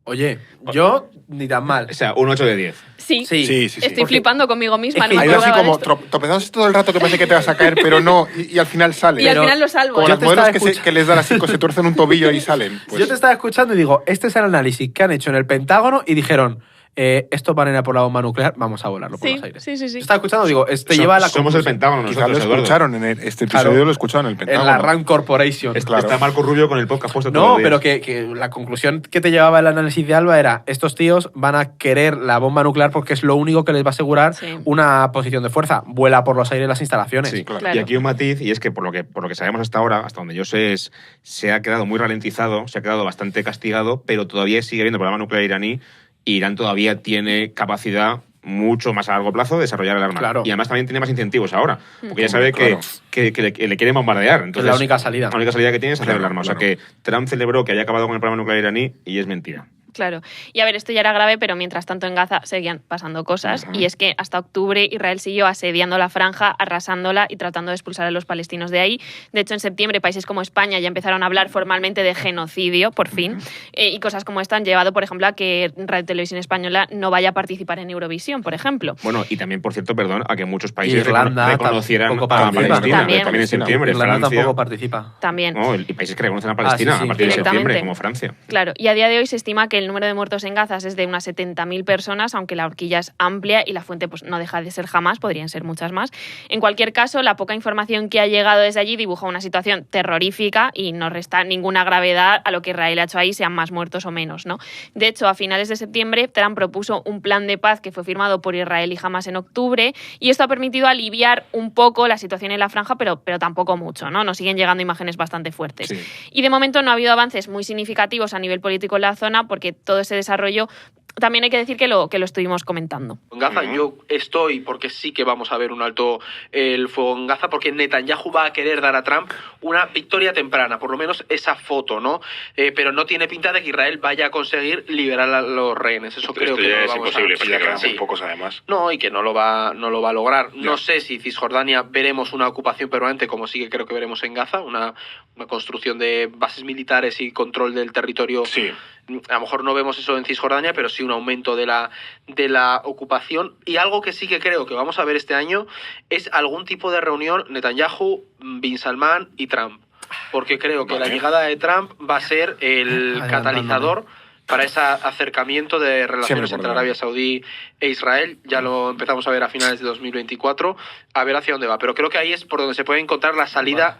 Oye, yo ni tan mal. O sea, un 8 de 10. Sí, Sí. estoy Porque- flipando conmigo misma. Es que no Ha me ido así acordaba de como esto. tropezando todo el rato que parece que te vas a caer, pero no, y al final sale. Y al Pero- final lo salvo. Como Yo las te modelos estaba que les dan así, se tuercen un tobillo y salen. Pues, Yo te estaba escuchando y digo, este es el análisis que han hecho en el Pentágono y dijeron, esto van a ir a por la bomba nuclear, vamos a volarlo por Sí, los aires. sí. Yo estaba escuchando, digo, lleva a la Somos el conclusión. Pentágono quizá nosotros, lo Eduardo. escucharon este episodio, Claro. lo escucharon en el En Pentágono. la Rand Corporation. Claro. Está Marco Rubio con el podcast puesto todos No, los días. pero que la conclusión que te llevaba el análisis de Alba era, estos tíos van a querer la bomba nuclear porque es lo único que les va a asegurar Sí. una posición de fuerza. Vuela por los aires las instalaciones. Sí, claro. Claro. Y aquí un matiz, y es que por lo que sabemos hasta ahora, hasta donde yo sé, se ha quedado muy ralentizado, se ha quedado bastante castigado, pero todavía sigue habiendo programa nuclear iraní, y Irán todavía tiene capacidad mucho más a largo plazo de desarrollar el arma. Claro. Y además también tiene más incentivos ahora, porque ya sabe Claro. que le quieren bombardear. Entonces, Es la única salida. La única salida que tiene es hacer Claro, el arma. claro. O sea que Trump celebró que haya acabado con el programa nuclear iraní y es mentira. Claro. Y a ver, esto ya era grave, pero mientras tanto en Gaza seguían pasando cosas. Y es que hasta octubre Israel siguió asediando la franja, arrasándola y tratando de expulsar a los palestinos de ahí. De hecho, en septiembre países como España ya empezaron a hablar formalmente de genocidio, por fin. Y cosas como esta han llevado, por ejemplo, a que Radio Televisión Española no vaya a participar en Eurovisión, por ejemplo. Bueno, y también, por cierto, perdón, a que muchos países Irlanda reconocieran tampoco a participa, Palestina, También. también en septiembre. Irlanda Francia, tampoco participa. También. no, y países que reconocen a Palestina sí, a partir de septiembre, directamente. como Francia. Claro, y a día de hoy se estima que el número de muertos en Gaza es de unas 70.000 personas, aunque la horquilla es amplia y la fuente pues, no deja de ser Hamás, podrían ser muchas más. En cualquier caso, la poca información que ha llegado desde allí dibuja una situación terrorífica y no resta ninguna gravedad a lo que Israel ha hecho ahí, sean más muertos o menos, ¿no? De hecho, a finales de septiembre, Trump propuso un plan de paz que fue firmado por Israel y Hamás en octubre, y esto ha permitido aliviar un poco la situación en la franja, pero tampoco mucho, ¿no? Nos siguen llegando imágenes bastante fuertes. Sí. Y de momento no ha habido avances muy significativos a nivel político en la zona, porque todo ese desarrollo también hay que decir que lo estuvimos comentando. En Gaza yo estoy porque sí que vamos a ver un alto el fuego en Gaza, porque Netanyahu va a querer dar a Trump una victoria temprana, por lo menos esa foto, ¿no? Pero no tiene pinta de que Israel vaya a conseguir liberar a los rehenes. Eso creo Esto que ya no lo es vamos imposible, a... porque Ya quedan Sí. muy pocos, además. No, y que no lo va a lograr. Ya. No sé si Cisjordania veremos una ocupación permanente, como sí que creo que veremos en Gaza, una construcción de bases militares y control del territorio. Sí. A lo mejor no vemos eso en Cisjordania, pero sí un aumento de la ocupación. Y algo que sí que creo que vamos a ver este año es algún tipo de reunión Netanyahu, Bin Salman y Trump. Porque creo que Vale. la llegada de Trump va a ser el Adelantándome. catalizador para ese acercamiento de relaciones Siempre por entre delante. Arabia Saudí e Israel. Ya lo empezamos a ver a finales de 2024, a ver hacia dónde va. Pero creo que ahí es por donde se puede encontrar la salida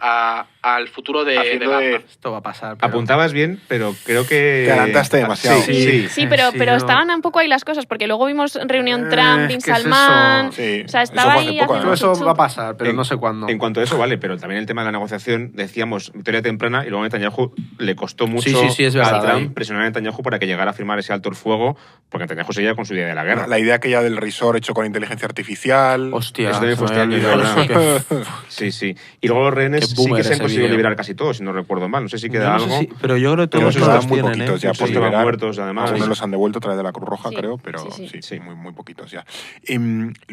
al futuro de Haciendo Gaza. de- Esto va a pasar. pero- Apuntabas bien, pero creo que... Te adelantaste demasiado. Sí, pero yo- estaban un poco ahí las cosas, porque luego vimos reunión Eh, Trump, Bin es que es Salman. eso. Sí. O sea, Eso estaba fue hace ahí poco, haciendo Todo eso chup, va a chup. pasar, pero En- no sé cuándo. En cuanto a eso, vale, pero también el tema de la negociación, decíamos, victoria temprana, y luego Netanyahu le costó mucho Sí, es verdad, a Trump ahí. presionar a Netanyahu para que llegara a firmar ese alto el fuego, porque Netanyahu seguía con su idea de la guerra. La idea aquella del resort hecho con inteligencia artificial. Hostia, Eso también fue se me este había año, olvidado ¿verdad? eso, que- Sí, sí. Y luego los rehenes Qué sí que boomer se han ese conseguido vídeo. liberar casi todos, si no recuerdo mal. No sé si queda Yo no sé algo. si- pero yo creo que Pero todos esos los están muy tienen, poquitos ya Muchos por estaban liberar. muertos, además. Algunos Sí. los han devuelto a través de la Cruz Roja, Sí, creo, pero sí, sí. sí, muy poquitos ya.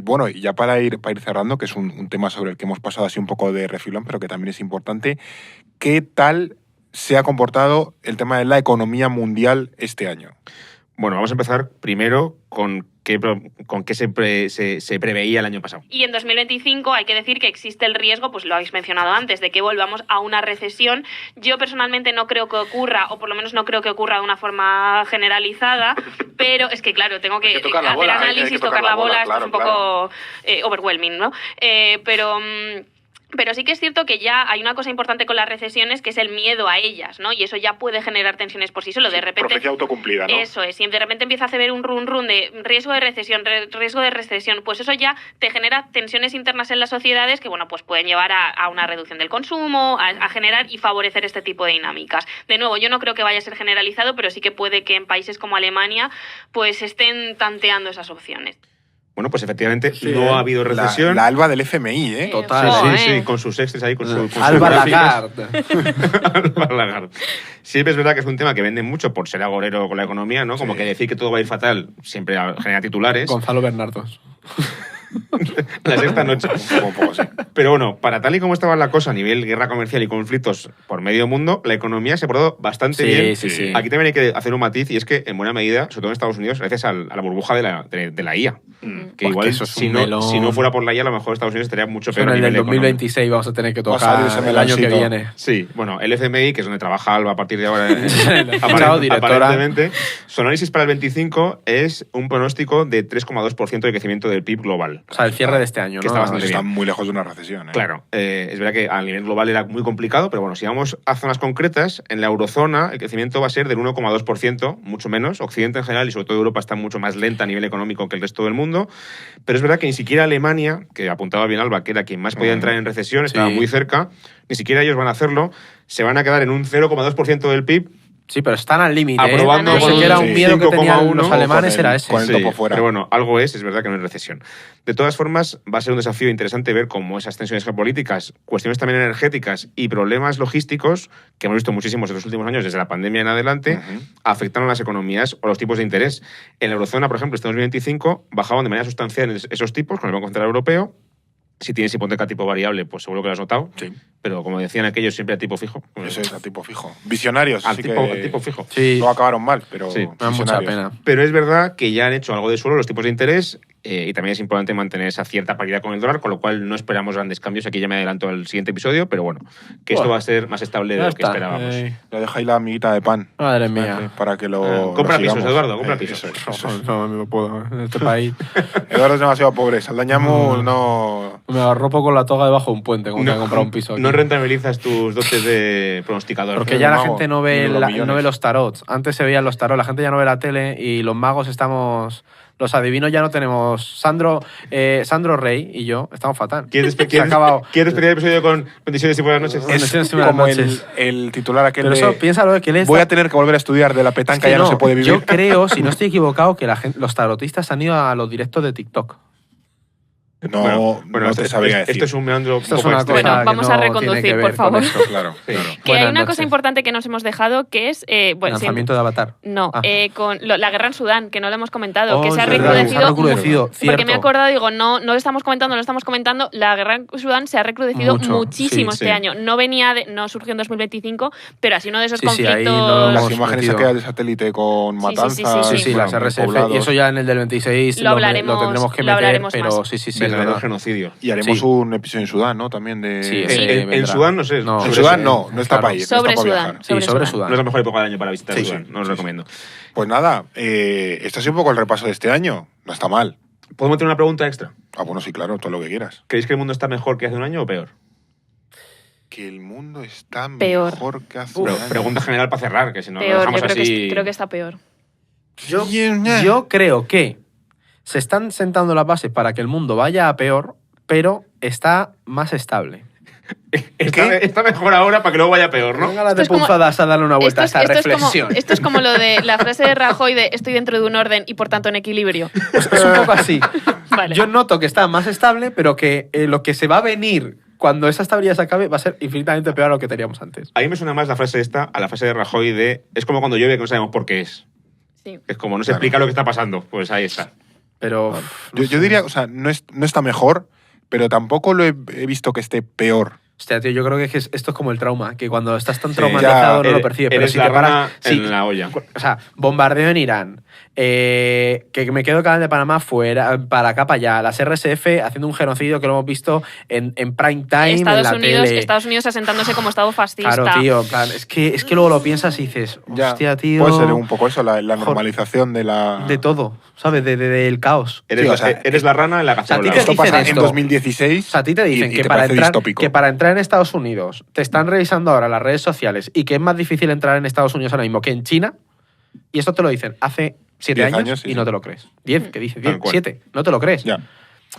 Bueno, y ya para ir cerrando, que es un tema sobre el que hemos pasado así un poco de refilón, pero que también es importante, ¿qué tal se ha comportado el tema de la economía mundial este año? Bueno, vamos a empezar primero con qué se preveía el año pasado. Y en 2025 hay que decir que existe el riesgo, pues lo habéis mencionado antes, de que volvamos a una recesión. Yo personalmente no creo que ocurra, o por lo menos no creo que ocurra de una forma generalizada, pero es que claro, tengo que, Hay que tocar la hacer bola, hay que análisis, tocar la bola, esto es claro, un poco overwhelming, ¿no? Pero sí que es cierto que ya hay una cosa importante con las recesiones, que es el miedo a ellas, ¿no? Y eso ya puede generar tensiones por sí solo. De repente Profecía autocumplida, ¿no? eso es, y de repente empieza a hacer un run de riesgo de recesión, pues eso ya te genera tensiones internas en las sociedades que, bueno, pues pueden llevar a una reducción del consumo, a generar y favorecer este tipo de dinámicas. De nuevo, yo no creo que vaya a ser generalizado, pero sí que puede que en países como Alemania pues estén tanteando esas opciones. Bueno, pues efectivamente Sí, no ha habido recesión. La alba del FMI, ¿eh? Total. Ojo, Sí, con sus extras ahí, con sus Alba gráficos. Lagarde. Alba Lagarde. Siempre es verdad que es un tema que vende mucho por ser agorero con la economía, ¿no? Como Sí. que decir que todo va a ir fatal siempre genera titulares. Gonzalo Bernardos. La sexta noche. Un poco, sí. Pero bueno, para tal y como estaba la cosa a nivel guerra comercial y conflictos por medio mundo, la economía se ha portado bastante bien. Sí. Aquí también hay que hacer un matiz, y es que en buena medida, sobre todo en Estados Unidos, gracias a la burbuja de la IA. Que Porque igual, eso es si un no, melón. si no fuera por la IA, a lo mejor Estados Unidos estaría mucho peor Pero a en nivel el económico. 2026 vamos a tener que Vamos a abrir tocar ese el año que meloncito. viene. Sí, bueno, el FMI, que es donde trabaja Alba a partir de ahora, Chao, directora. aparentemente, su análisis para el 25 es un pronóstico de 3,2% de crecimiento del PIB global. O sea, el cierre de este año, Que ¿no? está bastante Está bien. muy lejos de una recesión, ¿eh? Claro, es verdad que a nivel global era muy complicado, pero bueno, si vamos a zonas concretas, en la eurozona el crecimiento va a ser del 1,2%, mucho menos. Occidente en general y sobre todo Europa está mucho más lenta a nivel económico que el resto del mundo, pero es verdad que ni siquiera Alemania, que apuntaba bien Alba, que era quien más podía entrar en recesión, estaba Sí. muy cerca, ni siquiera ellos van a hacerlo, se van a quedar en un 0,2% del PIB, Sí, pero están al límite. Aprobando Yo con sé que era un un miedo que tenían 5,1 los alemanes, con el- era ese. con el topo fuera. Pero bueno, algo es verdad que no es recesión. De todas formas, va a ser un desafío interesante ver cómo esas tensiones geopolíticas, cuestiones también energéticas y problemas logísticos, que hemos visto muchísimos en los últimos años, desde la pandemia en adelante, afectan a las economías o los tipos de interés. En la eurozona, por ejemplo, este 2025 bajaban de manera sustancial esos tipos con el Banco Central Europeo. Si tienes hipoteca tipo variable, pues seguro que lo has notado. Sí. Pero como decían aquellos, siempre a tipo fijo. Eso es a tipo fijo. Visionarios, Al así tipo, que al tipo fijo. Sí, no acabaron mal, pero Sí, me da mucha visionarios. pena. Pero es verdad que ya han hecho algo de suelo los tipos de interés y también es importante mantener esa cierta paridad con el dólar, con lo cual no esperamos grandes cambios. Aquí ya me adelanto al siguiente episodio, pero bueno, que esto Bueno, va a ser más estable de Ya lo que está. esperábamos. Le deja ahí la amiguita de pan. Madre mía. Para que lo. Compra lo pisos, sigamos. Eduardo, compra pisos. Eso es, eso es. No, no puedo. En este país Eduardo es demasiado pobre. Saldañamu no. me arropo con la toga debajo de un puente como que he comprado un piso aquí. No rentabilizas tus dotes de pronosticador. Porque ya la mago, gente no ve, menudo millones. no ve los tarots. Antes se veían los tarots, la gente ya no ve la tele y los magos estamos... Los adivinos ya no tenemos... Sandro Rey y yo estamos fatal. ¿Quieres, Se ha acabado. ¿Quieres despedir el episodio con bendiciones y buenas noches? Es- Es buenas como noches. el titular aquel Pero de. eso, piénsalo, que él está... Voy a tener que volver a estudiar de la petanca, Es que ya no se puede vivir. Yo creo, si no estoy equivocado, que los tarotistas han ido a los directos de TikTok. No, no te sabría decir. Esto es un meandro Esto un es poco una extremo. cosa Bueno, que vamos no a tiene reconducir, que ver por con favor. esto. Claro, Sí. claro. Que hay Buenas una cosa noches. importante que nos hemos dejado, que es... bueno, Lanzamiento de Avatar. No, Ah. con la guerra en Sudán, que no lo hemos comentado, Oh, que se ha es verdad, recrudecido. se ha recrudecido, Porque cierto. me he acordado, digo, no lo estamos comentando. La guerra en Sudán se ha recrudecido Mucho, muchísimo sí, este sí. año. No surgió en 2025, pero así uno de esos Sí, sí, ahí conflictos. no lo Las hemos imágenes metido. aquellas de satélite con Sí, sí, sí, matanzas. sí, Sí, bueno, las RSF. poblados. Y eso ya en el del 26 Lo hablaremos- tendremos que lo meter, hablaremos pero más. sí, es Verdadero verdad. genocidio. Y haremos Sí. un episodio en Sudán, ¿no? También de. Sí, Sí. En vendrá. Sudán no sé. En sobre Sudán eso, no está claro. para ir. Sobre no está para Sudán. viajar. Sí, Sobre sobre Sudán. No es la Sudán. mejor época del año para visitar Sí, Sudán. sí, No os sí, recomiendo. Pues nada, esto ha sido un poco el repaso de este año. No está mal. ¿Podemos tener una pregunta extra? Ah, bueno, sí, claro, todo lo que quieras. ¿Creéis que el mundo está mejor que hace un año o peor? Que el mundo está Peor. mejor que hace Pero un año. pregunta general para cerrar, que si no lo Peor, dejamos yo creo, así... creo que está peor. Yo creo que se están sentando las bases para que el mundo vaya a peor, pero está más estable. Está mejor ahora para que luego vaya peor, ¿no? Venga las Esto de es como- punzadas a darle una vuelta a esta reflexión. esto es como lo de la frase de Rajoy de estoy dentro de un orden y por tanto en equilibrio. Es un poco así. Vale. Yo noto que está más estable, pero que lo que se va a venir cuando esa estabilidad se acabe va a ser infinitamente peor a lo que teníamos antes. A mí me suena más la frase esta a la frase de Rajoy de es como cuando llueve que no sabemos por qué es. Sí. Es como no se Claro. explica lo que está pasando. Pues ahí está. Pero Yo diría, o sea, no está mejor, pero tampoco lo he visto que esté peor. hostia, tío, yo creo que esto es como el trauma, que cuando estás tan Sí, traumatizado ya, no lo percibes. Pero Eres si la te paras, rana sí, en la olla. o sea, bombardeo en Irán, que me quedo Canal de Panamá fuera, para acá, para allá, las RSF haciendo un genocidio que lo hemos visto en prime time, en la tele. Estados Unidos asentándose como Estado fascista. Claro, tío, en plan, es que luego lo piensas y dices, Ya, hostia, tío, puede ser un poco eso, la normalización de la. de todo, ¿sabes? Del caos. Eres, Sí, la, o sea, eres la rana en la a ti cacerola. te Esto dicen pasa en esto. 2016. O sea, a ti te dicen y que, te para parece entrar, distópico. que para entrar en Estados Unidos te están revisando ahora las redes sociales y que es más difícil entrar en Estados Unidos ahora mismo que en China. Y esto te lo dicen hace 7 10 años, años, sí, y sí. no te lo crees. 10, que dice Tal 10, cual. 7, no te lo crees. Ya.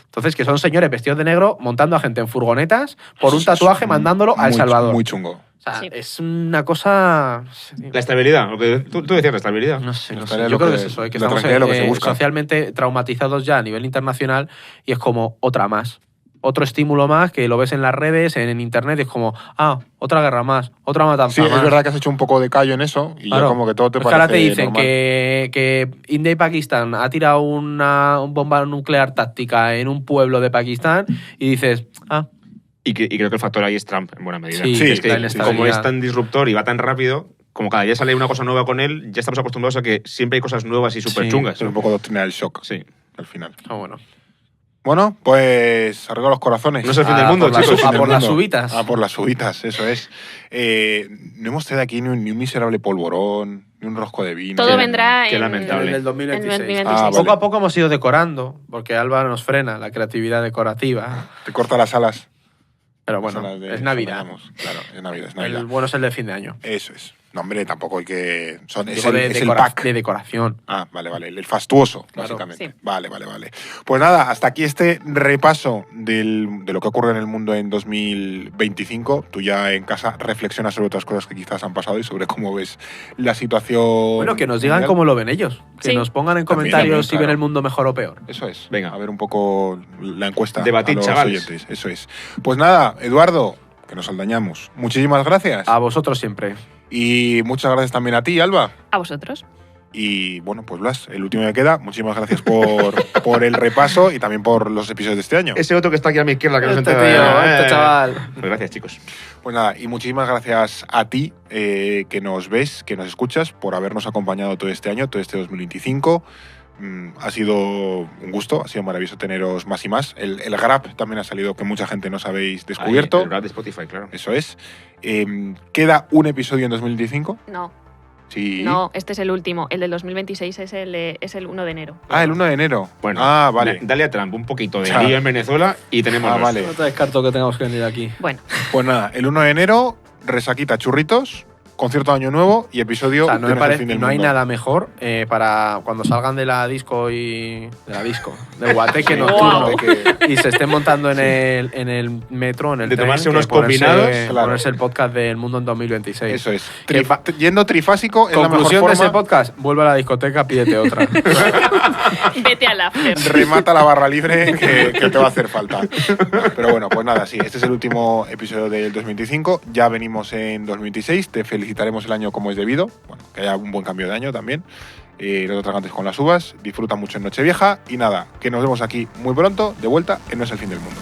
Entonces, que son señores vestidos de negro montando a gente en furgonetas por un Es tatuaje mandándolo a El muy- Salvador. Muy chungo. O sea, Sí. es una cosa... La estabilidad. Lo que tú decías, la estabilidad. No sé, no sé. Estaría Yo lo creo que que- es eso, que la estamos tranquilidad es lo que se busca. socialmente traumatizados ya a nivel internacional y es como otra más. Otro estímulo más que lo ves en las redes, en internet, y es como, otra guerra más, otra matanza Sí, más. es verdad que has hecho un poco de callo en eso y Claro. ya como que todo te Pues que ahora parece te dicen normal. que India y Pakistán ha tirado una bomba nuclear táctica en un pueblo de Pakistán y dices, Y creo que el factor ahí es Trump, en buena medida. Sí, Sí, es que la inestabilidad. como es tan disruptor y va tan rápido, como cada día sale una cosa nueva con él, ya estamos acostumbrados a que siempre hay cosas nuevas y súper chungas. Es un poco doctrina del shock Sí. al final. bueno. Bueno, pues arriba los corazones. No es el fin del Ah, mundo, por las- chicos. a Fin por del las mundo. subitas. Ah, por las subitas, eso es. No hemos traído aquí ni un miserable polvorón, ni un rosco de vino. Todo vendrá Qué en lamentable. En el 2026. en 2026. Ah, vale. Poco a poco hemos ido decorando, porque Alba nos frena la creatividad decorativa. Te corta las alas. Pero bueno, Son las de- es Navidad. Claro, es Navidad, es El Navidad. bueno es el de fin de año. Eso es. No, hombre, tampoco hay que... es Digo el pack. de decoración. Ah, vale, el fastuoso, Claro. básicamente. Sí. Vale. Pues nada, hasta aquí este repaso de lo que ocurre en el mundo en 2025. Tú ya en casa reflexionas sobre otras cosas que quizás han pasado y sobre cómo ves la situación. Bueno, que nos digan mundial. cómo lo ven ellos. Que Sí. nos pongan en También, comentarios si claro. ven el mundo mejor o peor. Eso es. Venga. A ver un poco la encuesta Debatid, a los chavales. oyentes. Eso es. Pues nada, Eduardo, que nos aldañamos. Muchísimas gracias. A vosotros siempre. Y muchas gracias también a ti, Alba. A vosotros. Y bueno, pues Blas, el último que queda. Muchísimas gracias por el repaso y también por los episodios de este año. Ese otro que está aquí a mi izquierda, que no se Este entera. tío, este chaval. Pues gracias, chicos. Pues nada, y muchísimas gracias a ti que nos ves, que nos escuchas, por habernos acompañado todo este año, todo este 2025. Ha sido un gusto, ha sido maravilloso teneros más y más. El Grab también ha salido, que mucha gente no habéis descubierto. Ahí, el rap de Spotify, claro. Eso es. ¿Queda un episodio en 2025? No, Sí. no, este es el último. El del 2026 es el 1 de enero. Ah, el 1 de enero. Bueno, ah, vale. Dale a Trump un poquito de Chao. lío en Venezuela y tenemos dos. Vale. No te descarto que tengamos que venir aquí. Bueno, Pues nada, el 1 de enero, resaquita churritos, concierto de Año Nuevo y episodio O sea, no, me Tienes el parece, fin del no hay mundo. nada mejor para cuando salgan de la disco del guateque Sí, nocturno guateque. y se estén montando en el metro, en el De tren, tomarse que unos ponerse- combinados, claro. ponerse el podcast del mundo en 2026. Eso es. Que va- Yendo trifásico es la mejor Conclusión de ese forma. podcast, vuelve a la discoteca, pídete otra. vete al after. Remata la barra libre que te va a hacer falta. Pero bueno, pues nada, sí, este es el último episodio del 2025. Ya venimos en 2026. Te felicitaremos el año como es debido. Bueno, que haya un buen cambio de año también. No te atragantes con las uvas. Disfruta mucho en Nochevieja. Y nada, que nos vemos aquí muy pronto, de vuelta en No es el fin del mundo.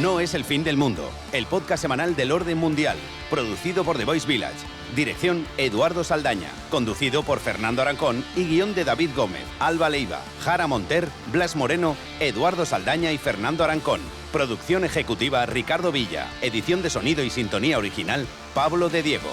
No es el fin del mundo, el podcast semanal del orden mundial, producido por The Voice Village. Dirección Eduardo Saldaña, conducido por Fernando Arancón y guión de David Gómez, Alba Leiva, Jara Monter, Blas Moreno, Eduardo Saldaña y Fernando Arancón. Producción ejecutiva Ricardo Villa, edición de sonido y sintonía original Pablo de Diego.